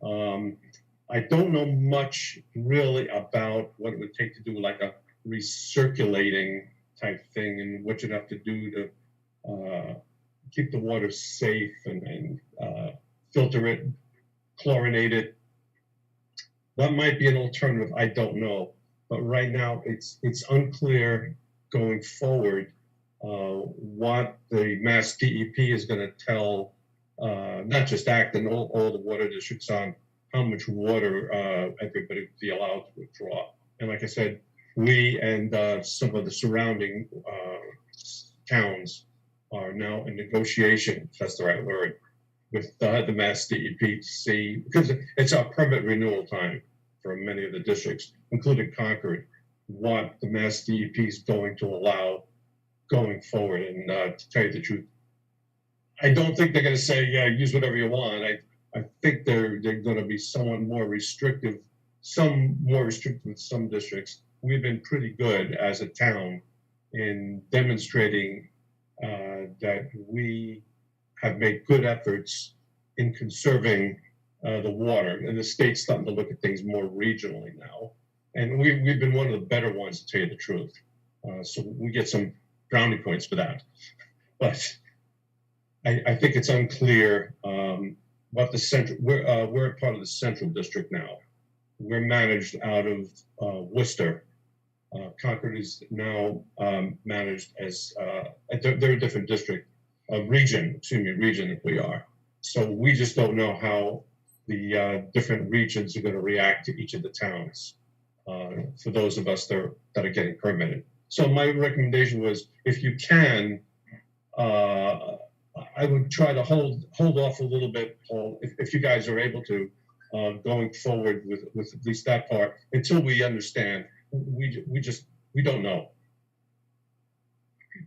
I don't know much really about what it would take to do like a recirculating type thing and what you'd have to do to keep the water safe and filter it, chlorinate it. That might be an alternative, I don't know. But right now it's unclear going forward what the Mass DEP is going to tell not just Acton, all the water districts on how much water everybody would be allowed to withdraw. And like I said, we and some of the surrounding towns are now in negotiation, if that's the right word, with the Mass DEP to see, because it's our permit renewal time for many of the districts, including Concord, what the Mass DEP is going to allow going forward. And to tell you the truth, I don't think they're going to say, yeah, use whatever you want. I think they're going to be somewhat more restrictive, with some districts. We've been pretty good as a town in demonstrating that we have made good efforts in conserving the water, and the state's starting to look at things more regionally now. And we've been one of the better ones, to tell you the truth. So we get some brownie points for that. But I think it's unclear what the central. We're part of the central district now. We're managed out of Worcester. Concord is now managed as they're a different district, region if we are. So we just don't know how the different regions are going to react to each of the towns. For those of us that are getting permitted, So my recommendation was, if you can, I would try to hold off a little bit, Paul, if you guys are able to, going forward with at least that part, until we understand. We don't know.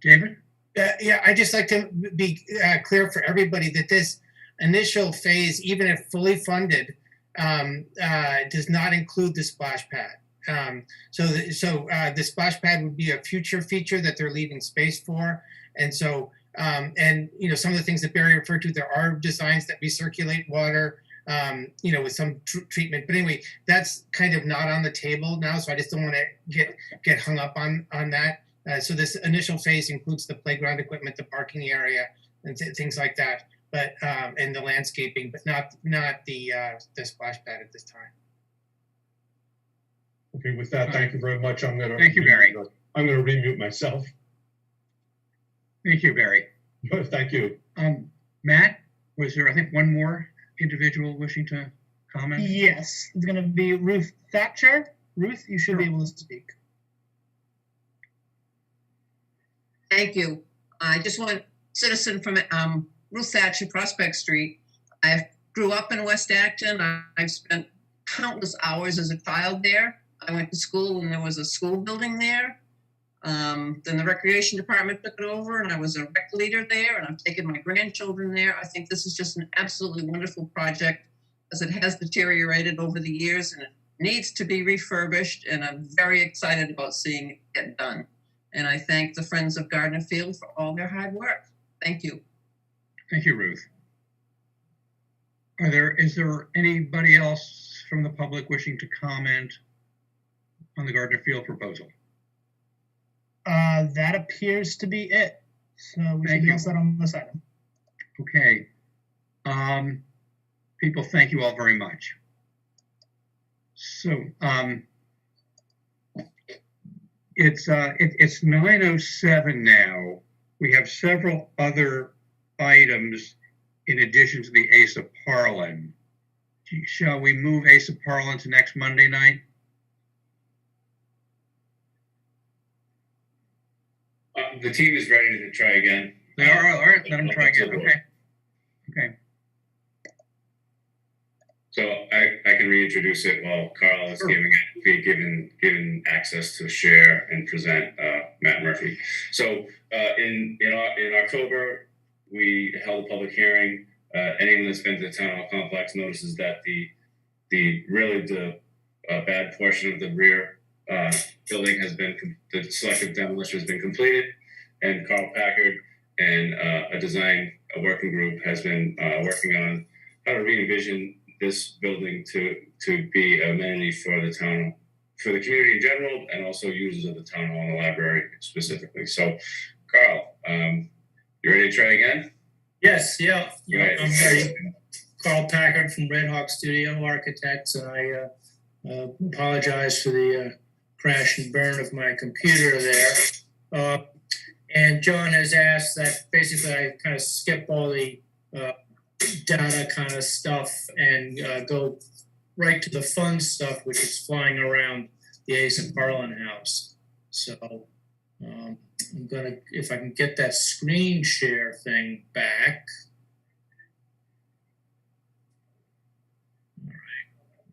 David? Yeah, I'd just like to be clear for everybody that this initial phase, even if fully funded, does not include the splash pad. So the splash pad would be a future feature that they're leaving space for. And so, and you know, some of the things that Barry referred to, there are designs that recirculate water, you know, with some treatment. But anyway, that's kind of not on the table now. So I just don't want to get hung up on that. So this initial phase includes the playground equipment, the parking area, and things like that, but and the landscaping, but not the splash pad at this time. Okay, with that, thank you very much. Thank you, Barry. I'm going to remute myself. Thank you, Barry. Thank you. Matt, was there, I think, one more individual wishing to comment? Yes, it's going to be Ruth Thatcher. Ruth, you should be able to speak. Thank you. I just want citizen from Ruth Thatcher, Prospect Street. I grew up in West Acton. I've spent countless hours as a child there. I went to school when there was a school building there. Then the recreation department took it over and I was a rec leader there, and I've taken my grandchildren there. I think this is just an absolutely wonderful project, as it has deteriorated over the years and it needs to be refurbished, and I'm very excited about seeing it get done. And I thank the Friends of Gardner Field for all their hard work. Thank you. Thank you, Ruth. Is there anybody else from the public wishing to comment on the Gardner Field proposal? That appears to be it. So we should be all set on this item. Okay. People, thank you all very much. So it's 9:07 now. We have several other items in addition to the Asa Parlin. Shall we move Asa Parlin to next Monday night? The team is ready to try again. They are. All right, let them try again. Okay. Okay. So I can reintroduce it while Carl is given access to share and present Matt Murphy. So in October, we held a public hearing. Anyone that's been to the Town Hall complex notices that the bad portion of the rear building has been, the selective demolition has been completed, and Carl Packard and a working group has been working on how to re-envision this building to be an amenity for the town, for the community in general, and also users of the town hall and the library specifically. So, Carl, you ready to try again? Yes, yeah. Right. I'm ready. Carl Packard from Red Hawk Studio Architects, and I apologize for the crash and burn of my computer there. And John has asked that basically I kind of skip all the data kind of stuff and go right to the fun stuff, which is flying around the Asa Parlin house. So I'm gonna, if I can get that screen share thing back. All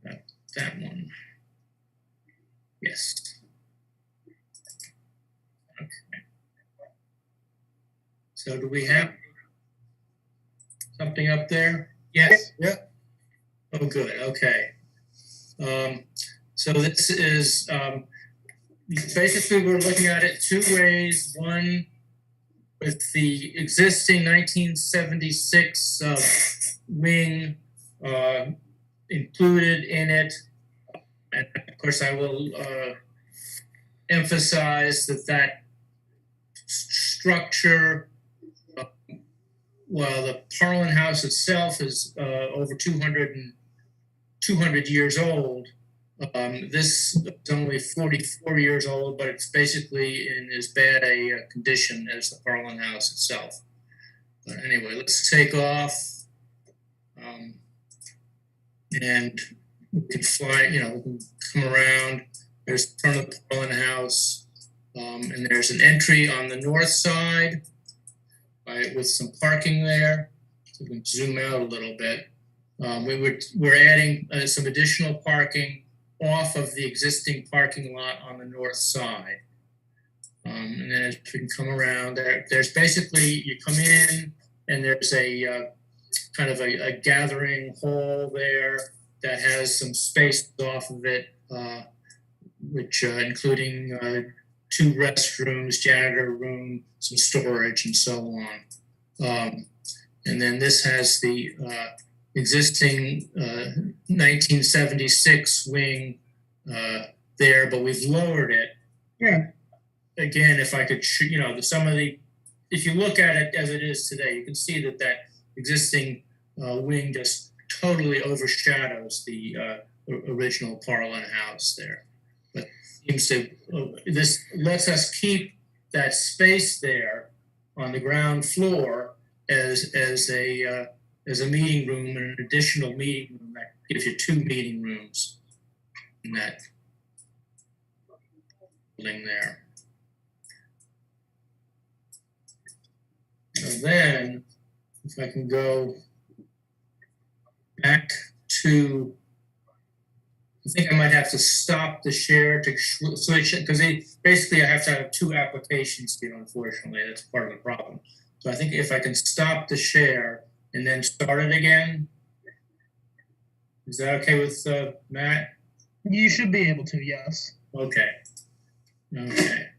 right, that one. Yes. Okay. So do we have something up there? Yes. Yep. Oh, good. Okay. So this is basically we're looking at it two ways. One, with the existing 1976 wing included in it, and of course I will emphasize that structure. Well, the Parlin House itself is over 200 years old. This is only 44 years old, but it's basically in as bad a condition as the Parlin House itself. But anyway, let's take off. And we can fly, we can come around. There's the front of the Parlin House. And there's an entry on the north side with some parking there. So we can zoom out a little bit. We're adding some additional parking off of the existing parking lot on the north side. And then as we can come around there's basically, you come in and there's a kind of a gathering hall there that has some space off of it, which including 2 restrooms, janitor room, some storage, and so on. And then this has the existing 1976 wing there, but we've lowered it. Yeah. Again, if I could, if you look at it as it is today, you can see that existing wing just totally overshadows the original Parlin house there. But this lets us keep that space there on the ground floor as a meeting room and an additional meeting room that gives you 2 meeting rooms in that building there. So then, if I can go back to, I think I might have to stop the share to switch it, because basically I have to have 2 applications here, unfortunately. That's part of the problem. So I think if I can stop the share and then start it again, is that okay with Matt? You should be able to, yes. Okay. Okay.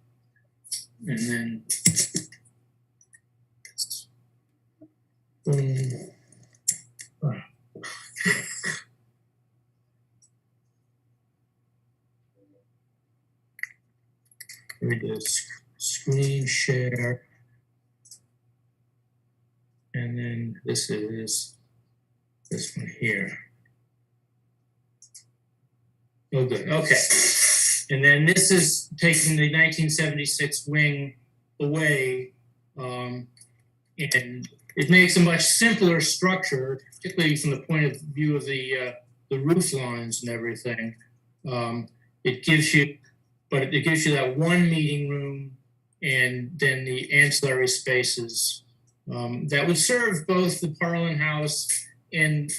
And then we do screen share, and then this is this one here. Oh, good. Okay. And then this is taking the 1976 wing away, and it makes a much simpler structure, particularly from the point of view of the roof lines and everything. It gives you that 1 meeting room and then the ancillary spaces that would serve both the Parlin house and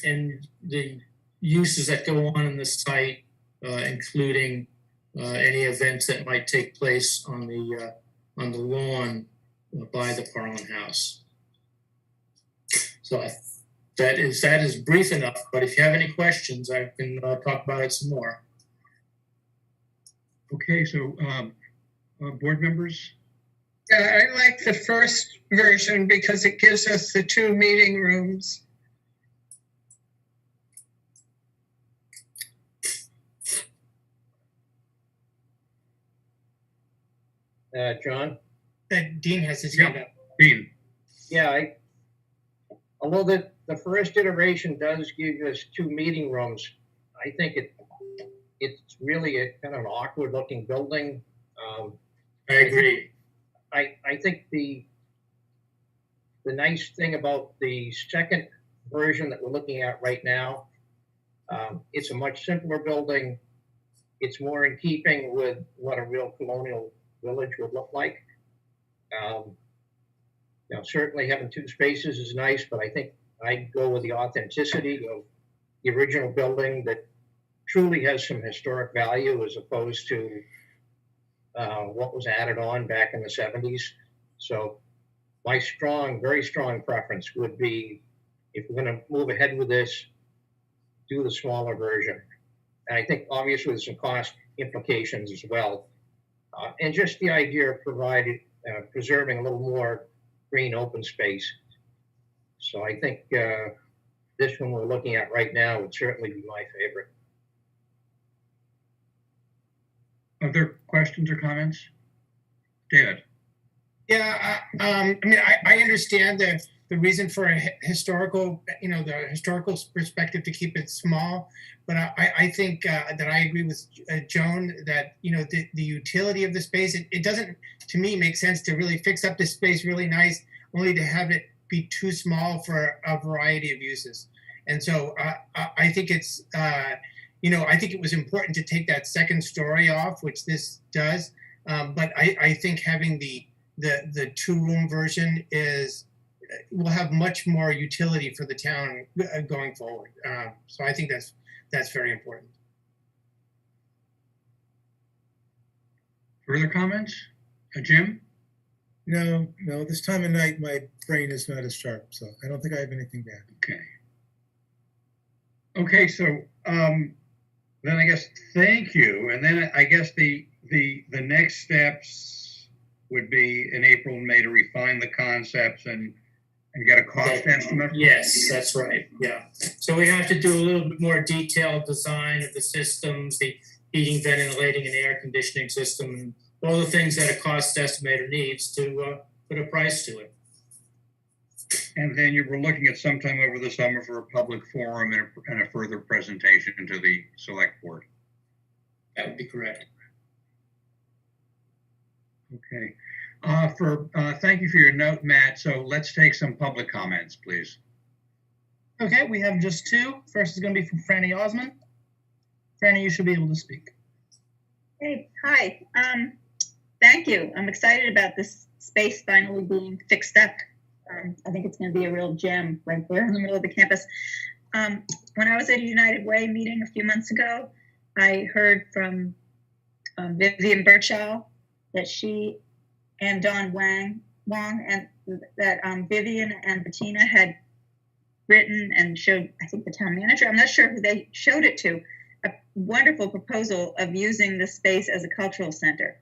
the uses that go on in the site, including any events that might take place on the lawn by the Parlin house. So that is brief enough, but if you have any questions, I can talk about it some more. Okay, so board members? Yeah, I like the first version because it gives us the 2 meeting rooms. John? Dean has his hand up. Dean. Yeah, although the first iteration does give us 2 meeting rooms, I think it's really a kind of an awkward looking building. I agree. I think the nice thing about the second version that we're looking at right now, it's a much simpler building. It's more in keeping with what a real colonial village would look like. Certainly having 2 spaces is nice, but I think I'd go with the authenticity of the original building that truly has some historic value as opposed to what was added on back in the 70s. So my very strong preference would be, if we're going to move ahead with this, do the smaller version. And I think obviously there's some cost implications as well. And just the idea of preserving a little more green open space. So I think this one we're looking at right now would certainly be my favorite. Other questions or comments? David? Yeah, I understand the reason for a historical, the historical perspective to keep it small, but I think that I agree with Joan that, the utility of the space, it doesn't, to me, make sense to really fix up this space really nice, only to have it be too small for a variety of uses. And so I think it's, I think it was important to take that second story off, which this does. But I think having the 2-room version will have much more utility for the town going forward. So I think that's very important. Further comments? Jim? No, this time of night, my brain is not as sharp, so I don't think I have anything bad. Okay, so then I guess thank you. And then I guess the next steps would be in April and May to refine the concepts and get a cost estimate. Yes, that's right. Yeah. So we have to do a little bit more detailed design of the systems, the heating, ventilating, and air conditioning system, and all the things that a cost estimator needs to put a price to it. And then you were looking at sometime over the summer for a public forum and a further presentation to the select board. That would be correct. Okay. Thank you for your note, Matt. So let's take some public comments, please. Okay, we have just two. First is going to be from Franny Osmond. Franny, you should be able to speak. Hey, hi. Thank you. I'm excited about this space finally being fixed up. I think it's going to be a real gem right there in the middle of the campus. When I was at a United Way meeting a few months ago, I heard from Vivian Birchow that she and Don Wong and that Vivian and Bettina had written and showed, I think, the town manager, I'm not sure who they showed it to, a wonderful proposal of using the space as a cultural center.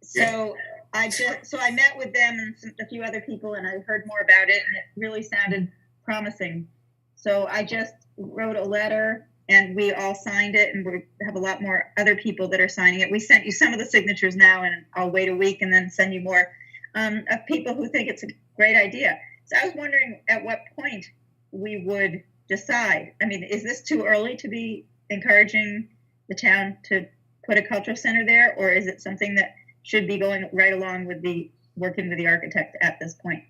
So I met with them and a few other people, and I heard more about it, and it really sounded promising. So I just wrote a letter, and we all signed it, and we have a lot more other people that are signing it. We sent you some of the signatures now, and I'll wait a week and then send you more of people who think it's a great idea. So I was wondering at what point we would decide. I mean, is this too early to be encouraging the town to put a cultural center there, or is it something that should be going right along with working with the architect at this point?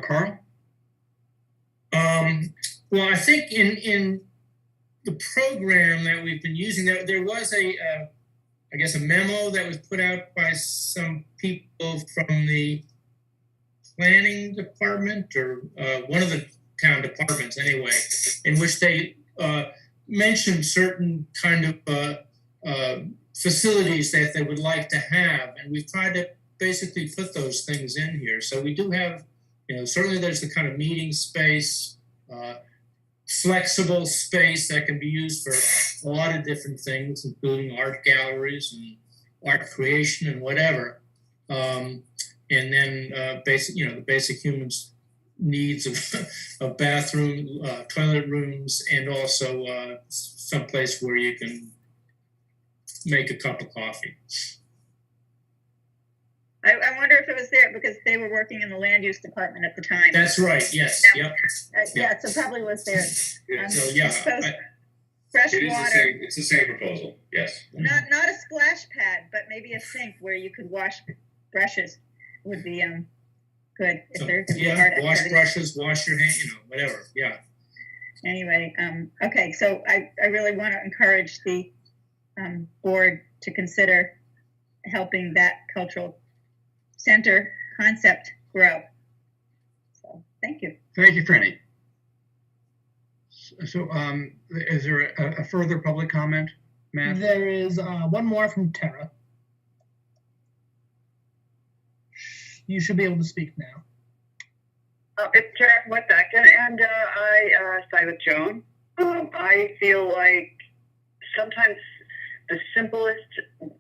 Carl? Well, I think in the program that we've been using, there was I guess a memo that was put out by some people from the planning department or one of the town departments anyway, in which they mentioned certain kind of facilities that they would like to have. And we've tried to basically put those things in here. So we do have, certainly there's the kind of meeting space, flexible space that can be used for a lot of different things, including art galleries and art creation and whatever. And then the basic human needs of bathroom, toilet rooms, and also someplace where you can make a cup of coffee. I wonder if it was there because they were working in the land use department at the time. That's right. Yes. Yep. Yeah, so probably was there. Fresh water. It's the same proposal. Yes. Not a splash pad, but maybe a sink where you could wash brushes would be good if they're going to be hard wash activity. brushes, wash your hands, whatever. Yeah. Anyway, okay, so I really want to encourage the board to consider helping that cultural center concept grow. So thank you. Thank you, Franny. So is there a further public comment, Matt? There is one more from Tara. You should be able to speak now. It's Tara from West Acton, and I side with Joan. I feel like sometimes the simplest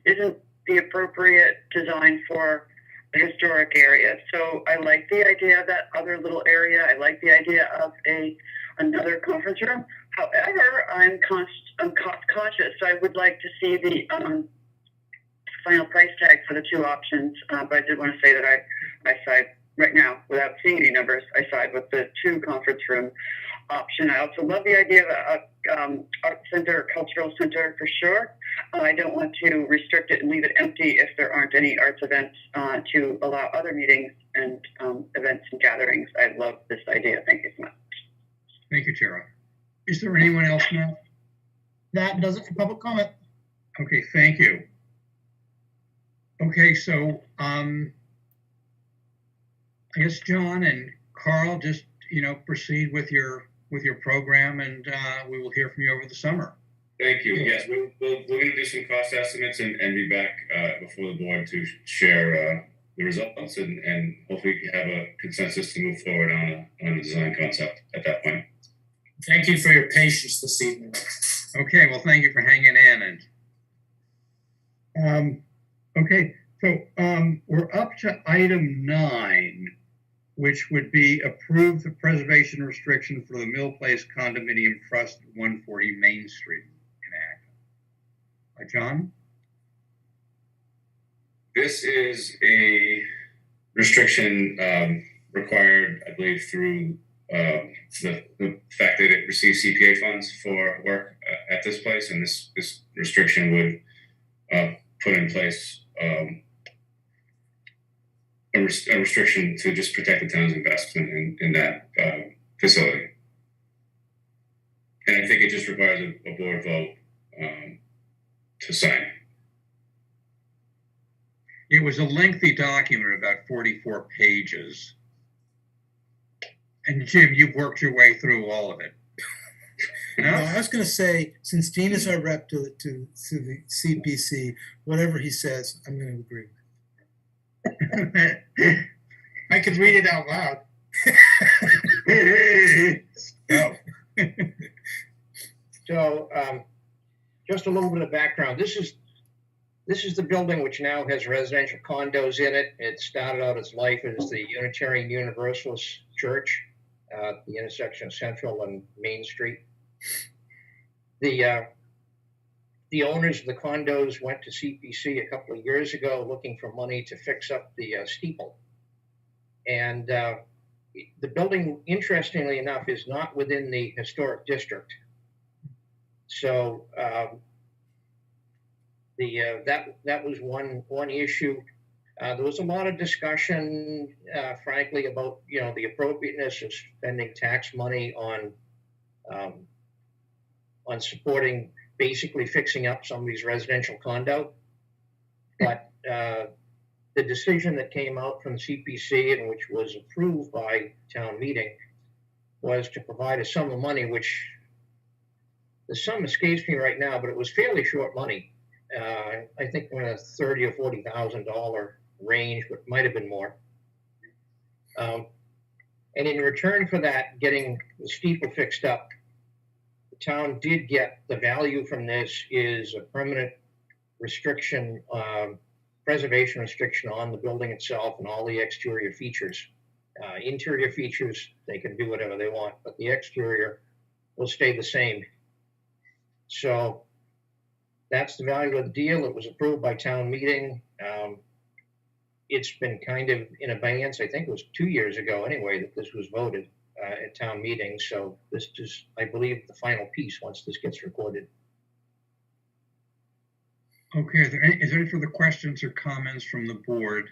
isn't the appropriate design for a historic area. So I like the idea of that other little area. I like the idea of another conference room. However, I'm cost conscious. So I would like to see the final price tag for the two options. But I did want to say that I side right now, without seeing any numbers, I side with the two conference room option. I also love the idea of a art center, cultural center for sure. I don't want to restrict it and leave it empty if there aren't any arts events to allow other meetings and events and gatherings. I love this idea. Thank you so much. Thank you, Tara. Is there anyone else now? That does it for public comment. Okay, thank you. Okay, so I guess John and Carl, just proceed with your program, and we will hear from you over the summer. Thank you. Yes, we're going to do some cost estimates and be back before the board to share the results and hopefully have a consensus to move forward on a design concept at that point. Thank you for your patience this evening. Okay, well, thank you for hanging in. And okay, so we're up to item 9, which would be approve the preservation restriction for the Millplace Condominium Trust at 140 Main Street in Acton. John? This is a restriction required, I believe, through the fact that it receives CPA funds for work at this place, and this restriction would put in place a restriction to just protect the town's investment in that facility. And I think it just requires a board vote to sign. It was a lengthy document, about 44 pages. And Jim, you've worked your way through all of it. No, I was going to say, since Dean is our rep to the CPC, whatever he says, I'm going to agree with. I could read it out loud. So, just a little bit of background. This is the building which now has residential condos in it. It started out its life as the Unitarian Universalist Church at the intersection of Central and Main Street. The owners of the condos went to CPC a couple of years ago looking for money to fix up the steeple. And the building, interestingly enough, is not within the historic district. So that was one issue. There was a lot of discussion, frankly, about the appropriateness of spending tax money on supporting, basically fixing up some of these residential condo. But the decision that came out from CPC, and which was approved by town meeting, was to provide a sum of money, which the sum escapes me right now, but it was fairly short money. I think in a $30,000 or $40,000 range, but might have been more. And in return for that, getting the steeple fixed up, the town did get the value from this is a permanent restriction, preservation restriction on the building itself and all the exterior features. Interior features, they can do whatever they want, but the exterior will stay the same. So that's the value of the deal. It was approved by town meeting. It's been kind of in abeyance. I think it was 2 years ago anyway that this was voted at town meeting. So this is, I believe, the final piece once this gets recorded. Okay, is there any further questions or comments from the board?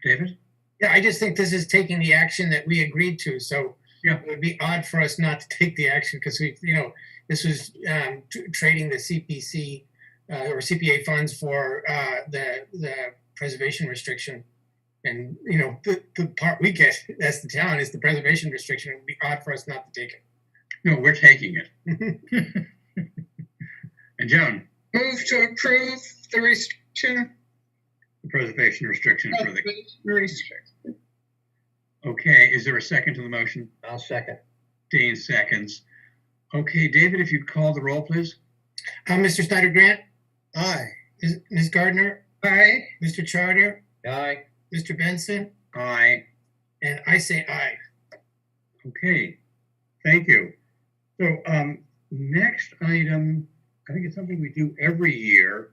David? Yeah, I just think this is taking the action that we agreed to. So yeah, it would be odd for us not to take the action because we, this was trading the CPC or CPA funds for the preservation restriction. And, the part we get as the town is the preservation restriction. It would be odd for us not to take it. No, we're taking it. And Joan? Move to approve the restriction. The preservation restriction for the... Restriction. Okay, is there a second to the motion? I'll second. Dean seconds. Okay, David, if you'd call the roll, please. Mr. Snyder Grant? Aye. Ms. Gardner? Aye. Mr. Charter? Aye. Mr. Benson? Aye. And I say aye. Okay, thank you. So next item, I think it's something we do every year,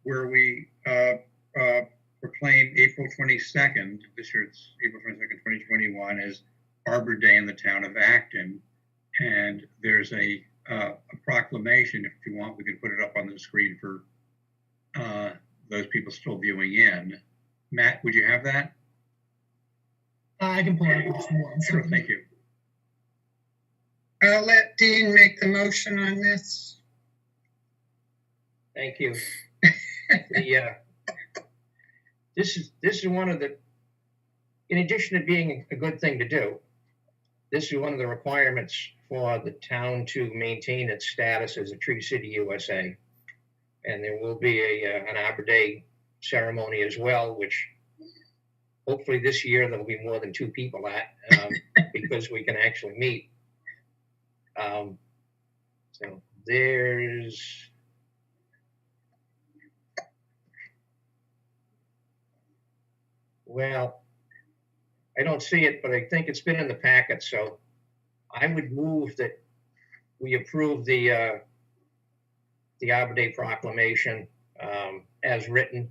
where we proclaim April 22nd, this year it's April 22nd, 2021, as Arbor Day in the Town of Acton. And there's a proclamation. If you want, we can put it up on the screen for those people still viewing in. Matt, would you have that? I can pull it up. Sure, thank you. I'll let Dean make the motion on this. Thank you. This is one of the, in addition to being a good thing to do, this is one of the requirements for the town to maintain its status as a Tree City USA. And there will be an Arbor Day ceremony as well, which hopefully this year there'll be more than 2 people at, because we can actually meet. So there's, well, I don't see it, but I think it's been in the packet, so I would move that we approve the Arbor Day proclamation as written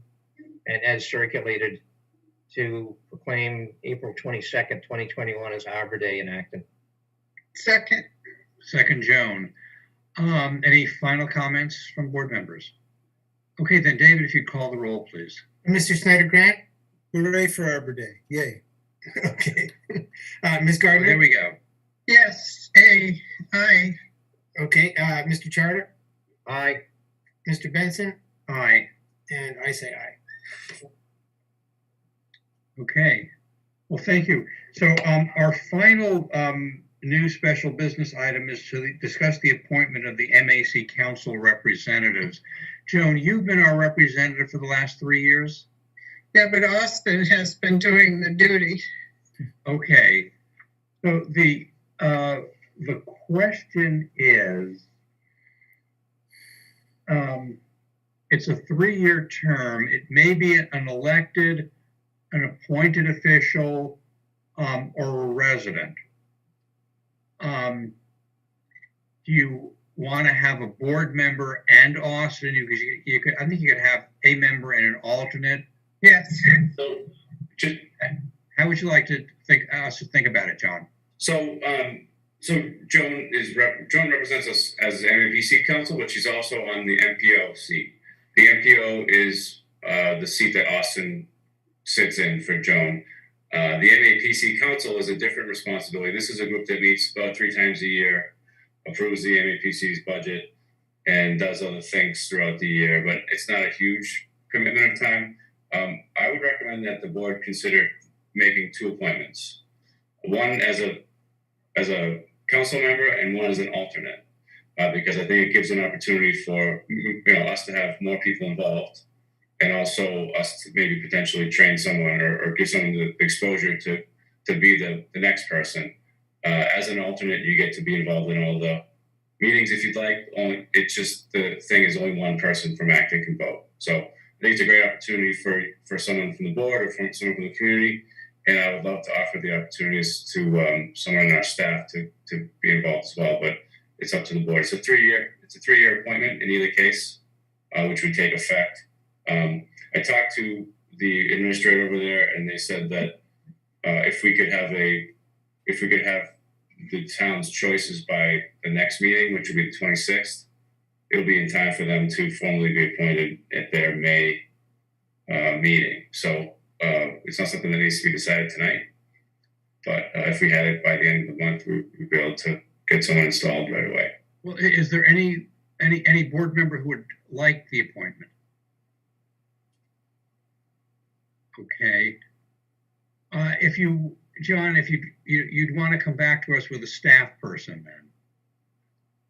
and as circulated to proclaim April 22nd, 2021 as Arbor Day in Acton. Second. Second, Joan. Any final comments from board members? Okay, then David, if you'd call the roll, please. Mr. Snyder Grant? Hooray for Arbor Day. Yay. Okay. Ms. Gardner? There we go. Yes, aye. Okay, Mr. Charter? Aye. Mr. Benson? Aye. And I say aye. Okay. Well, thank you. So our final new special business item is to discuss the appointment of the MAC Council representatives. Joan, you've been our representative for the last 3 years? Yeah, but Austin has been doing the duty. Okay. So the question is, it's a 3-year term. It may be an elected, an appointed official, or a resident. Do you want to have a board member and Austin? You could, I think you could have a member and an alternate. Yes. So, how would you like to think about it, John? So Joan represents us as the MAPC council, but she's also on the MPO seat. The MPO is the seat that Austin sits in for Joan. The MAPC council is a different responsibility. This is a group that meets about 3 times a year, approves the MAPC's budget, and does other things throughout the year, but it's not a huge commitment of time. I would recommend that the board consider making 2 appointments. One as a council member and one as an alternate, because I think it gives an opportunity for us to have more people involved, and also us to maybe potentially train someone or give someone the exposure to be the next person. As an alternate, you get to be involved in all the meetings if you'd like. It's just the thing is only one person from Acton can vote. So I think it's a great opportunity for someone from the board or from someone from the community. And I would love to offer the opportunities to someone on our staff to be involved as well. But it's up to the board. It's a 3-year appointment in either case, which would take effect. I talked to the administrator over there, and they said that if we could have the town's choices by the next meeting, which would be the 26th, it'll be in time for them to formally be appointed at their May meeting. So it's not something that needs to be decided tonight, but if we had it by the end of the month, we'd be able to get someone installed right away. Well, is there any board member who would like the appointment? Okay. John, if you'd want to come back to us with a staff person then.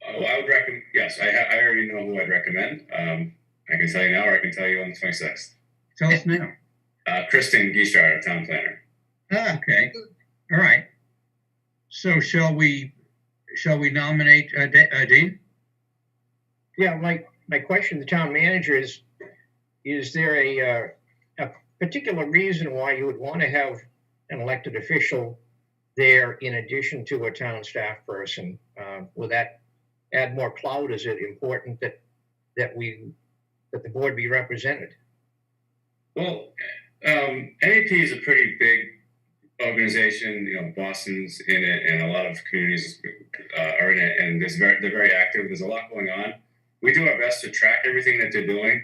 I would recommend, yes, I already know who I'd recommend. I can tell you now, or I can tell you on the 26th. Tell us now. Kristen Gieshard, our town planner. Okay. All right. So shall we nominate Dean? Yeah, my question to the town manager is there a particular reason why you would want to have an elected official there in addition to a town staff person? Will that add more clout? Is it important that the board be represented? Well, NAP is a pretty big organization. Boston's in it, and a lot of communities are in it, and they're very active. There's a lot going on. We do our best to track everything that they're doing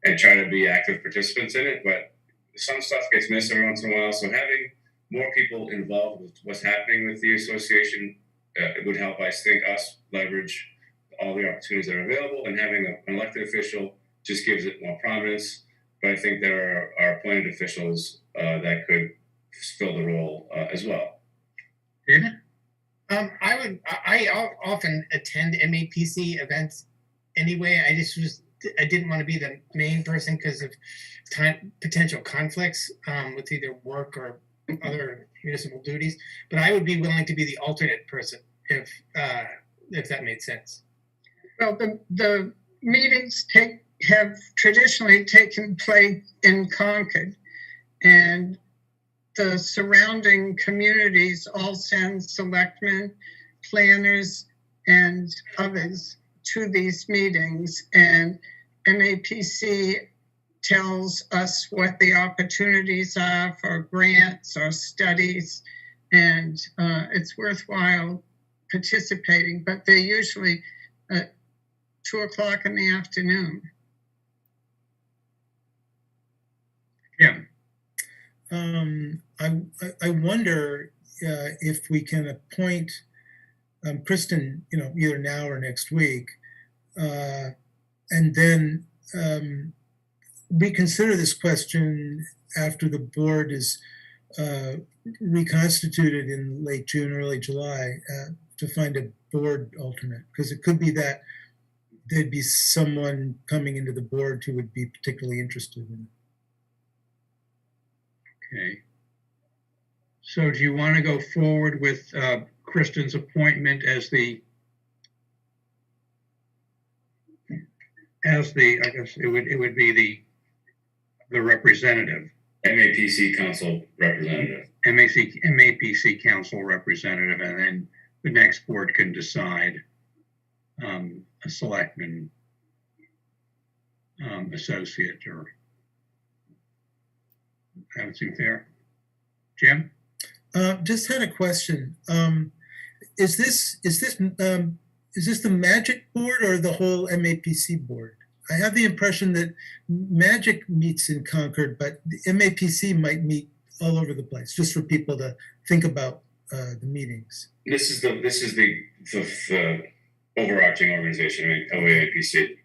and try to be active participants in it, but some stuff gets missed every once in a while. So having more people involved with what's happening with the association it would help, I think, us leverage all the opportunities that are available, and having an elected official just gives it more prominence. But I think there are appointed officials that could fill the role as well. David? I often attend MAPC events anyway. I didn't want to be the main person because of potential conflicts with either work or other municipal duties. But I would be willing to be the alternate person if that made sense. Well, the meetings have traditionally taken place in Concord, and the surrounding communities all send selectmen, planners, and others to these meetings. And MAPC tells us what the opportunities are for grants or studies, and it's worthwhile participating, but they're usually at 2:00 in the afternoon. Yeah. I wonder if we can appoint Kristen, either now or next week, and then reconsider this question after the board is reconstituted in late June, early July, to find a board alternate, because it could be that there'd be someone coming into the board who would be particularly interested in it. Okay. So do you want to go forward with Kristen's appointment as the, I guess it would be the representative. MAPC council representative. MAPC council representative, and then the next board can decide a selectman associate, or that would seem fair. Jim? Just had a question. Is this the Magic board or the whole MAPC board? I have the impression that Magic meets in Concord, but the MAPC might meet all over the place, just for people to think about the meetings. This is the overarching organization of MAPC.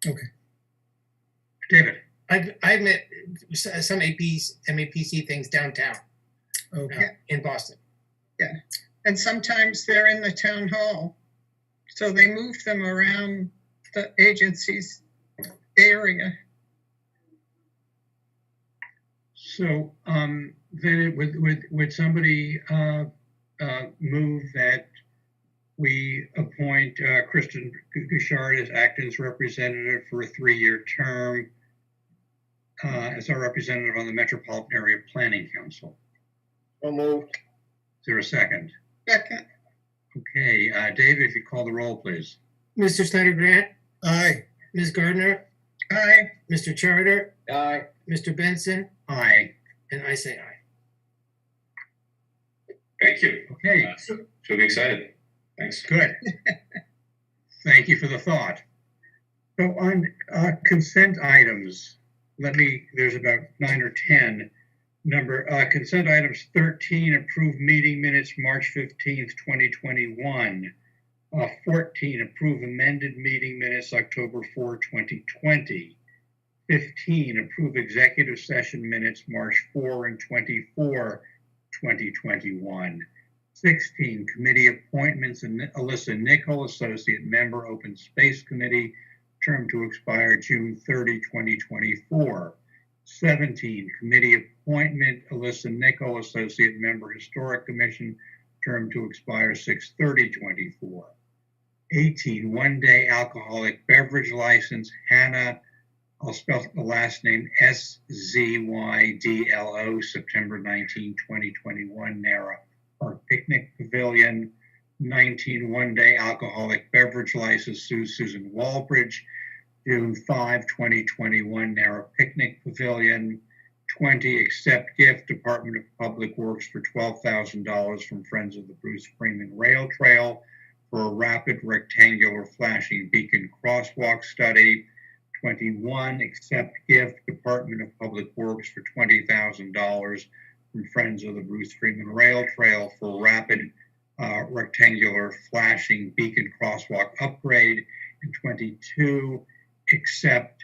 Okay. David? I've met some MAPC things downtown. Okay. In Boston. Yeah, and sometimes they're in the town hall, so they move them around the agency's area. So then would somebody move that we appoint Kristen Gouchard as Acton's representative for a 3-year term as our representative on the Metropolitan Area Planning Council? So moved. Is there a second? Second. Okay, David, if you call the roll, please. Mr. Snyder Grant? Aye. Ms. Gardner? Aye. Mr. Charter? Aye. Mr. Benson? Aye. And I say aye. Thank you. Okay. She'll be excited. Thanks. Good. Thank you for the thought. So on consent items, there's about 9 or 10. Consent items 13, approve meeting minutes March 15th, 2021. 14, approve amended meeting minutes October 4, 2020. 15, approve executive session minutes March 4 and 24, 2021. 16, committee appointments, and Alyssa Nickel, Associate Member, Open Space Committee, term to expire June 30, 2024. 17, committee appointment, Alyssa Nickel, Associate Member, Historic Commission, term to expire 6/30/24. 18, one-day alcoholic beverage license, Hannah, I'll spell the last name, SZYDLO, September 19, 2021, Nara Park Picnic Pavilion. 19, one-day alcoholic beverage license, Susan Walbridge, June 5, 2021, Nara Picnic Pavilion. 20, accept gift, Department of Public Works for $12,000 from Friends of the Bruce Freeman Rail Trail for a rapid rectangular flashing beacon crosswalk study. 21, accept gift, Department of Public Works for $20,000 from Friends of the Bruce Freeman Rail Trail for rapid rectangular flashing beacon crosswalk upgrade. And 22, accept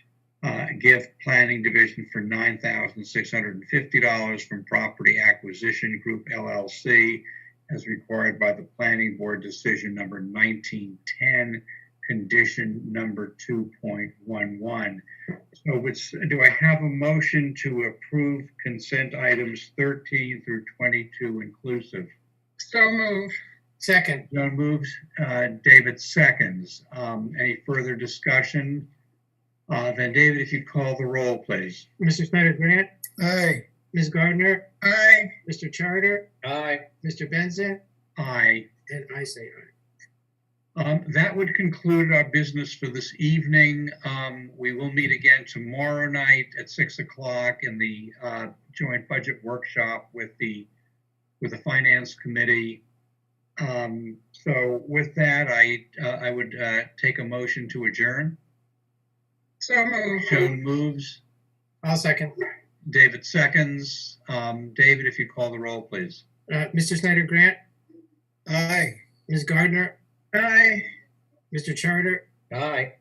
gift planning division for $9,650 from Property Acquisition Group LLC as required by the Planning Board Decision number 1910, condition number 2.11. So do I have a motion to approve consent items 13 through 22 inclusive? So move. Second. John moves, David seconds. Any further discussion? Then David, if you call the roll, please. Mr. Snyder Grant, Aye. Ms. Gardner, Aye. Mr. Charter, Aye. Mr. Benson, Aye. and I say aye. That would conclude our business for this evening. We will meet again tomorrow night at 6 o'clock in the joint budget workshop with the Finance Committee. So with that, I would take a motion to adjourn. So move. Joan moves, I'll second. David seconds. David, if you call the roll, please. Mr. Snyder Grant, Aye. Ms. Gardner, Aye. Mr. Charter, Aye.